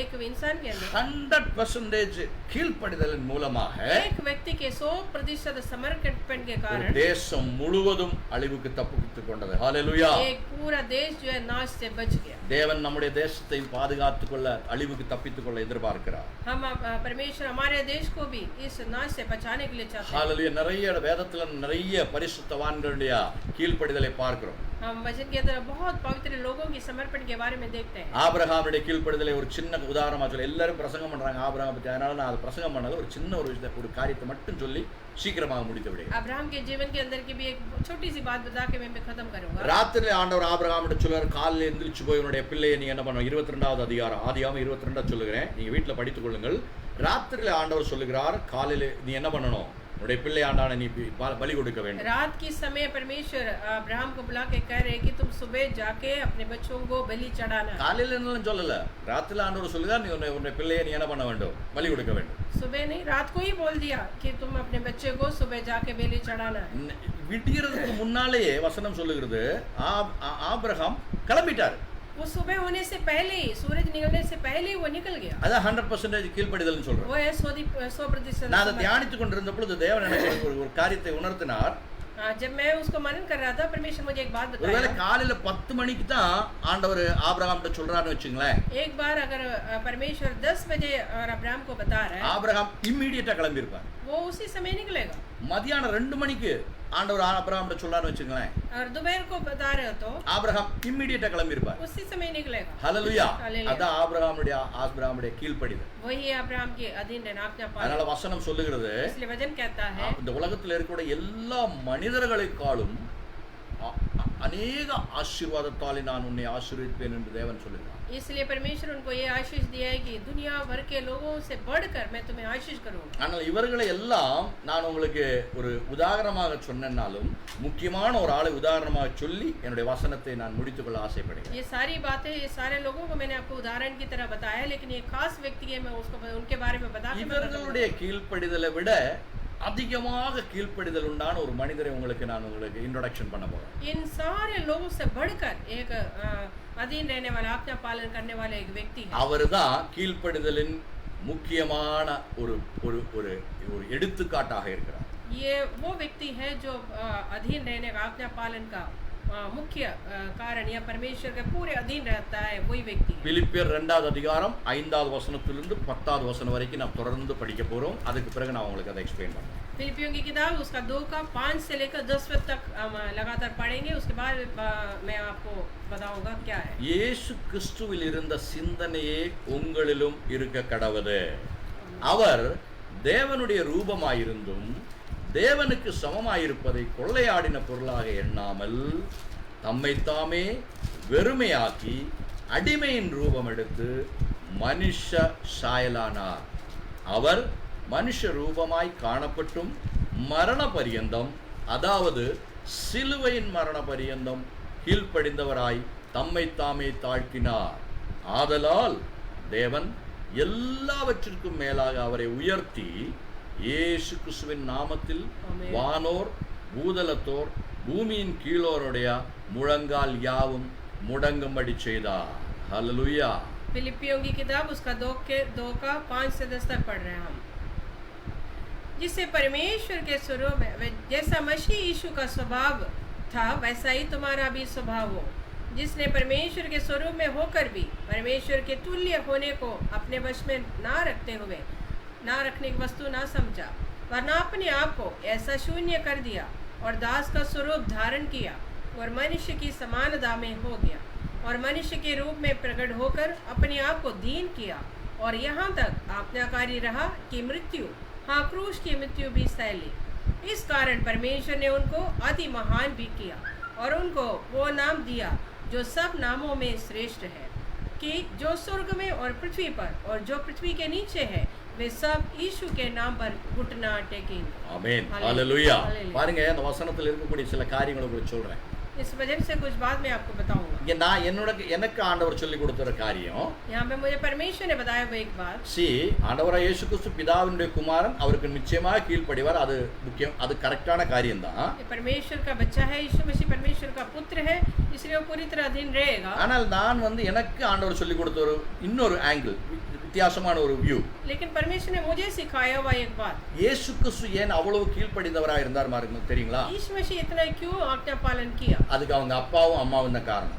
एक इंसान के अंदर 100% கீழ்ப்படிதலின் மூலமாக एक व्यक्ति के 100% समर्पण के ஒரு कारण தேசம் முழுவதும் அழிவுக்கு தப்பித்துக் கொண்டது. ஹalleluya. एक पूरा देश जो है नाश से बच गया। தேவன் நம்முடைய தேசத்தை பாதுகாத்துக் கொள்ள, அழிவுக்கு தப்பித்துக் கொள்ள எதிர்பார்க்கிறார். हम परमेश्वर हमारे देश को भी इस नाश से बचाने के लिए चाहते हैं। ஹalleluya. நிறைய வேதத்துல நிறைய பரிசுத்தவான்களுடைய கீழ்ப்படிதலை பார்க்கிறோம். हम वचन के अंदर बहुत पवित्र लोगों की समर्पण के बारे में देखते हैं। ஆபிரகாமுடைய கீழ்ப்படிதலை ஒரு சின்ன உதாரணமா சொல்ல எல்லாரும் பிரசங்கம் பண்றாங்க ஆபிரகாம் பத்தி, அதனால நான் அது பிரசங்கம் பண்ணல, ஒரு சின்ன ஒரு காரியத்தை மட்டும் சொல்லி சீக்கிரமாக முடித்து விடுகிறேன். अब्राहम के जीवन के अंदर की भी एक छोटी सी बात बता के मैं खत्म करूंगा। ராத்திரில ஆண்டவர் ஆபிரகாமிட்ட சொல்றார், காலையில எந்திரிச்சு போய் உன்னுடைய பிள்ளையை நீ என்ன பண்ணணும், 22வது அதிகாரம் ஆதியாகமம் 22 சொல்லுகிறேன், நீங்க வீட்டுல படித்துக் கொள்ளுங்கள். ராத்திரில ஆண்டவர் சொல்லுகிறார், காலையில நீ என்ன பண்ணணும், உன்னுடைய பிள்ளை ஆண்டான நீ பலி கொடுக்க வேண்டும். रात के समय परमेश्वर अब्राहम को बुला के कह रहे कि तुम सुबह जाके अपने बच्चों को बलि चढ़ाना। காலையில என்னன்னு சொல்லல, ராத்திரில ஆண்டவர் சொல்லுகிறார், நீ உன்னுடைய பிள்ளையை நீ என்ன பண்ண வேண்டும், பலி கொடுக்க வேண்டும். सुबह नहीं, रात को ही बोल दिया कि तुम अपने बच्चे को सुबह जाके बलि चढ़ाना है। விடியறதுக்கு முன்னாலேயே வசனம் சொல்லுகிறது, ஆபிரகாம் கிளம்பிட்டார். वो सुबह होने से पहले ही, सूरज निकलने से पहले ही वो निकल गया। அதான் 100% கீழ்ப்படிதல்னு சொல்றோம். वो है 100%। நான் அதை தியானித்துக் கொண்டிருந்த பொழுது தேவன் எனக்கு ஒரு காரியத்தை உணர்த்தினார். जब मैं उसको मनन कर रहा था, परमेश्वर मुझे एक बात ஒருவேளை बताया। காலையில 10 மணிக்கு தான் ஆண்டவர் ஆபிரகாம் கிட்ட சொல்றாருன்னு வெச்சுங்களேன். एक बार अगर परमेश्वर 10 बजे और अब्राहम को बता रहा है, ஆபிரகாம் இமிடியேட்டா கிளம்பி இருப்பார். वो उसी समय निकलेगा। மதியானம் 2 மணிக்கு ஆண்டவர் ஆபிரகாம் கிட்ட சொல்றாருன்னு வெச்சுங்களேன், और दोपहर को बता रहे हो तो ஆபிரகாம் இமிடியேட்டா கிளம்பி இருப்பார். उसी समय निकलेगा। ஹல்லேலூயா. हालेलुया। அதான் ஆபிரகாமுடைய கீழ்ப்படிதல். वही है अब्राहम के अधीन रहना, आज्ञा அதனால पालन। வசனம் சொல்லுகிறது, इसलिए वचन कहता है இந்த உலகத்தில் இருக்கக்கூடிய எல்லா மனிதர்களைக்காளும் அநேக ஆசீர்வாதத்தாலே நான் உன்னை ஆசீர்வதிப்பேன் என்று தேவன் சொல்லுகிறார். इसलिए परमेश्वर उनको ये आशीष दिया है कि दुनिया भर के लोगों से बढ़कर मैं तुम्हें आशीष करूंगा। ஆனால் इவர்களை எல்லாம் நான் உங்களுக்கு ஒரு உதாரணமாக சொன்னாலும் முக்கியமான ஒரு ஆளை உதாரணமாக சொல்லி என்னுடைய வசனத்தை நான் முடித்துக்கொள்ள ஆசைப்படுகிறேன். ये सारी बातें, ये सारे लोगों को मैंने आपको उदाहरण की तरह बताया, लेकिन ये खास व्यक्ति है, मैं उसको उनके बारे में बता के இவர்களுடைய கீழ்ப்படிதலை விட அதிகமாக கீழ்ப்படிதல் உண்டான ஒரு மனிதரை உங்களுக்கு இன்ட்ரோடக்ஷன் பண்ண போறேன். इन सारे लोगों से बढ़कर एक अधीन रहने वाला, आज्ञा पालन करने वाला एक व्यक्ति है। அவர்தான் கீழ்ப்படிதலின் முக்கியமான ஒரு ஒரு ஒரு ஒரு எடுத்துக்காட்டாக இருக்கிறார். ये वो व्यक्ति है जो अधीन रहने का, आज्ञा पालन का मुख्य कारण या परमेश्वर के पूरे अधीन रहता है, वही व्यक्ति है। பிலிப்பியர் 2வது அதிகாரம் 5வது வசனத்திலிருந்து 10வது வசனம் வரைக்கும் நாம் தொடர்ந்து படிக்க போறோம். அதுக்கு பிறகு நான் உங்களுக்கு அதை எக்ஸ்பிளைன் பண்றேன். फिलिपियों की किताब उसका 2 का 5 से लेकर 10 तक हम लगातार पढ़ेंगे। उसके बाद मैं आपको बताऊंगा क्या है। இயேசு கிறிஸ்துவில் இருந்த சிந்தனையே உங்களிலும் இருக்க கடவுது. அவர் தேவனுடைய ரூபமாயிருந்தும் தேவனுக்கு சமமாயிருப்பதை கொள்ளையாடின பொருளாக எண்ணாமல் தம்மைத்தாமே வெறுமையாக்கி அடிமையின் ரூபம் எடுத்து மனுஷ சாயலானார். அவர் மனுஷ ரூபமாய் காணப்பட்டும் மரண பரியந்தம், அதாவது சிலுவையின் மரண பரியந்தம் கீழ்ப்படிந்தவராய் தம்மைத்தாமே தாழ்த்தினார். ஆதலால் தேவன் எல்லாவற்றிற்கும் மேலாக அவரை உயர்த்தி இயேசு கிறிஸ்துவின் நாமத்தில் வானோர் பூதலத்தோர் பூமியின் கீழோருடைய முழங்கால் யாவும் முடங்கும்படி செய்தார். ஹல்லேலூயா. फिलिपियों की किताब उसका 2 का 5 से 10 तक पढ़ रहे हैं हम। जिससे परमेश्वर के स्वरूप में, जैसा मसीह यीशु का स्वभाव था वैसा ही तुम्हारा भी स्वभाव हो, जिसने परमेश्वर के स्वरूप में होकर भी परमेश्वर के तुल्य होने को अपने वश में ना रखते हुए ना रखने की वस्तु ना समझा, वरना अपने आप को ऐसा शून्य कर दिया और दास का स्वरूप धारण किया और मनुष्य की समानता में हो गया और मनुष्य के रूप में प्रकट होकर अपने आप को दीन किया और यहाँ तक आज्ञाकारी रहा कि मृत्यु, हाँ क्रूस की मृत्यु भी सह ली। इस कारण परमेश्वर ने उनको अति महान भी किया और उनको वो नाम दिया जो सब नामों में श्रेष्ठ है, कि जो स्वर्ग में और पृथ्वी पर और जो पृथ्वी के नीचे है वे सब यीशु के नाम पर घुटना टेकेंगे। ஆமென். हालेलुया। ஹல்லேலூயா. हालेलुया। பாருங்க, அந்த வசனத்தில் இருக்கக்கூடிய சில காரியங்களை உங்களுக்கு சொல்றேன். इस वजह से कुछ बात मैं आपको बताऊंगा। இங்க நான் எனக்கு ஆண்டவர் சொல்லி கொடுத்த காரியம், यहाँ पे मुझे परमेश्वर ने बताया वो एक बात। ஆண்டவராய் இயேசு கிறிஸ்து பிதாவினுடைய குமாரன், அவருக்கு நிச்சயமாக கீழ்ப்படிவார். அது முக்கியம், அது கரெக்டான காரியம் தான். ये परमेश्वर का बच्चा है, यीशु मसीह परमेश्वर का पुत्र है, इसलिए वो पूरी तरह अधीन रहेगा। ஆனால் நான் எனக்கு ஆண்டவர் சொல்லி கொடுத்த ஒரு இன்னொரு ஆங்கிள், வித்தியாசமான ஒரு வியூ. लेकिन परमेश्वर ने मुझे सिखाया हुआ एक बात, இயேசு கிறிஸ்து ஏன் அவ்வளவு கீழ்ப்படிந்தவராக இருந்தார் தெரியுங்களா? यीशु मसीह इतना क्यों आज्ञा पालन किया? அதுக்கு அவங்க அப்பாவும் அம்மாவும் தான் காரணம்.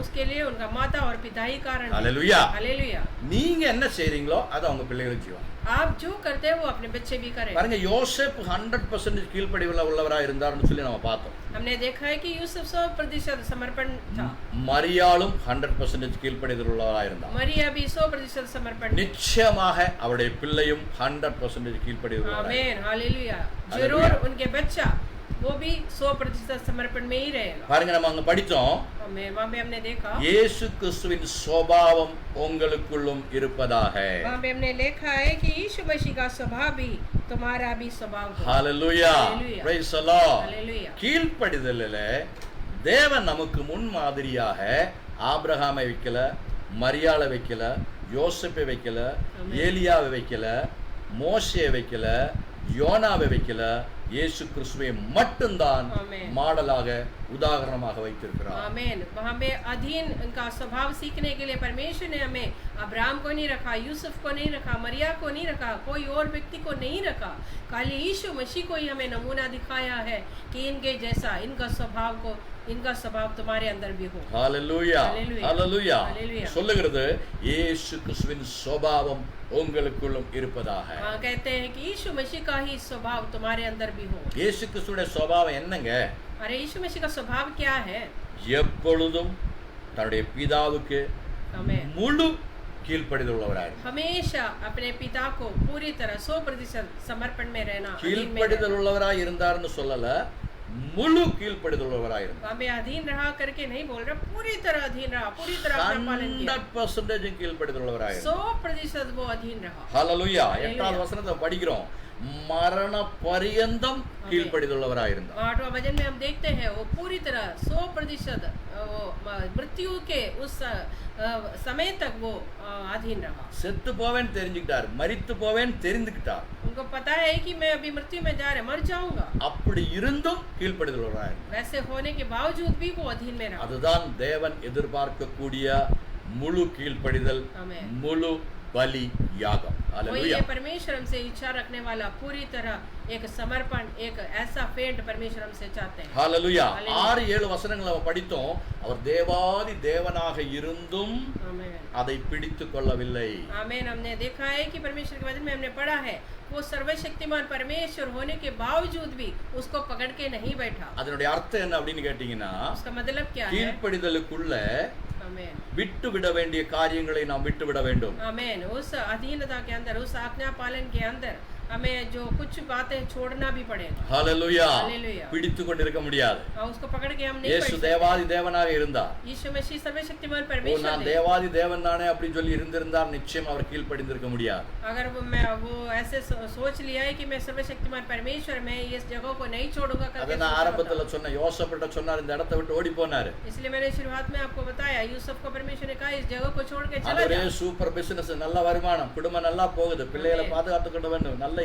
उसके लिए उनका माता और पिता ही कारण है। ஹல்லேலூயா. हालेलुया। நீங்க என்ன செய்றீங்களோ அது அவங்க பிள்ளைகளும் செய்வாங்க. आप जो करते हैं वो अपने बच्चे भी करें। பாருங்க, யோசேப்பு 100% கீழ்ப்படிவுள்ள உள்ளவரா இருந்தார்னு சொல்லி நம்ம பார்த்தோம். हमने देखा है कि यूसुफ 100% समर्पण था। மரியாளும் 100% கீழ்ப்படிதல் உள்ளவரா இருந்தார். मरिया भी 100% समर्पण थी। நிச்சயமாக அவருடைய பிள்ளையும் 100% கீழ்ப்படிதல் உள்ளவரா. आमीन, हालेलुया। जरूर उनके बच्चा वो भी 100% समर्पण में ही रहेगा। பாருங்க, நம்ம அங்க படிச்சோம், वहाँ पे हमने देखा இயேசு கிறிஸ்துவின் சுபாவம் உங்களுக்குள்ளும் இருப்பதாக. वहाँ पे हमने देखा है कि यीशु मसीह का स्वभाव भी तुम्हारा भी स्वभाव हो। ஹல்லேலூயா. Hallelujah. Praise the Lord. हालेलुया। கீழ்ப்படிதலில் தேவன் நமக்கு முன்மாதிரியாக ஆபிரகாமை வைக்கல, மரியாளை வைக்கல, யோசேப்பை வைக்கல, ஏலியாவை வைக்கல, மோசேயை வைக்கல, யோனாவை வைக்கல, இயேசு கிறிஸ்துவை மட்டும்தான் மாடலாக உதாரணமாக வைத்திருக்கிறார். आमीन। वहाँ पे अधीन उनका स्वभाव सीखने के लिए परमेश्वर ने हमें अब्राहम को नहीं रखा, यूसुफ को नहीं रखा, मरिया को नहीं रखा, कोई और व्यक्ति को नहीं रखा, खाली यीशु मसीह को ही हमें नमूना दिखाया है कि इनके जैसा इनका स्वभाव तुम्हारे अंदर भी हो। ஹல்லேலூயா. ஹல்லேலூயா. Hallelujah. சொல்லுகிறது இயேசு கிறிஸ்துவின் சுபாவம் உங்களுக்குள்ளும் இருப்பதாக. कहते हैं कि यीशु मसीह का ही स्वभाव तुम्हारे अंदर भी हो। இயேசு கிறிஸ்துவோட சுபாவம் என்னங்க? अरे यीशु मसीह का स्वभाव क्या है? எப்பொழுதும் தன்னுடைய பிதாவுக்கு आमीन। முழு கீழ்ப்படிதல் உள்ளவராய், हमेशा अपने पिता को पूरी तरह 100% समर्पण में रहना। கீழ்ப்படிதல் உள்ளவராய் இருந்தார்னு சொல்லல, முழு கீழ்ப்படிதல் உள்ளவராய் இருந்தார். हमें अधीन रहा करके नहीं बोल रहे, पूरी तरह अधीन रहा, पूरी तरह अपना पालन किया। 100% கீழ்ப்படிதல் உள்ளவராய் இருந்தார். 100% वो अधीन रहा। ஹல்லேலூயா. Hallelujah. 8வது வசனத்தை படிக்கிறோம், மரண பரியந்தம் கீழ்ப்படிதல் உள்ளவராய் இருந்தார். 8वां वचन में हम देखते हैं वो पूरी तरह 100% वो मृत्यु के उस समय तक वो अधीन रहा। செத்து போவேன்னு தெரிஞ்சுக்கிட்டார், மரித்து போவேன்னு தெரிந்துக்கிட்டார். उनको पता है कि मैं अभी मृत्यु में जा रहा, मर जाऊंगा। அப்படி இருந்தும் கீழ்ப்படிதல் உள்ளவராய் இருந்தார். वैसे होने के बावजूद भी वो अधीन में रहा। அதுதான் தேவன் எதிர்பார்க்கக்கூடிய முழு கீழ்ப்படிதல், आमीन। முழு பலி யாகம். वही ஹல்லேலூயா. है परमेश्वर हमसे इच्छा रखने वाला, पूरी तरह एक समर्पण, एक ऐसा फेंट परमेश्वर हमसे चाहते हैं। ஹல்லேலூயா. Hallelujah. 6-7 வசனங்களை நம்ம படித்தோம். அவர் தேவாதி தேவனாக இருந்தும் आमीन। அதை பிடித்து கொள்ளவில்லை. आमीन। हमने देखा है कि परमेश्वर के वचन में हमने पढ़ा है वो सर्वशक्तिमान परमेश्वर होने के बावजूद भी उसको पकड़ के नहीं बैठा। அதனுடைய அர்த்தம் என்ன அப்படின்னு கேட்டீங்கன்னா, उसका मतलब क्या है? கீழ்ப்படிதலுக்குள்ள आमीन। விட்டு விட வேண்டிய காரியங்களை நாம் விட்டு விட வேண்டும். आमीन। उस अधीनता के अंदर, उस आज्ञा पालन के अंदर हमें जो कुछ बातें छोड़ना भी पड़ेगा। ஹல்லேலூயா. Hallelujah. பிடித்து கொண்டிருக்க முடியாது. और उसको पकड़ के हम नहीं இயேசு बैठ सकते। தேவாதி தேவனாக இருந்தார். यीशु मसीह सर्वशक्तिमान ஓ, परमेश्वर நான் है। தேவாதி தேவன் தானே அப்படின்னு சொல்லி இருந்திருந்தார், நிச்சயம் அவர் கீழ்ப்படிந்திருக்க முடியாது. अगर वो ऐसे सोच लिया है कि मैं सर्वशक्तिमान परमेश्वर, मैं इस जगह को नहीं छोड़ूंगा அதை करके நான் सोचा ஆரம்பத்துல होता। சொன்ன யோசேப்பிட்ட சொன்னார், இந்த இடத்தை விட்டு ஓடி போனாரு. इसलिए मैंने शुरुआत में आपको बताया, यूसुफ को परमेश्वर ने कहा इस जगह को छोड़ के चला அவரே जा। சூப்பர் பிசினஸ், நல்ல வருமானம், குடும்பம் நல்லா போகுது, பிள்ளைகளை பாதுகாத்துக்கிட வேண்டும், நல்ல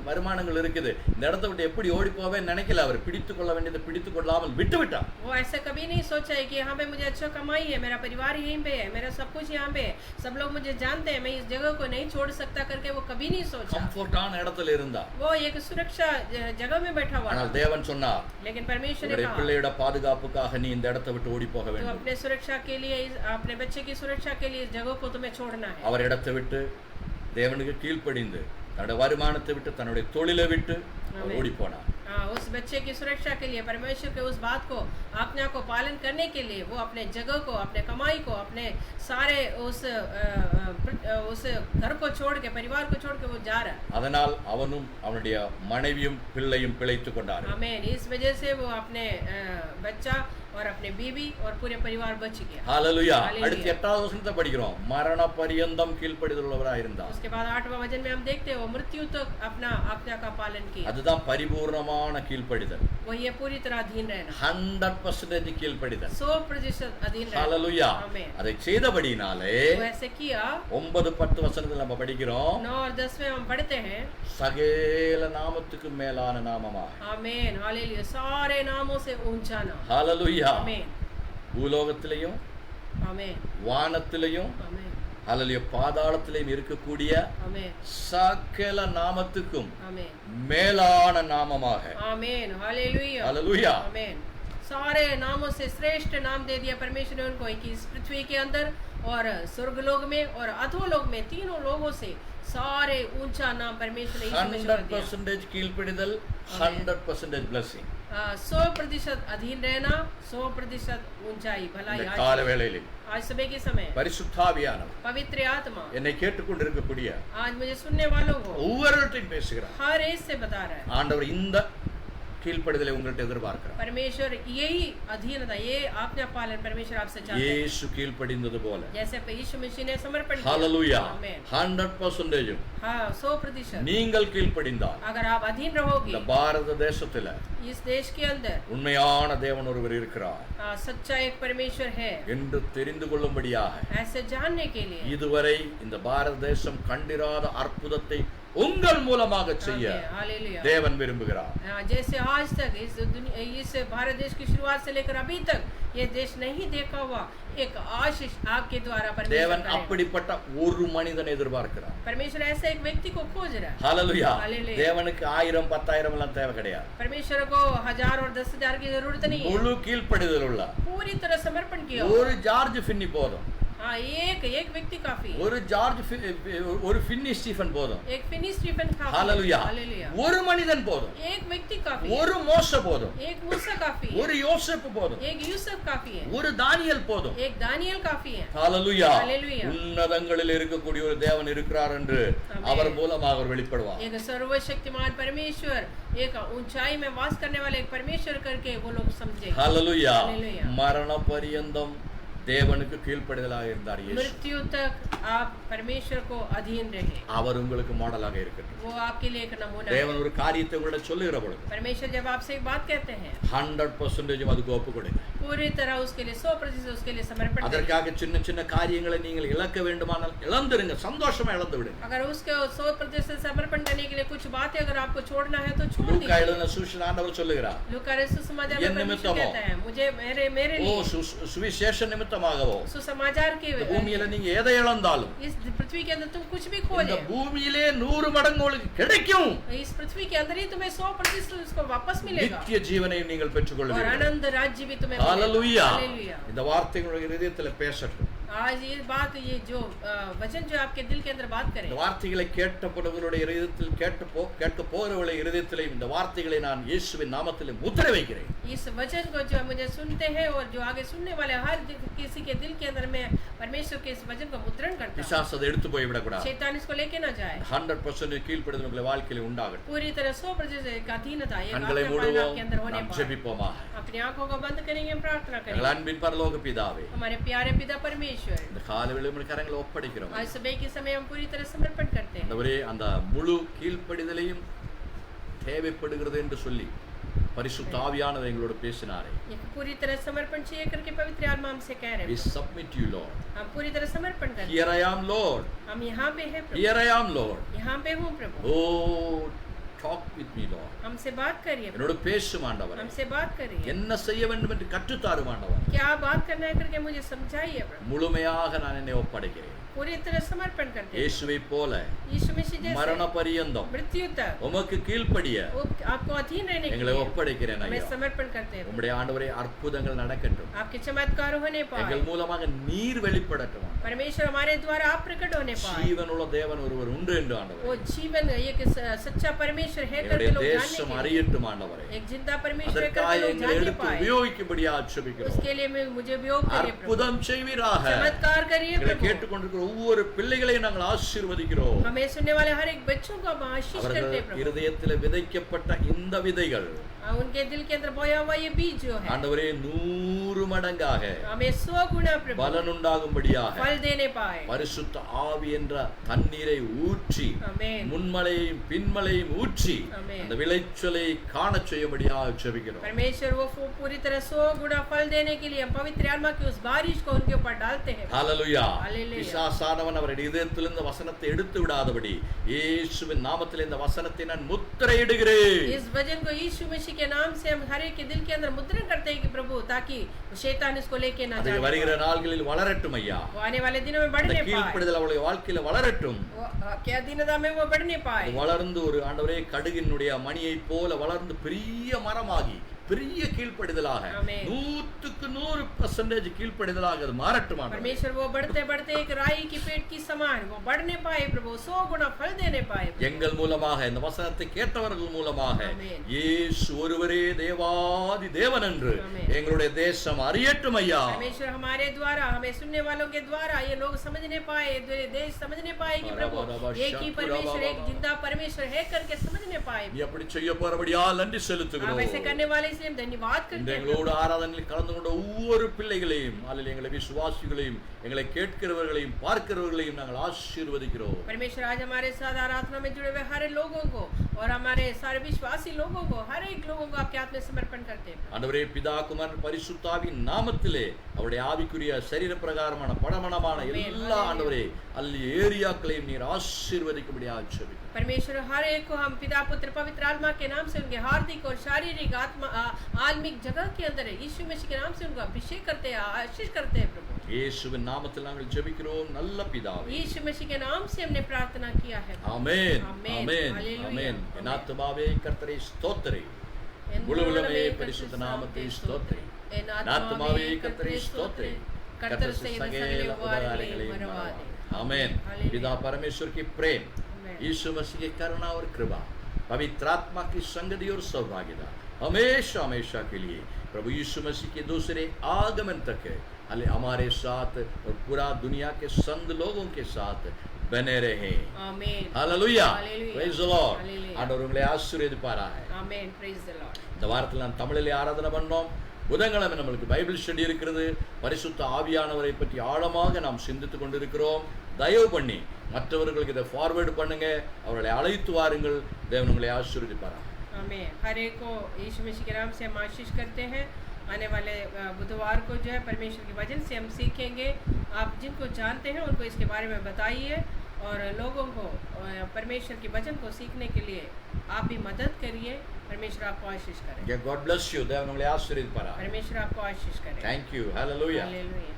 வருமானங்கள் இருக்குது, இந்த இடத்தை விட்டு எப்படி ஓடி போவேன்னு நினைக்கல. அவர் பிடித்து கொள்ள வேண்டியதை பிடித்து கொள்ளாமல் விட்டு விட்டார். वो ऐसा कभी नहीं सोचा है कि यहाँ पे मुझे अच्छा कमाई है, मेरा परिवार यहीं पे है, मेरा सब कुछ यहाँ पे है, सब लोग मुझे जानते हैं, मैं इस जगह को नहीं छोड़ सकता करके वो कभी नहीं सोचा। கம்ஃபர்டான இடத்துல இருந்தார். वो एक सुरक्षा जगह में बैठा हुआ ஆனால் था। தேவன் சொன்னார், लेकिन परमेश्वर ने உங்களுடைய कहा பிள்ளையோட பாதுகாப்புக்காக நீ இந்த இடத்தை விட்டு ஓடி போக तो வேண்டும். अपने सुरक्षा के लिए, अपने बच्चे की सुरक्षा के लिए इस जगह को तुम्हें छोड़ना है। அவர் இடத்தை விட்டு தேவனுக்கு கீழ்ப்படிந்து தன்னுடைய வருமானத்தை விட்டு தன்னுடைய தொழிலை விட்டு அவர் ஓடி போனார். उस बच्चे की सुरक्षा के लिए, परमेश्वर के उस बात को, आज्ञा को पालन करने के लिए वो अपने जगह को, अपने कमाई को, अपने सारे उस घर को छोड़ के, परिवार को छोड़ के वो जा रहा है। அதனால் அவனும் அவனுடைய மனைவியும் பிள்ளையும் பிழைத்துக் கொண்டார்கள். आमीन। इस वजह से वो अपने बच्चा और अपने बीवी और पूरे परिवार बच गया। ஹல்லேலூயா. Hallelujah. அடுத்து 8வது வசனத்தை படிக்கிறோம், மரண பரியந்தம் கீழ்ப்படிதல் உள்ளவராய் இருந்தார். उसके बाद 8वां वचन में हम देखते हैं वो मृत्यु तक अपना आज्ञा का पालन किया। அதுதான் பரிபூர்ணமான கீழ்ப்படிதல். वही है पूरी तरह अधीन रहना, 100% கீழ்ப்படிதல். 100% अधीन रहना। ஹல்லேலூயா. आमीन। அதை செய்தபடினாலே वो ऐसे किया। 9-10 வசனத்துல நம்ம படிக்கிறோம், 9 और 10 में हम पढ़ते हैं, சகல நாமத்துக்கு மேலான நாமமாக. आमीन। हालेलुया। सारे नामों से ऊंचा नाम। ஹல்லேலூயா. आमीन। பூலோகத்திலையும் आमीन। வானத்திலையும் आमीन। ஹல்லேலூயா பாதாளத்திலையும் இருக்கக்கூடிய आमीन। சகல நாமத்துக்கும் आमीन। மேலான நாமமாக. आमीन। हालेलुया। ஹல்லேலூயா. आमीन। सारे नामों से श्रेष्ठ नाम दे दिया परमेश्वर ने उनको, कि इस पृथ्वी के अंदर और स्वर्गलोक में और अधोलोक में तीनों लोगों से सारे ऊंचा नाम परमेश्वर ने यीशु मसीह को दिया। 100% கீழ்ப்படிதல், 100% blessing. 100% अधीन रहना, 100% ऊंचाई भलाई। இந்த கால வேளையிலே आज सुबह के समय பரிசுத்தாவியானவர் पवित्र आत्मा என்னை கேட்டுக்கொண்டிருக்கக்கூடிய आज मुझे सुनने वालों को ஒவ்வொருவர்கிட்டையும் பேசுகிறார். हर एक से बता रहा है, ஆண்டவர் இந்த கீழ்ப்படிதலை உங்கள்கிட்ட எதிர்பார்க்கிறார். परमेश्वर यही अधीनता, ये आज्ञा पालन परमेश्वर आपसे चाहता है। இயேசு கீழ்ப்படிந்தது போல जैसे यीशु मसीह ने समर्पण किया। ஹalleluya, आमीन। 100% हाँ, 100%। நீங்கள் கீழ்ப்படிந்தால் अगर आप अधीन रहोगे இந்த பாரத தேசத்துல इस देश के अंदर உண்மையான தேவன் ஒருவர் இருக்கிறார் सच्चा एक परमेश्वर है என்று தெரிந்து கொள்ளும்படியாக ऐसे जानने के लिए இதுவரை இந்த பாரத தேசம் கண்டிராத அற்புதத்தை உங்கள் மூலமாக செய்ய हालेलुया। தேவன் விரும்புகிறார். जैसे आज तक इस भारत देश की शुरुआत से लेकर अभी तक ये देश नहीं देखा हुआ एक आशीष आपके द्वारा परमेश्वर தேவன் करेगा। அப்படிப்பட்ட ஒரு மனிதனை எதிர்பார்க்கிறார். परमेश्वर ऐसा एक व्यक्ति को खोज रहा है। ஹalleluya. हालेलुया। தேவனுக்கு 1000 10,000 எல்லாம் தேவை கிடையாது. परमेश्वर को 1000 और 10,000 की जरूरत नहीं है। முழு கீழ்ப்படிதல் உள்ள पूरी तरह समर्पण किया ஒரு ஜார்ஜ் ஃபின்னி போதும். हाँ, एक व्यक्ति काफी है। ஒரு ஜார்ஜ் ஒரு ஃபின்னி ஸ்டீஃபன் போதும். एक फिनी स्टीफन काफी है। ஹalleluya. हालेलुया। ஒரு மனிதன் போதும். एक व्यक्ति काफी है। ஒரு மோசே போதும். एक मूसा काफी है। ஒரு யோசேப்பு போதும். एक यूसुफ काफी है। ஒரு தானியேல் போதும். एक दानियल काफी है। ஹalleluya. हालेलुया। உன்னதங்களில் இருக்கக்கூடிய ஒரு தேவன் இருக்கிறார் என்று ஆமென்। அவர் மூலமாக அவர் வெளிப்படுவார். एक सर्वशक्तिमान परमेश्वर, एक ऊंचाई में वास करने वाले एक परमेश्वर करके वो लोग समझे। ஹalleluya. हालेलुया। மரண பரியந்தம் தேவனுக்கு கீழ்ப்படிதலாக இருந்தார் இயேசு. मृत्यु तक आप परमेश्वर को अधीन रहे। அவர் உங்களுக்கு மாடலாக இருக்கட்டும். वो आपके लिए एक नमूना है। தேவன் ஒரு காரியத்தை உங்களிடம் சொல்லுகிற பொழுது परमेश्वर जब आपसे एक बात कहते हैं 100% அதுக்கு ஒப்பு கொடுங்க. पूरी तरह उसके लिए 100% उसके लिए समर्पण करें। அதற்காக சின்ன சின்ன காரியங்களை நீங்கள் இழக்க வேண்டுமானால் இழந்துருங்க, சந்தோஷமா இழந்து விடுங்க. अगर उसके 100% समर्पण करने के लिए कुछ बातें अगर आपको छोड़ना है तो छोड़ லூக்கா दीजिए। எழுதின சுவிசேஷ ஆண்டவர் சொல்லுகிறார், लूका सुसमाचार ये में परमेश्वर निमित्तमो। कहता है, मुझे मेरे ஓ लिए சுவிசேஷ நிமித்தமாகவோ सुसमाचार की இந்த பூமியில நீங்க எதை இழந்தாலும் इस पृथ्वी के अंदर तुम कुछ भी खो இந்த ले, பூமியிலே 100 மடங்கு உங்களுக்கு கிடைக்கும். इस पृथ्वी के अंदर ही तुम्हें 100% उसको वापस मिलेगा நித்திய ஜீவனை நீங்கள் और பெற்றுக்கொள்வீர்கள். आनंद राज्य भी तुम्हें ஹalleluya. हालेलुया। இந்த வார்த்தைகளுடைய இதயத்துல பேசட்டும். आज ये बात, ये जो वचन जो आपके दिल के अंदर बात करे, இந்த வார்த்தைகளை கேட்டப்படுவர்களுடைய இதயத்தில் கேட்க போகிறவர்களுடைய இதயத்திலே இந்த வார்த்தைகளை நான் இயேசுவின் நாமத்திலே முத்திரை வைக்கிறேன். इस वचन को जो मुझे सुनते हैं और जो आगे सुनने वाले हर किसी के दिल के अंदर में परमेश्वर के इस वचन को मुद्रण करता हूं। பிசாசு அதை எடுத்து போய் விடக்கூடாது. शैतान इसको लेके ना जाए। 100% கீழ்ப்படிதல் உங்கள் வாழ்க்கையில உண்டாகட்டும். पूरी तरह 100% एक अधीनता एक கண்களை आज्ञा पालन மூடுவோம், आपके अंदर होने நாம் पाए। ஜெபிப்போமாக. अपनी आंखों को बंद करेंगे, प्रार्थना எங்கள் करेंगे। அன்பின் பரலோக பிதாவே, हमारे प्यारे पिता परमेश्वर, இந்த காலைவேளை உம்முடைய கரங்களை ஒப்படைக்கிறோம். आज सुबह के समय हम पूरी तरह समर्पण करते हैं। ஆண்டவரே, அந்த முழு கீழ்ப்படிதலையும் தேவைப்படுகிறது என்று சொல்லி பரிசுத்த ஆவியானவர் எங்களோடு பேசினாரே. एक पूरी तरह समर्पण चाहिए करके पवित्र आत्मा हमसे कह रहे We हैं, submit you, Lord. हम पूरी तरह समर्पण करते हैं। Here I am, Lord. हम यहाँ पे हैं प्रभु, Here I am, Lord. यहाँ पे हूँ प्रभु, Oh, talk with me, Lord. हमसे बात करिए प्रभु, என்னோடு பேசும் ஆண்டவரே. हमसे बात करिए, என்ன செய்ய வேண்டும் என்று கற்றுத்தாரும் ஆண்டவரே. क्या बात करना है करके मुझे समझाइए प्रभु। முழுமையாக நான் என்னை ஒப்படைக்கிறேன். पूरी तरह समर्पण करते हैं। இயேசுவை போல यीशु मसीह மரண जैसे பரியந்தம் मृत्यु तक உமக்கு கீழ்ப்படிய वो आपको अधीन रहने के எங்களை लिए ஒப்படைக்கிறேன் हमें ஐயா. समर्पण करते हैं। உம்முடைய ஆண்டவரே, அற்புதங்கள் நடக்கட்டும். आपके चमत्कार होने पाए, எங்கள் மூலமாக நீர் வெளிப்படட்டும். परमेश्वर हमारे द्वारा आप प्रकट होने पाए। ஜீவனுள்ள தேவன் ஒருவர் உண்டு என்று वो ஆண்டவரே. जीवन एक सच्चा परमेश्वर है எங்களுடைய करके लोग जानने தேசம் के लिए, அறியட்டும் ஆண்டவரே. एक जिंदा परमेश्वर है அதற்காக करके लोग எங்களை जानने எடுத்து पाए। உபயோகிக்கும்படியா ஜெபிக்கிறோம். उसके लिए मुझे उपयोग करिए प्रभु, அற்புதம் செய்வீராக. चमत्कार करिए எங்களை प्रभु। கேட்டுக்கொண்டிருக்கிற ஒவ்வொரு பிள்ளைகளையும் நாங்கள் ஆசீர்வதிக்கிறோம். हमें सुनने वाले हर एक बच्चों को हम आशीष करते हैं அவர்கள் प्रभु। இருதயத்தில் விதைக்கப்பட்ட இந்த விதைகள் उनके दिल के अंदर बोया हुआ ये बीज जो है, ஆண்டவரே 100 மடங்காக हमें 100 गुना प्रभु பலனுண்டாகும்படியாக फल देने पाए। பரிசுத்த ஆவி என்ற தண்ணீரை ஊற்றி आमीन, முன்மலையையும் பின்மலையும் ஊற்றி आमीन। அந்த விளைச்சலை காணச் செய்யும்படியாக ஜெபிக்கிறோம். परमेश्वर वो पूरी तरह 100 गुना फल देने के लिए हम पवित्र आत्मा की उस बारिश को उनके ऊपर डालते हैं। ஹalleluya. ஹalleluya. பிசாசானவன் அவருடைய இதயத்திலிருந்து வசனத்தை எடுத்து விடாதபடி இயேசுவின் நாமத்தில் இந்த வசனத்தை நான் முத்திரையிடுகிறேன். इस वचन को यीशु मसीह के नाम से हम हर एक के दिल के अंदर मुद्रण करते हैं कि प्रभु, ताकि शैतान इसको लेके ना அது जाए। வருகிற நாள்களில் வளரட்டும் ஐயா. वो आने वाले दिनों में இந்த बढ़ने पाए, கீழ்ப்படிதல் அவளுடைய வாழ்க்கையில வளரட்டும். वो क्या दीनता में वो बढ़ने पाए, அது வளர்ந்து ஒரு ஆண்டவரே கடுகினுடைய மணியை போல வளர்ந்து பெரிய மரமாகி பெரிய கீழ்ப்படிதலாக ஆமென். 100% கீழ்ப்படிதலாக அது மாறட்டும் ஆண்டவரே. परमेश्वर वो बढ़ते बढ़ते एक राई की पेट की समान वो बढ़ने पाए प्रभु, 100 गुना फल देने पाए प्रभु। எங்கள் மூலமாக இந்த வசனத்தை கேட்டவர்கள் மூலமாக ஆமென். இயேசு ஒருவரே தேவாதி தேவன் என்று ஆமென். எங்களுடைய தேசம் அறியட்டும் ஐயா. परमेश्वर हमारे द्वारा, हमें सुनने वालों के द्वारा ये लोग समझने पाए, देश समझने पाए कि प्रभु एक ही परमेश्वर, एक जिंदा परमेश्वर है करके समझने पाए। நீ அப்படி செய்ய போறபடியால் நன்றி आप செலுத்துகிறோம். ऐसे करने वाले इसलिए हम धन्यवाद இந்த करते हैं। எங்களோடு ஆராதனையில் கலந்து கொண்ட ஒவ்வொரு பிள்ளைகளையும் அல்லது எங்களை விசுவாசிகளையும் எங்களை கேட்கிறவர்களையும் பார்க்கிறவர்களையும் நாங்கள் ஆசீர்வதிக்கிறோம். परमेश्वर आज हमारे साथ आराधना में जुड़े हुए हर लोगों को और हमारे सारे विश्वासी लोगों को, हर एक लोगों को आपके हाथ में समर्पण करते हैं। ஆண்டவரே, பிதா குமாரன் பரிசுத்தாவின் நாமத்திலே அவருடைய ஆவிக்குரிய சரீர பிரகாரமான படமனமான எல்லா ஆண்டவரே அல்லி ஏரியாக்களையும் நீர் ஆசீர்வதிக்கும்படியாக ஜெபிக்கிறோம். परमेश्वर हर एक को हम पिता पुत्र पवित्र आत्मा के नाम से उनके हार्दिक और शारीरिक आत्मिक जगह के अंदर यीशु मसीह के नाम से उनको अभिषेक करते हैं, आशीष करते हैं प्रभु। இயேசுவின் நாமத்தில் நாங்கள் ஜெபிக்கிறோம் நல்ல பிதாவே. यीशु मसीह के नाम से हमने प्रार्थना किया है। ஆமென் ஆமென். ஆமென் ஹல்லேலூயா. ஆமென். என் ஆத்துமாவே கர்த்தரை ஸ்தோத்திரி, என் முழு உள்ளமே உள்ளமே பரிசுத்த கர்த்தர் நாமத்தை நாமத்தை ஸ்தோத்திரி. என் என் ஆத்துமாவே கர்த்தரை ஸ்தோத்திரி, கர்த்தர் செய்த சகல உபகாரங்களையும் மறவாதே। आमेन। हालेलुया। पिता परमेश्वर की प्रेम, आमेन। यीशु मसीह की करुणा और कृपा, पवित्र आत्मा की संगति और सौभाग्यता हमेशा हमेशा के लिए प्रभु यीशु मसीह के दूसरे आगमन तक है हमारे साथ और पूरा दुनिया के संत लोगों के साथ बने रहे। आमेन। हालेलुया। हालेलुया। Praise the Lord. हालेलुया। ஆண்டவர் உங்களை ஆசீர்வதிப்பாராக. आमेन। Praise the Lord। இந்த வாரத்தில் நான் தமிழிலே ஆராதனை பண்ணோம். புதன்கிழமை நம்மளுக்கு பைபிள் ஸ்டடி இருக்கிறது. பரிசுத்த ஆவியானவரை பற்றி ஆழமாக நாம் சிந்தித்துக் கொண்டிருக்கிறோம். தயவு பண்ணி மற்றவர்களுக்கு இதை ஃபார்வேர்டு பண்ணுங்க, அவர்களை அழைத்து வாருங்கள். தேவன் உங்களை ஆசீர்வதிப்பாராக. आमेन। हर एक को यीशु मसीह के नाम से हम आशीष करते हैं। आने वाले बुधवार को जो है परमेश्वर के वचन से हम सीखेंगे। आप जिनको जानते हैं उनको इसके बारे में बताइए और लोगों को परमेश्वर के वचन को सीखने के लिए आप भी मदद करिए। परमेश्वर आपको आशीष करे। God bless you. தேவன் உங்களை ஆசீர்வதிப்பாராக. परमेश्वर आपको आशीष करे। Thank you. Hallelujah. हालेलुया।